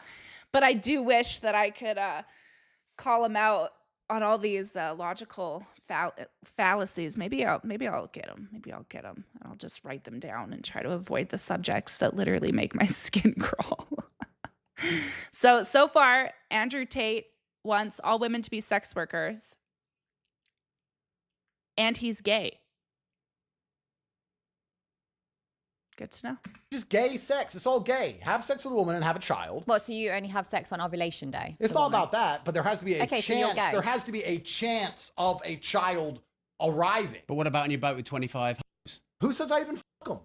But I do wish that I could call him out on all these logical fallacies. Maybe I'll get them. I'll just write them down and try to avoid the subjects that literally make my skin crawl. So far, Andrew Tate wants all women to be sex workers, and he's gay. Good to know. Just gay sex. It's all gay. Have sex with a woman and have a child. What, so you only have sex on ovulation day? It's not about that, but there has to be a Okay, so you're chance. gay. There has to be a chance of a child arriving. But what about on your boat with 25 hoes? Who says I even fuck them?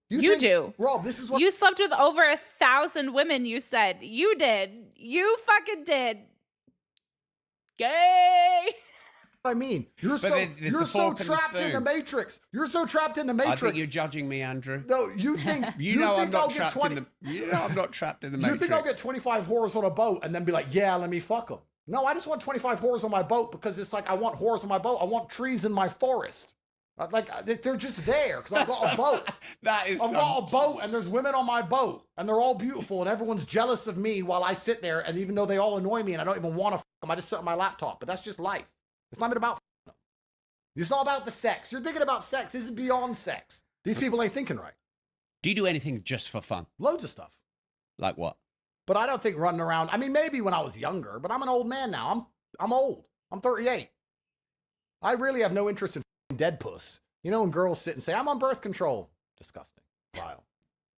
You do. Rob, this is what... You slept with over 1,000 women, you said. You did. You fucking did. Gay. I mean, you're But so there's the fork and the trapped in the spoon. Matrix. You're so trapped in the I Matrix. think you're judging me, Andrew. No, you think You know I'm think I'll not get trapped 20 in the. You know I'm not trapped in the You Matrix. think I'll get 25 whores on a boat and then be like, yeah, let me fuck them? No, I just want 25 whores on my boat because it's like I want whores on my boat. I want trees in my forest. Like they're just there because I've got a boat. That is. I've got a boat and there's women on my boat and they're all beautiful and everyone's jealous of me while I sit there, and even though they all annoy me and I don't even want to fuck them, I just sit on my laptop. But that's just life. It's not even about fucking them. It's not about the sex. You're thinking about sex. This is beyond sex. These people ain't thinking right. Do you do anything just for fun? Loads of stuff. Like what? But I don't think running around, I mean, maybe when I was younger, but I'm an old man now. I'm old. I'm 38. I really have no interest in dead puss. You know, when girls sit and say, I'm on birth control. Disgusting. Vile.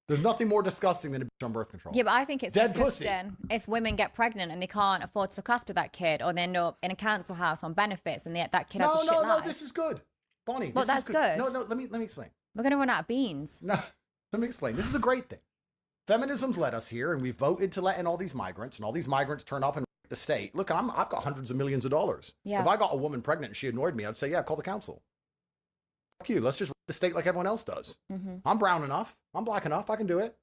There's nothing more disgusting than a bitch on birth control. Yeah, but I think it's Dead disgusting if women get pregnant and they can't afford to look after that kid, or they end up in a council house on benefits and that kid has a shit life. No, this is good. Bonnie, Well, this that's is good. good. No, let me explain. We're going to run out of beans. No, let me explain. This is a great thing. Feminism's led us here, and we voted to let in all these migrants, and all these migrants turn up and the state. Look, I've got hundreds of millions of dollars. Yeah. If I got a woman pregnant and she annoyed me, I'd say, yeah, call the council. Fuck you. Let's just run the state like everyone else does. Mm-hmm. I'm brown enough. I'm black enough. I can do it.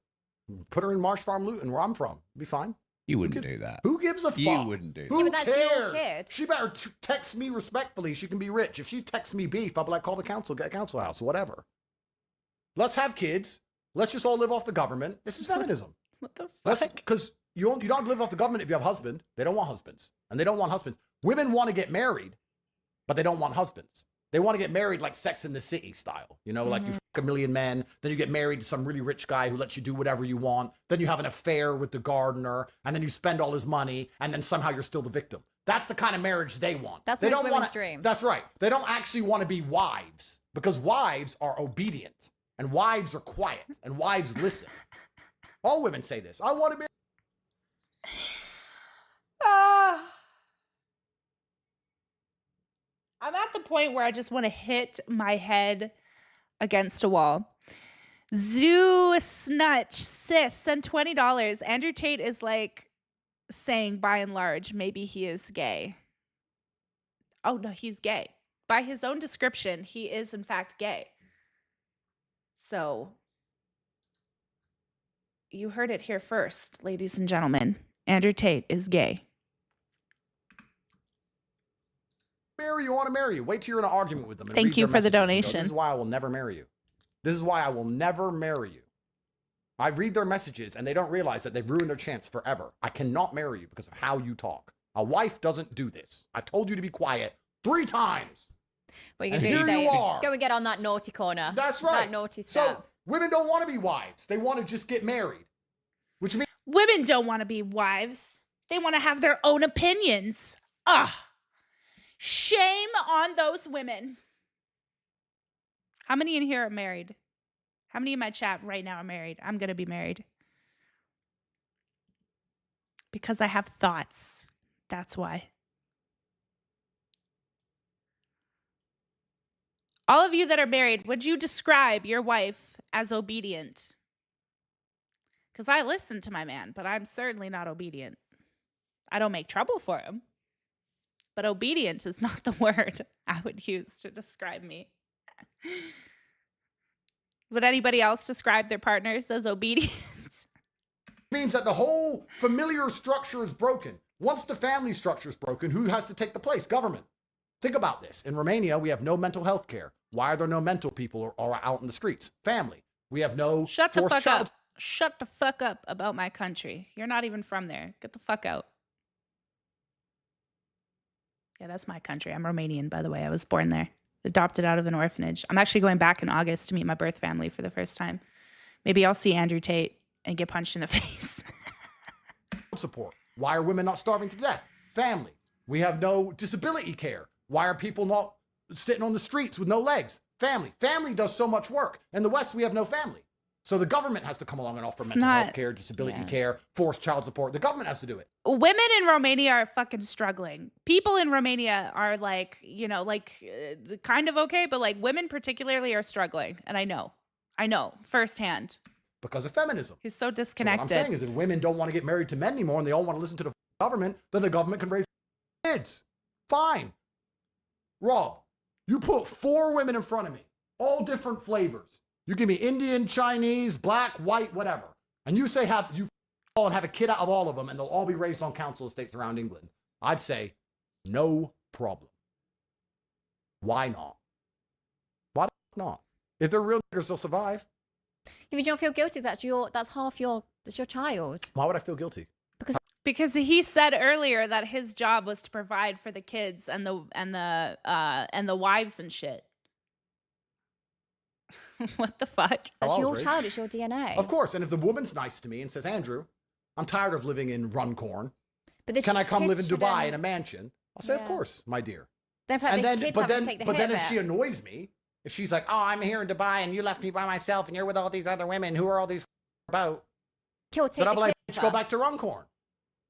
Put her in Marsh Farm, Luton, where I'm from. Be fine. You wouldn't do that. Who gives a fuck? You wouldn't do that. Who Yeah, but that's your cares? kid. She better text me respectfully. She can be rich. If she texts me beef, I'll be like, call the council, get a council house, whatever. Let's have kids. Let's just all live off the government. This is feminism. What the That's fuck? because you don't live off the government if you have a husband. They don't want husbands. And they don't want husbands. Women want to get married, but they don't want husbands. They want to get married like Sex in the City style. You know, like you fuck a million men, then you get married to some really rich guy who lets you do whatever you want. Then you have an affair with the gardener, and then you spend all his money, and then somehow you're still the victim. That's the kind of marriage they want. That's they most don't women's wanna, dream. That's right. They don't actually want to be wives, because wives are obedient, and wives are quiet, and wives listen. All women say this. I want to be. I'm at the point where I just want to hit my head against a wall. Zoo Snutch Sith sent $20. Andrew Tate is like saying, by and large, maybe he is gay. Oh no, he's gay. By his own description, he is in fact gay. So you heard it here first, ladies and gentlemen. Andrew Tate is gay. Marry you, want to marry you. Wait till you're in an argument with them. And Thank read you their for the messages and go, donation. This is why I will never marry you. This is why I will never marry you. I read their messages and they don't realize that they've ruined their chance forever. I cannot marry you because of how you talk. A wife doesn't do this. I told you to be quiet 3 times. What you And can do is here you say, are. go and get on that naughty corner. That's right. That naughty So step. women don't want to be wives. They want to just get married. Which means Women don't want to be wives. They want to have their own opinions. Ah, shame on those women. How many in here are married? How many in my chat right now are married? I'm going to be married. Because I have thoughts. That's why. All of you that are married, would you describe your wife as obedient? Because I listen to my man, but I'm certainly not obedient. I don't make trouble for him. But obedient is not the word I would use to describe me. Would anybody else describe their partners as obedient? means that the whole familiar structure is broken. Once the family structure is broken, who has to take the place? Government. Think about this. In Romania, we have no mental health care. Why are there no mental people or out in the streets? Family. We have no Shut the forced fuck child. up. Shut the fuck up about my country. You're not even from there. Get the fuck out. Yeah, that's my country. I'm Romanian, by the way. I was born there. Adopted out of an orphanage. I'm actually going back in August to meet my birth family for the first time. Maybe I'll see Andrew Tate and get punched in the face. Support. Why are women not starving to death? Family. We have no disability care. Why are people not sitting on the streets with no legs? Family. Family does so much work. In the West, we have no family. So the government has to come along and offer mental health care, disability care, forced child support. The government has to do it. Women in Romania are fucking struggling. People in Romania are like, you know, like kind of okay, but like women particularly are struggling. And I know firsthand. Because of feminism. He's so So disconnected. what I'm saying is if women don't want to get married to men anymore and they all want to listen to the government, then the government can raise kids. Fine. Rob, you put 4 women in front of me, all different flavors. You give me Indian, Chinese, black, white, whatever. And you say you all have a kid out of all of them and they'll all be raised on council estates around England. I'd say no problem. Why not? Why not? If they're real niggers, they'll survive. If you don't feel guilty, that's your child. Why would I feel guilty? Because he said earlier that his job was to provide for the kids and the wives and shit. What the fuck? That's I was your raised. child. It's your DNA. Of course. And if the woman's nice to me and says, Andrew, I'm tired of living in Runcorn. But the Can I come live in kids Dubai in shouldn't- a mansion? I'll say, of Yeah. course, my dear. Then, for like, the kids have to take the but hit then of if it. she annoys me, if she's like, oh, I'm here in Dubai and you left me by myself and you're with all these other women, who are all these about? Kill, take Then I'll the be like, kid bitch, off go her. back to Runcorn.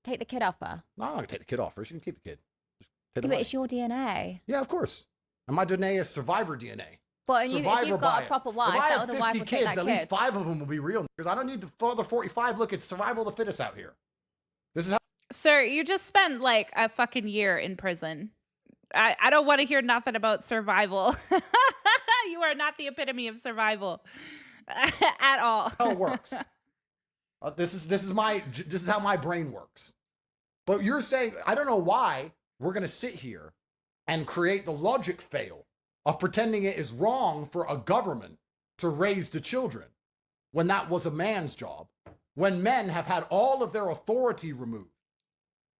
Take the kid off her. No, I'm not going to take the kid off her. She can keep the kid. Just pay Yeah, the but money. it's your DNA. Yeah, of course. And my DNA is survivor DNA. But if Survivor you've got bias. a proper wife, if I that have other wife 50 will take kids, that at least kid. 5 of them will be real. Because I don't need the other 45. Look, it's survival of the fittest out here. This is how Sir, you just spent like a fucking year in prison. I don't want to hear nothing about survival. You are not the epitome of survival at all. it works. This is how my brain works. But you're saying, I don't know why we're going to sit here and create the logic fail of pretending it is wrong for a government to raise the children when that was a man's job, when men have had all of their authority removed.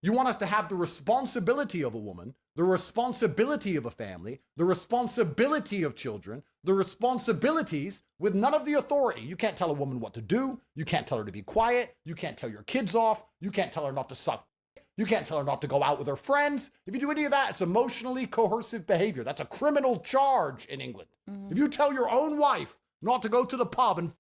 You want us to have the responsibility of a woman, the responsibility of a family, the responsibility of children, the responsibilities with none of the authority. You can't tell a woman what to do. You can't tell her to be quiet. You can't tell your kids off. You can't tell her not to suck. You can't tell her not to go out with her friends. If you do any of that, it's emotionally coercive behavior. That's a criminal charge in England. If you tell your own wife not to go to the pub, and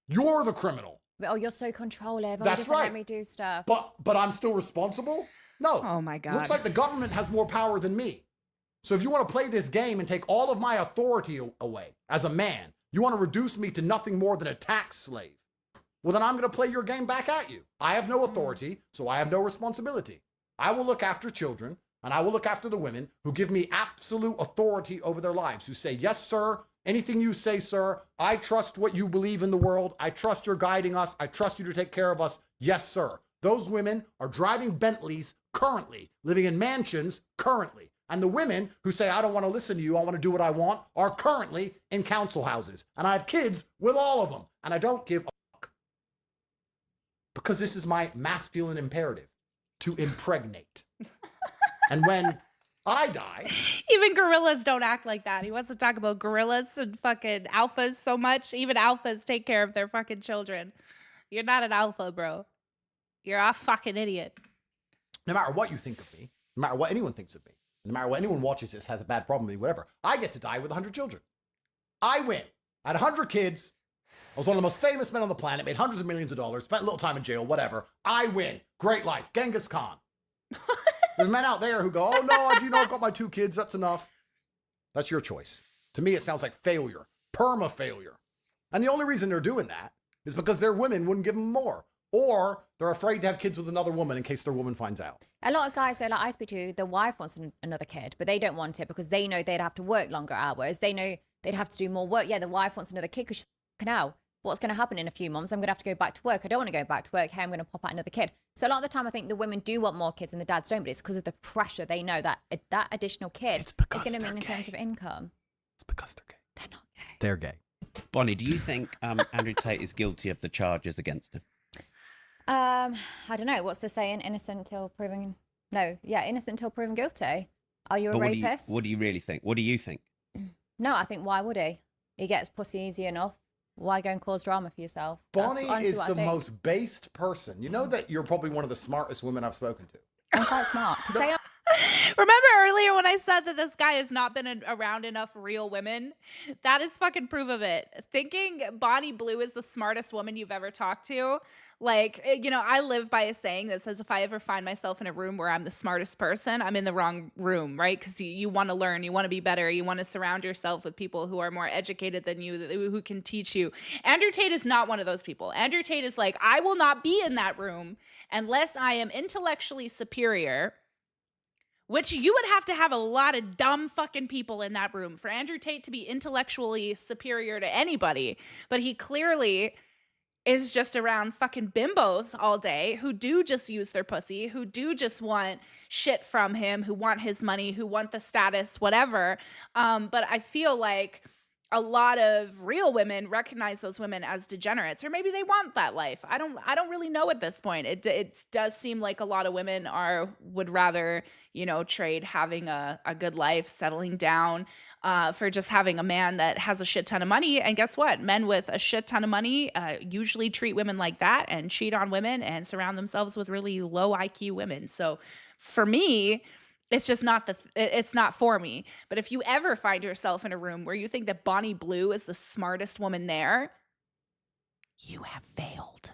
you're the criminal. Oh, you're so controlling. That's right. Let me do stuff. But I'm still responsible? No. Oh my God. Looks like the government has more power than me. So if you want to play this game and take all of my authority away as a man, you want to reduce me to nothing more than a tax slave. Well, then I'm going to play your game back at you. I have no authority, so I have no responsibility. I will look after children, and I will look after the women who give me absolute authority over their lives, who say, yes, sir, anything you say, sir, I trust what you believe in the world. I trust you're guiding us. I trust you to take care of us. Yes, sir. Those women are driving Bentleys currently, living in mansions currently. And the women who say, I don't want to listen to you, I want to do what I want, are currently in council houses. And I have kids with all of them. And I don't give a fuck. Because this is my masculine imperative, to impregnate. And when I die... Even gorillas don't act like that. He wants to talk about gorillas and fucking alphas so much. Even alphas take care of their fucking children. You're not an alpha, bro. You're a fucking idiot. No matter what you think of me, no matter what anyone thinks of me, no matter what anyone watches this, has a bad problem with me, whatever, I get to die with 100 children. I win. I had 100 kids. I was one of the most famous men on the planet, made hundreds of millions of dollars, spent a little time in jail, whatever. I win. Great life. Genghis Khan. There's men out there who go, oh no, I've got my 2 kids. That's enough. That's your choice. To me, it sounds like failure. Perma failure. And the only reason they're doing that is because their women wouldn't give them more. Or they're afraid to have kids with another woman in case their woman finds out. A lot of guys, like I speak to, the wife wants another kid, but they don't want it because they know they'd have to work longer hours. They know they'd have to do more work. Yeah, the wife wants another kid because she's fucking out. What's going to happen in a few months? I'm going to have to go back to work. I don't want to go back to work. Hey, I'm going to pop out another kid. So a lot of the time, I think the women do want more kids and the dads don't, but it's because of the pressure. They know that that additional kid is going to mean in terms of income. It's because they're gay. They're not gay. They're gay. Bonnie, do you think Andrew Tate is guilty of the charges against him? I don't know. What's the saying? Innocent until proven... No, yeah, innocent until proven guilty. Are you a But rapist? what do you really think? What do you think? No, I think why would he? He gets pussy easy enough. Why go and cause drama for yourself? That's Bonnie honestly is what I the think. most based person. You know that you're probably one of the smartest women I've spoken to. I'm quite smart. To say Remember earlier when I said that this guy has not been around enough real women? That is fucking proof of it. Thinking Bonnie Blue is the smartest woman you've ever talked to. Like, you know, I live by a saying that says if I ever find myself in a room where I'm the smartest person, I'm in the wrong room, right? Because you want to learn, you want to be better, you want to surround yourself with people who are more educated than you, who can teach you. Andrew Tate is not one of those people. Andrew Tate is like, I will not be in that room unless I am intellectually superior. Which you would have to have a lot of dumb fucking people in that room for Andrew Tate to be intellectually superior to anybody. But he clearly is just around fucking bimbos all day who do just use their pussy, who do just want shit from him, who want his money, who want the status, whatever. But I feel like a lot of real women recognize those women as degenerates, or maybe they want that life. I don't really know at this point. It does seem like a lot of women would rather, trade having a good life, settling down, for just having a man that has a shit ton of money. And guess what? Men with a shit ton of money usually treat women like that and cheat on women and surround themselves with really low IQ women. So for me, it's just it's not for me. But if you ever find yourself in a room where you think that Bonnie Blue is the smartest woman there, you have failed.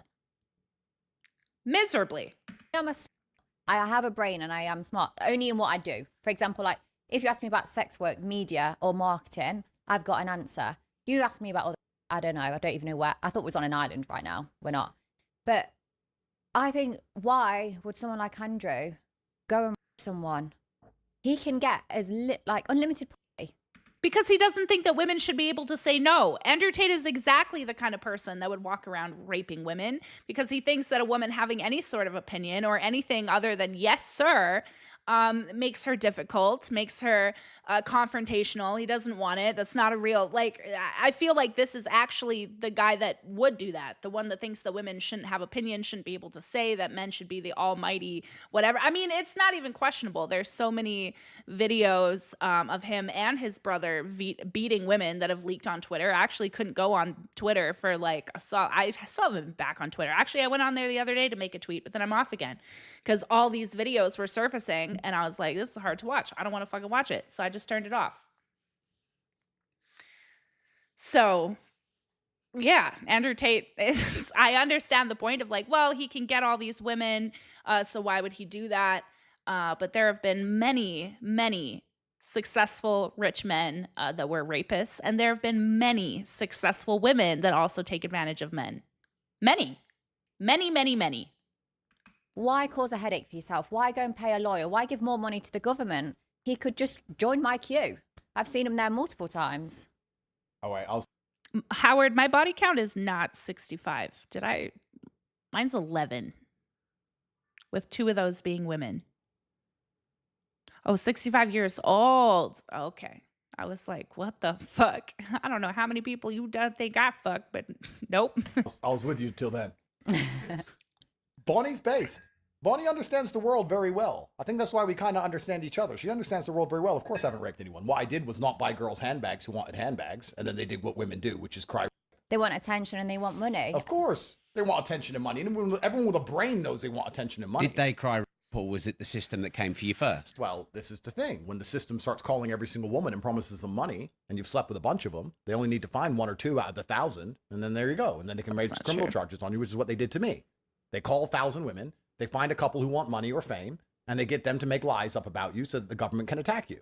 Miserably. I have a brain and I am smart only in what I do. For example, like if you ask me about sex work, media or marketing, I've got an answer. You ask me about I don't know. I don't even know where. I thought it was on an island right now. We're not. But I think, why would someone like Andrew go and someone? He can get unlimited play. Because he doesn't think that women should be able to say no. Andrew Tate is exactly the kind of person that would walk around raping women, because he thinks that a woman having any sort of opinion or anything other than yes, sir, makes her difficult, makes her confrontational. He doesn't want it. That's not a real, I feel like this is actually the guy that would do that. The one that thinks that women shouldn't have opinions, shouldn't be able to say, that men should be the almighty whatever. I mean, it's not even questionable. There's so many videos of him and his brother beating women that have leaked on Twitter. I actually couldn't go on Twitter for I still haven't been back on Twitter. Actually, I went on there the other day to make a tweet, but then I'm off again because all these videos were surfacing. And I was like, this is hard to watch. I don't want to fucking watch it. So I just turned it off. So, yeah, Andrew Tate is, I understand the point of he can get all these women. So why would he do that? But there have been many, many successful rich men that were rapists. And there have been many successful women that also take advantage of men. Many, many, many, many. Why cause a headache for yourself? Why go and pay a lawyer? Why give more money to the government? He could just join my queue. I've seen him there multiple times. Oh, wait, Howard, my body count is not 65. Mine's 11. With 2 of those being women. Oh, 65 years old. Okay. I was like, what the fuck? I don't know how many people you don't think I fucked, but nope. I was with you till then. Bonnie's based. Bonnie understands the world very well. I think that's why we kind of understand each other. She understands the world very well. Of course, I haven't raped anyone. What I did was not buy girls handbags who wanted handbags, and then they did what women do, which is cry. They want attention and they want money. Of course. They want attention and money. And everyone with a brain knows they want attention and money. Did they cry, or was it the system that came for you first? Well, this is the thing. When the system starts calling every single woman and promises them money, and you've slept with a bunch of them, they only need to find 1 or 2 out of the 1,000, and then there you go. And then they can raise criminal charges on you, which is what they did to me. They call 1,000 women, they find a couple who want money or fame, and they get them to make lies up about you so that the government can attack you.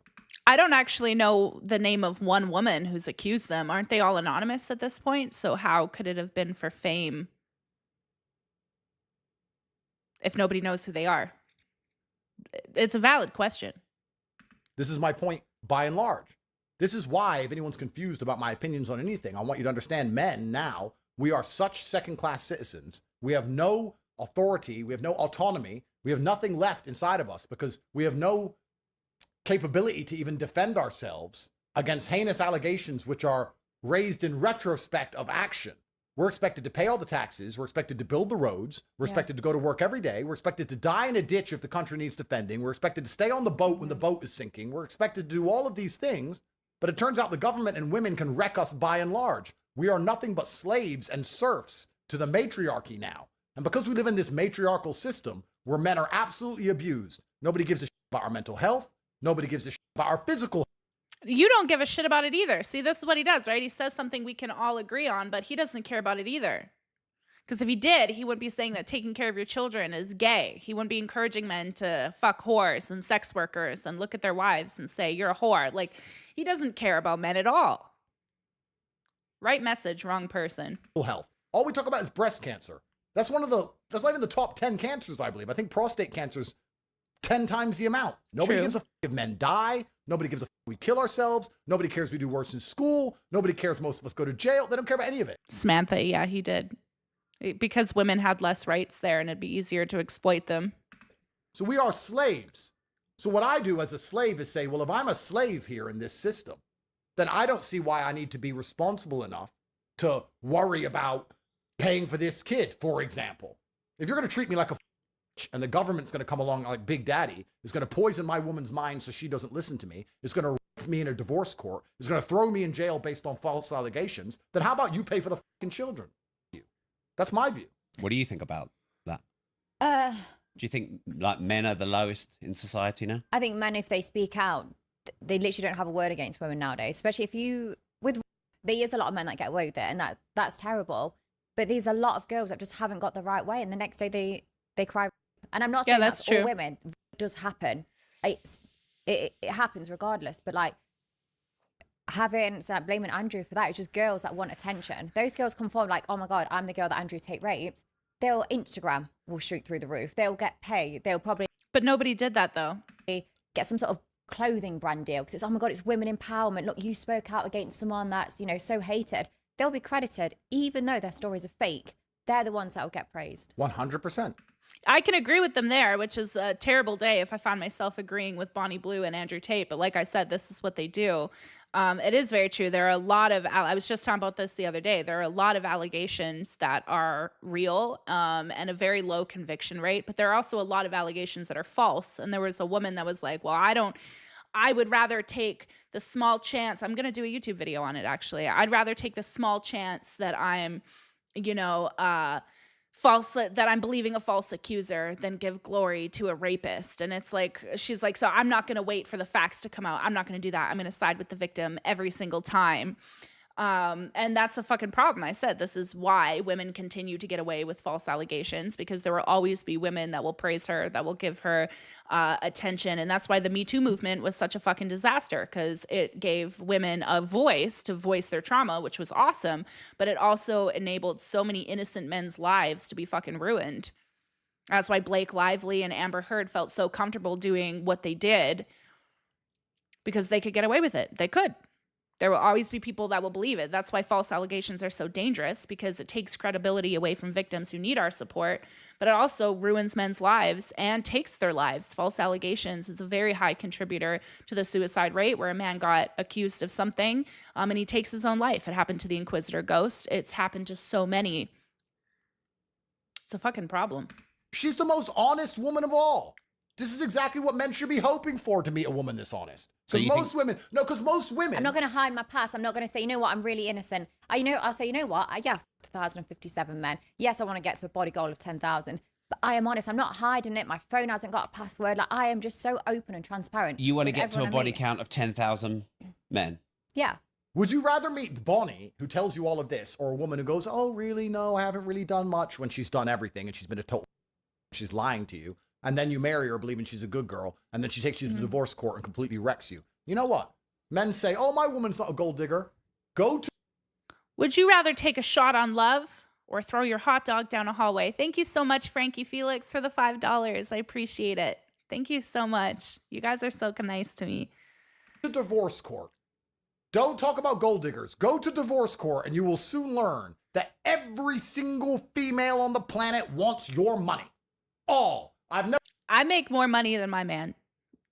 I don't actually know the name of one woman who's accused them. Aren't they all anonymous at this point? So how could it have been for fame if nobody knows who they are? It's a valid question. This is my point by and large. This is why, if anyone's confused about my opinions on anything, I want you to understand men now, we are such second-class citizens. We have no authority. We have no autonomy. We have nothing left inside of us because we have no capability to even defend ourselves against heinous allegations which are raised in retrospect of action. We're expected to pay all the taxes. We're expected to build the roads. We're expected to go to work every day. We're expected to die in a ditch if the country needs defending. We're expected to stay on the boat when the boat is sinking. We're expected to do all of these things. But it turns out the government and women can wreck us by and large. We are nothing but slaves and serfs to the matriarchy now. And because we live in this matriarchal system where men are absolutely abused, nobody gives a shit about our mental health. Nobody gives a shit about our physical health. You don't give a shit about it either. See, this is what he does, right? He says something we can all agree on, but he doesn't care about it either. Because if he did, he wouldn't be saying that taking care of your children is gay. He wouldn't be encouraging men to fuck whores and sex workers and look at their wives and say, you're a whore. Like, he doesn't care about men at all. Right message, wrong person. Health. All we talk about is breast cancer. That's not even the top 10 cancers, I believe. I think prostate cancer's 10 times the amount. Nobody gives a f if men die. Nobody gives a f we kill ourselves. Nobody cares we do worse in school. Nobody cares most of us go to jail. They don't care about any of it. Samantha, yeah, he did. Because women had less rights there and it'd be easier to exploit them. So we are slaves. So what I do as a slave is say, well, if I'm a slave here in this system, then I don't see why I need to be responsible enough to worry about paying for this kid, for example. If you're going to treat me like a and the government's going to come along like Big Daddy, is going to poison my woman's mind so she doesn't listen to me, is going to rape me in a divorce court, is going to throw me in jail based on false allegations, then how about you pay for the fucking children? That's my view. What do you think about that? Uh, Do you think like men are the lowest in society now? I think men, if they speak out, they literally don't have a word against women nowadays. Especially if you there is a lot of men that get away with it, and that's terrible. But there's a lot of girls that just haven't got the right way, and the next day they cry. And I'm not saying that's all women. It does happen. It happens regardless. But like blaming Andrew for that, it's just girls that want attention. Those girls come forward like, oh my God, I'm the girl that Andrew Tate raped. Their Instagram will shoot through the roof. They'll get paid. They'll probably. But nobody did that though. Get some sort of clothing brand deal because it's, oh my God, it's women empowerment. Look, you spoke out against someone that's, so hated. They'll be credited even though their stories are fake. They're the ones that will get praised. 100%. I can agree with them there, which is a terrible day if I found myself agreeing with Bonnie Blue and Andrew Tate. But like I said, this is what they do. It is very true. There are a lot of, I was just talking about this the other day. There are a lot of allegations that are real and a very low conviction rate. But there are also a lot of allegations that are false. And there was a woman that was like, well, I would rather take the small chance. I'm going to do a YouTube video on it, actually. I'd rather take the small chance that I'm, false, that I'm believing a false accuser than give glory to a rapist. And it's like, she's like, so I'm not going to wait for the facts to come out. I'm not going to do that. I'm going to side with the victim every single time. And that's a fucking problem. I said, this is why women continue to get away with false allegations, because there will always be women that will praise her, that will give her attention. And that's why the Me Too movement was such a fucking disaster, because it gave women a voice to voice their trauma, which was awesome. But it also enabled so many innocent men's lives to be fucking ruined. That's why Blake Lively and Amber Heard felt so comfortable doing what they did, because they could get away with it. They could. There will always be people that will believe it. That's why false allegations are so dangerous, because it takes credibility away from victims who need our support, but it also ruins men's lives and takes their lives. False allegations is a very high contributor to the suicide rate, where a man got accused of something and he takes his own life. It happened to the Inquisitor Ghost. It's happened to so many. It's a fucking problem. She's the most honest woman of all. This is exactly what men should be hoping for, to meet a woman this honest. Because most women. I'm not going to hide my past. I'm not going to say, you know what, I'm really innocent. I'll say, you know what, yeah, 1,057 men. Yes, I want to get to a body goal of 10,000. But I am honest. I'm not hiding it. My phone hasn't got a password. Like, I am just so open and transparent. You want to get to a body count of 10,000 men? Yeah. Would you rather meet Bonnie, who tells you all of this, or a woman who goes, oh, really? No, I haven't really done much, when she's done everything and she's been a total, she's lying to you? And then you marry her believing she's a good girl, and then she takes you to the divorce court and completely wrecks you. You know what? Men say, oh, my woman's not a gold digger. Would you rather take a shot on love or throw your hot dog down a hallway? Thank you so much, Frankie Felix, for the $5. I appreciate it. Thank you so much. You guys are so nice to me. To divorce court. Don't talk about gold diggers. Go to divorce court, and you will soon learn that every single female on the planet wants your money. All. I make more money than my man.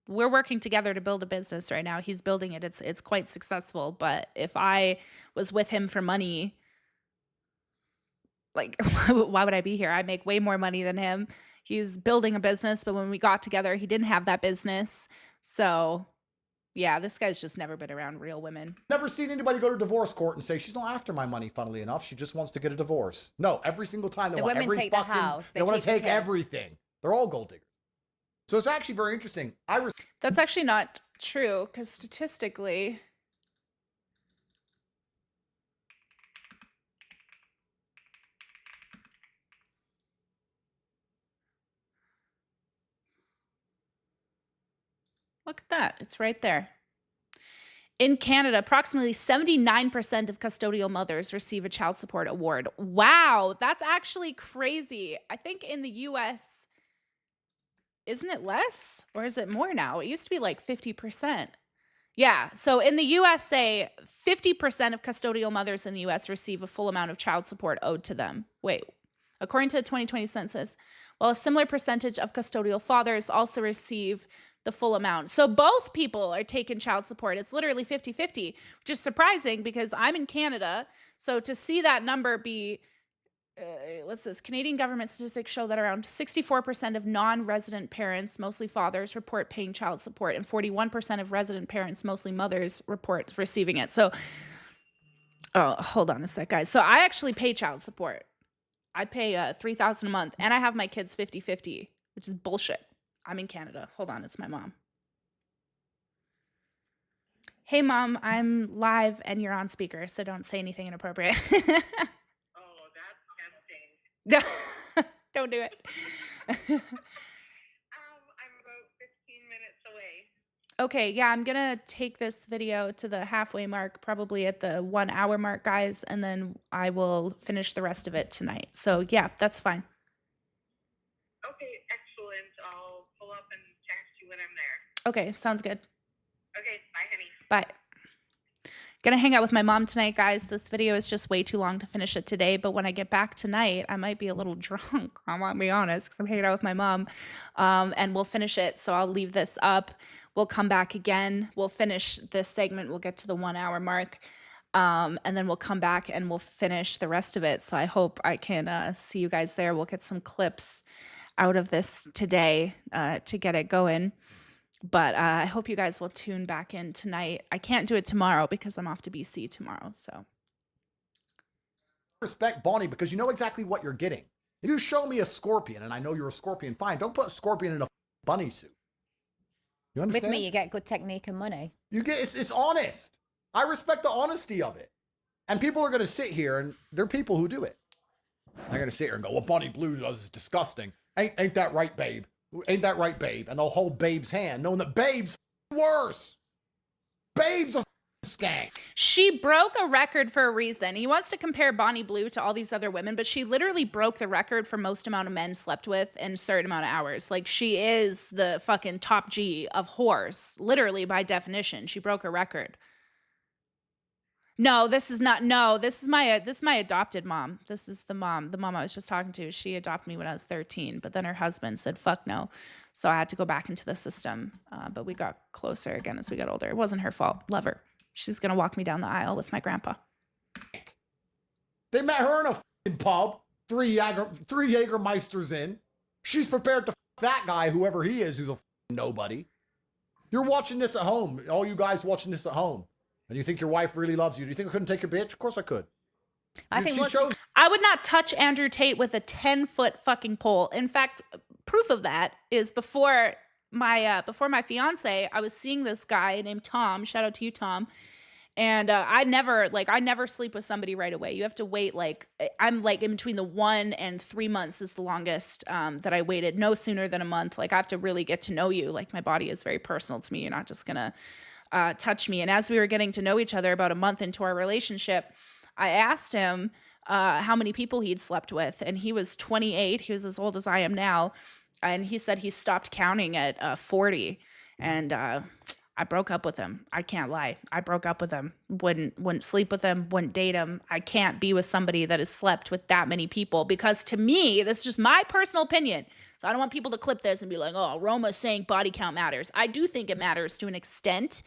We're working together to build a business right now. He's building it. It's quite successful. But if I was with him for money, like, why would I be here? I make way more money than him. He's building a business, but when we got together, he didn't have that business. So, yeah, this guy's just never been around real women. Never seen anybody go to divorce court and say, she's not after my money, funnily enough. She just wants to get a divorce. No, every single time they want every take fucking, the house. They want to take everything. They're all gold diggers. So it's actually very interesting. That's actually not true, because statistically, look at that. It's right there. In Canada, approximately 79% of custodial mothers receive a child support award. Wow, that's actually crazy. I think in the US, isn't it less, or is it more now? It used to be like 50%. Yeah, so in the USA, 50% of custodial mothers in the US receive a full amount of child support owed to them. Wait, according to the 2020 census, while a similar percentage of custodial fathers also receive the full amount. So both people are taking child support. It's literally 50-50, which is surprising because I'm in Canada. So to see that number be, what's this? Canadian government statistics show that around 64% of non-resident parents, mostly fathers, report paying child support, and 41% of resident parents, mostly mothers, report receiving it. So, oh, hold on a sec, guys. So I actually pay child support. I pay $3,000 a month, and I have my kids 50-50, which is bullshit. I'm in Canada. Hold on, it's my mom. Hey, Mom, I'm live, and you're on speaker, so don't say anything inappropriate. Oh, that's tempting. No, don't do it. I'm about 15 minutes away. Okay, yeah, I'm gonna take this video to the halfway mark, probably at the 1 hour mark, guys, and then I will finish the rest of it tonight. So yeah, that's fine. Okay, excellent. I'll pull up and text you when I'm there. Okay, sounds good. Okay, bye, honey. Bye. Gonna hang out with my mom tonight, guys. This video is just way too long to finish it today, but when I get back tonight, I might be a little drunk. I want to be honest, because I'm hanging out with my mom, and we'll finish it. So I'll leave this up. We'll come back again. We'll finish this segment. We'll get to the 1 hour mark, and then we'll come back and we'll finish the rest of it. So I hope I can see you guys there. We'll get some clips out of this today to get it going. But I hope you guys will tune back in tonight. I can't do it tomorrow because I'm off to BC tomorrow. So Respect Bonnie because you know exactly what you're getting. If you show me a scorpion and I know you're a scorpion, fine. Don't put a scorpion in a bunny suit. You understand? With me, you get good technique and money. You get it's honest. I respect the honesty of it. And people are going to sit here, and there are people who do it. They're going to sit here and go, well, Bonnie Blue does is disgusting. Ain't that right, babe? Ain't that right, babe? And they'll hold Babe's hand, knowing that Babe's worse. Babe's a skank. she broke a record for a reason. He wants to compare Bonnie Blue to all these other women, but she literally broke the record for most amount of men slept with in a certain amount of hours. Like, she is the fucking top G of whores, literally by definition. She broke a record. No, this is not. No, this is my adopted mom. This is the mom I was just talking to. She adopted me when I was 13, but then her husband said fuck no, so I had to go back into the system. But we got closer again as we got older. It wasn't her fault. Love her. She's gonna walk me down the aisle with my grandpa. They met her in a fucking pub. Three Jägermeisters in. She's prepared to that guy, whoever he is, who's a nobody. You're watching this at home. All you guys watching this at home. And you think your wife really loves you. Do you think I couldn't take your bitch? Of course I could. I think I would not touch Andrew Tate with a 10-foot fucking pole. In fact, proof of that is before my fiance, I was seeing this guy named Tom. Shout out to you, Tom. And I never sleep with somebody right away. You have to wait. I'm in between the 1 and 3 months is the longest that I waited. No sooner than a month. Like, I have to really get to know you. Like, my body is very personal to me. You're not just gonna touch me. And as we were getting to know each other about a month into our relationship, I asked him how many people he'd slept with, and he was 28. He was as old as I am now, and he said he stopped counting at 40. And I broke up with him. I can't lie. I broke up with him. Wouldn't sleep with him. Wouldn't date him. I can't be with somebody that has slept with that many people, because to me, this is just my personal opinion. So I don't want people to clip this and be like, oh, Roma's saying body count matters. I do think it matters to an extent.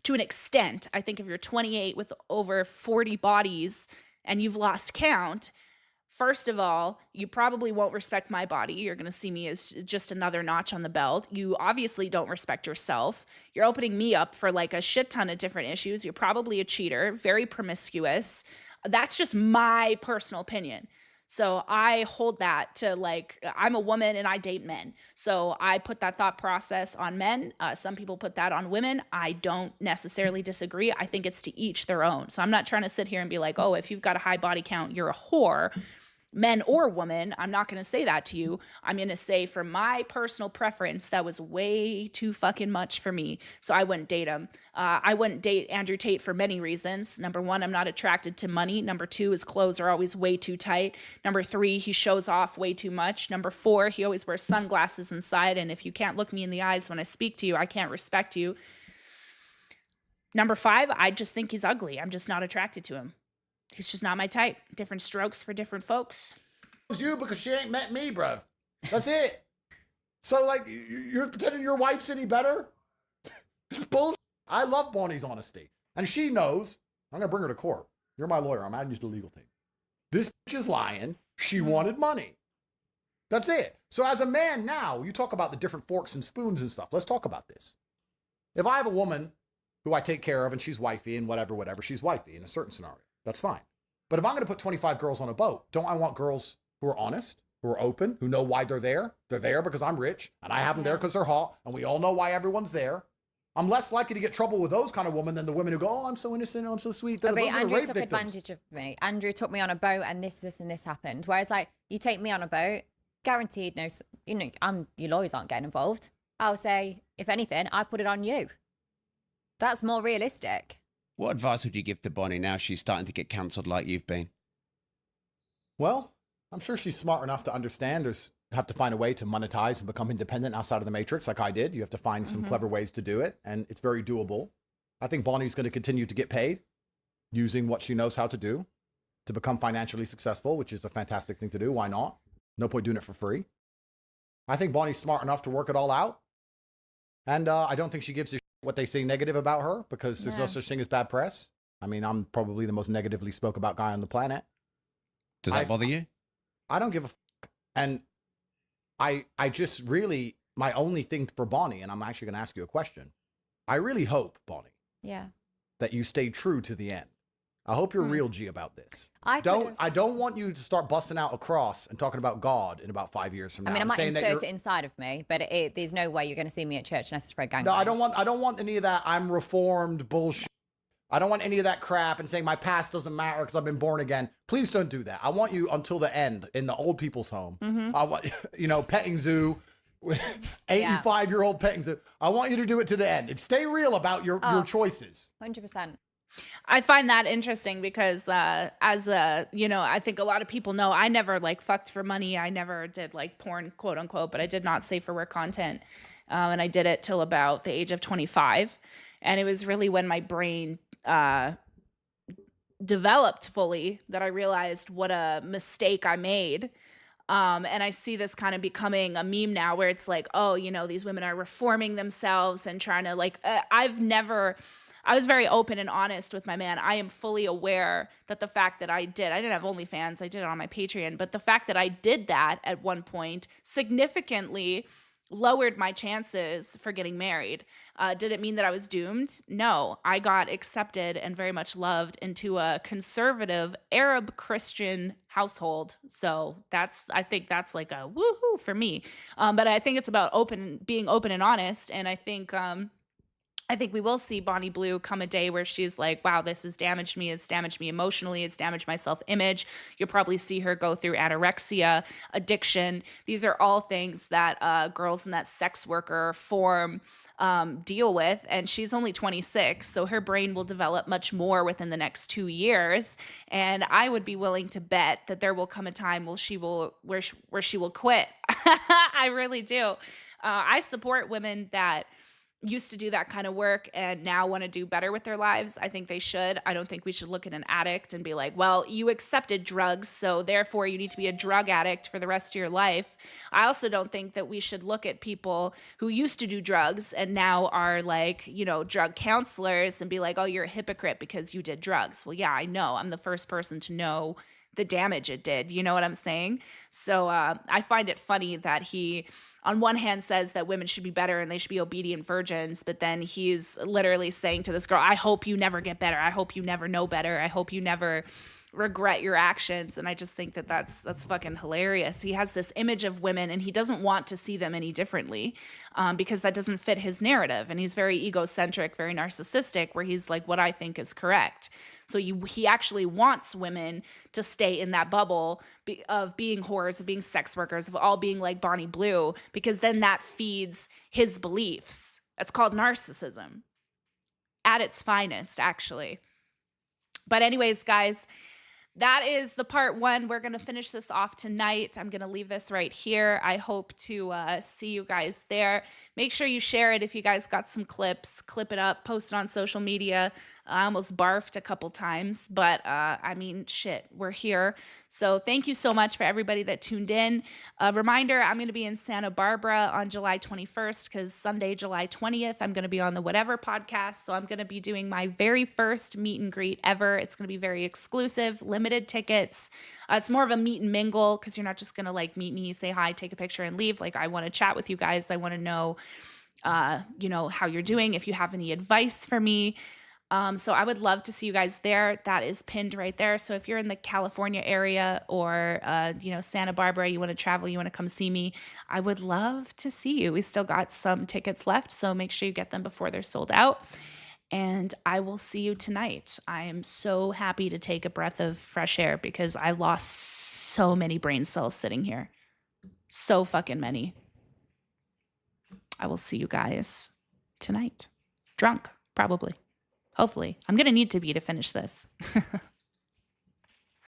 To an extent. I think if you're 28 with over 40 bodies and you've lost count, first of all, you probably won't respect my body. You're going to see me as just another notch on the belt. You obviously don't respect yourself. You're opening me up for like a shit ton of different issues. You're probably a cheater, very promiscuous. That's just my personal opinion. So I hold that to, like, I'm a woman and I date men. So I put that thought process on men. Some people put that on women. I don't necessarily disagree. I think it's to each their own. So I'm not trying to sit here and be like, oh, if you've got a high body count, you're a whore. Men or woman, I'm not going to say that to you. I'm going to say, for my personal preference, that was way too fucking much for me. So I wouldn't date him. I wouldn't date Andrew Tate for many reasons. Number one, I'm not attracted to money. Number two, his clothes are always way too tight. Number three, he shows off way too much. Number four, he always wears sunglasses inside. And if you can't look me in the eyes when I speak to you, I can't respect you. Number five, I just think he's ugly. I'm just not attracted to him. He's just not my type. Different strokes for different folks. You because she ain't met me, bruv. That's it. So like you're pretending your wife's any better? It's bullshit. I love Bonnie's honesty. And she knows. I'm going to bring her to court. You're my lawyer. I'm adding you to the legal team. This bitch is lying. She wanted money. That's it. So as a man now, you talk about the different forks and spoons and stuff. Let's talk about this. If I have a woman who I take care of and she's wifey and whatever, she's wifey in a certain scenario, that's fine. But if I'm going to put 25 girls on a boat, don't I want girls who are honest, who are open, who know why they're there? They're there because I'm rich and I have them there because they're hot and we all know why everyone's there. I'm less likely to get trouble with those kind of women than the women who go, oh, I'm so innocent, I'm so sweet. But Those are Andrew rape took victims. advantage of me. Andrew took me on a boat and this, and this happened. Whereas like, you take me on a boat, guaranteed no, your lawyers aren't getting involved. I'll say, if anything, I put it on you. That's more realistic. What advice would you give to Bonnie now she's starting to get cancelled like you've been? Well, I'm sure she's smart enough to understand have to find a way to monetize and become independent outside of the matrix like I did. You have to find some clever ways to do it, and it's very doable. I think Bonnie's going to continue to get paid using what she knows how to do to become financially successful, which is a fantastic thing to do. Why not? No point doing it for free. I think Bonnie's smart enough to work it all out. And I don't think she gives a shit what they say negative about her because there's no such thing as bad press. I mean, I'm probably the most negatively spoke about guy on the planet. Does that bother you? I don't give a fuck. And I just really, my only thing for Bonnie, and I'm actually going to ask you a question. I really hope, Bonnie, that you stay true to the end. I hope you're real G about this. I don't want you to start busting out a cross and talking about God in about 5 years from now. I mean, I might insert it inside of me, but there's no way you're going to see me at church unless it's for a gangbang. No, I don't want any of that I'm reformed bullshit. I don't want any of that crap and saying my past doesn't matter because I've been born again. Please don't do that. I want you until the end in the old people's home. I want, petting zoo, 85-year-old petting zoo. I want you to do it to the end and stay real about your choices. 100%. I find that interesting because I think a lot of people know I never like fucked for money. I never did like porn, quote unquote, but I did not safe for work content. And I did it till about the age of 25. And it was really when my brain developed fully that I realized what a mistake I made. And I see this kind of becoming a meme now where it's like, oh, these women are reforming themselves and trying to I was very open and honest with my man. I am fully aware that the fact that I didn't have OnlyFans, I did it on my Patreon, but the fact that I did that at one point significantly lowered my chances for getting married. Did it mean that I was doomed? No, I got accepted and very much loved into a conservative Arab Christian household. So I think that's like a woohoo for me. But I think it's about being open and honest. And I think we will see Bonnie Blue come a day where she's like, wow, this has damaged me. It's damaged me emotionally. It's damaged my self-image. You'll probably see her go through anorexia, addiction. These are all things that girls in that sex worker form deal with. And she's only 26, so her brain will develop much more within the next 2 years. And I would be willing to bet that there will come a time where she will quit. I really do. I support women that used to do that kind of work and now want to do better with their lives. I think they should. I don't think we should look at an addict and be like, well, you accepted drugs, so therefore you need to be a drug addict for the rest of your life. I also don't think that we should look at people who used to do drugs and now are like, drug counselors and be like, oh, you're a hypocrite because you did drugs. Well, yeah, I know. I'm the first person to know the damage it did. You know what I'm saying? So I find it funny that he, on one hand, says that women should be better and they should be obedient virgins, but then he's literally saying to this girl, I hope you never get better. I hope you never know better. I hope you never regret your actions. And I just think that that's fucking hilarious. He has this image of women and he doesn't want to see them any differently because that doesn't fit his narrative. And he's very egocentric, very narcissistic, where he's like, what I think is correct. So he actually wants women to stay in that bubble of being whores, of being sex workers, of all being like Bonnie Blue, because then that feeds his beliefs. It's called narcissism at its finest, actually. But anyways, guys, that is the part one. We're going to finish this off tonight. I'm going to leave this right here. I hope to see you guys there. Make sure you share it if you guys got some clips. Clip it up, post it on social media. I almost barfed a couple times, but I mean, shit, we're here. So thank you so much for everybody that tuned in. A reminder, I'm going to be in Santa Barbara on July 21st because Sunday, July 20th, I'm going to be on the Whatever podcast. So I'm going to be doing my very first meet and greet ever. It's going to be very exclusive, limited tickets. It's more of a meet and mingle because you're not just going to like meet me, say hi, take a picture and leave. Like I want to chat with you guys. I want to know, how you're doing. If you have any advice for me. So I would love to see you guys there. That is pinned right there. So if you're in the California area or, Santa Barbara, you want to travel, you want to come see me, I would love to see you. We still got some tickets left, so make sure you get them before they're sold out. And I will see you tonight. I am so happy to take a breath of fresh air because I lost so many brain cells sitting here. So fucking many. I will see you guys tonight. Drunk, probably. Hopefully. I'm going to need to be to finish this.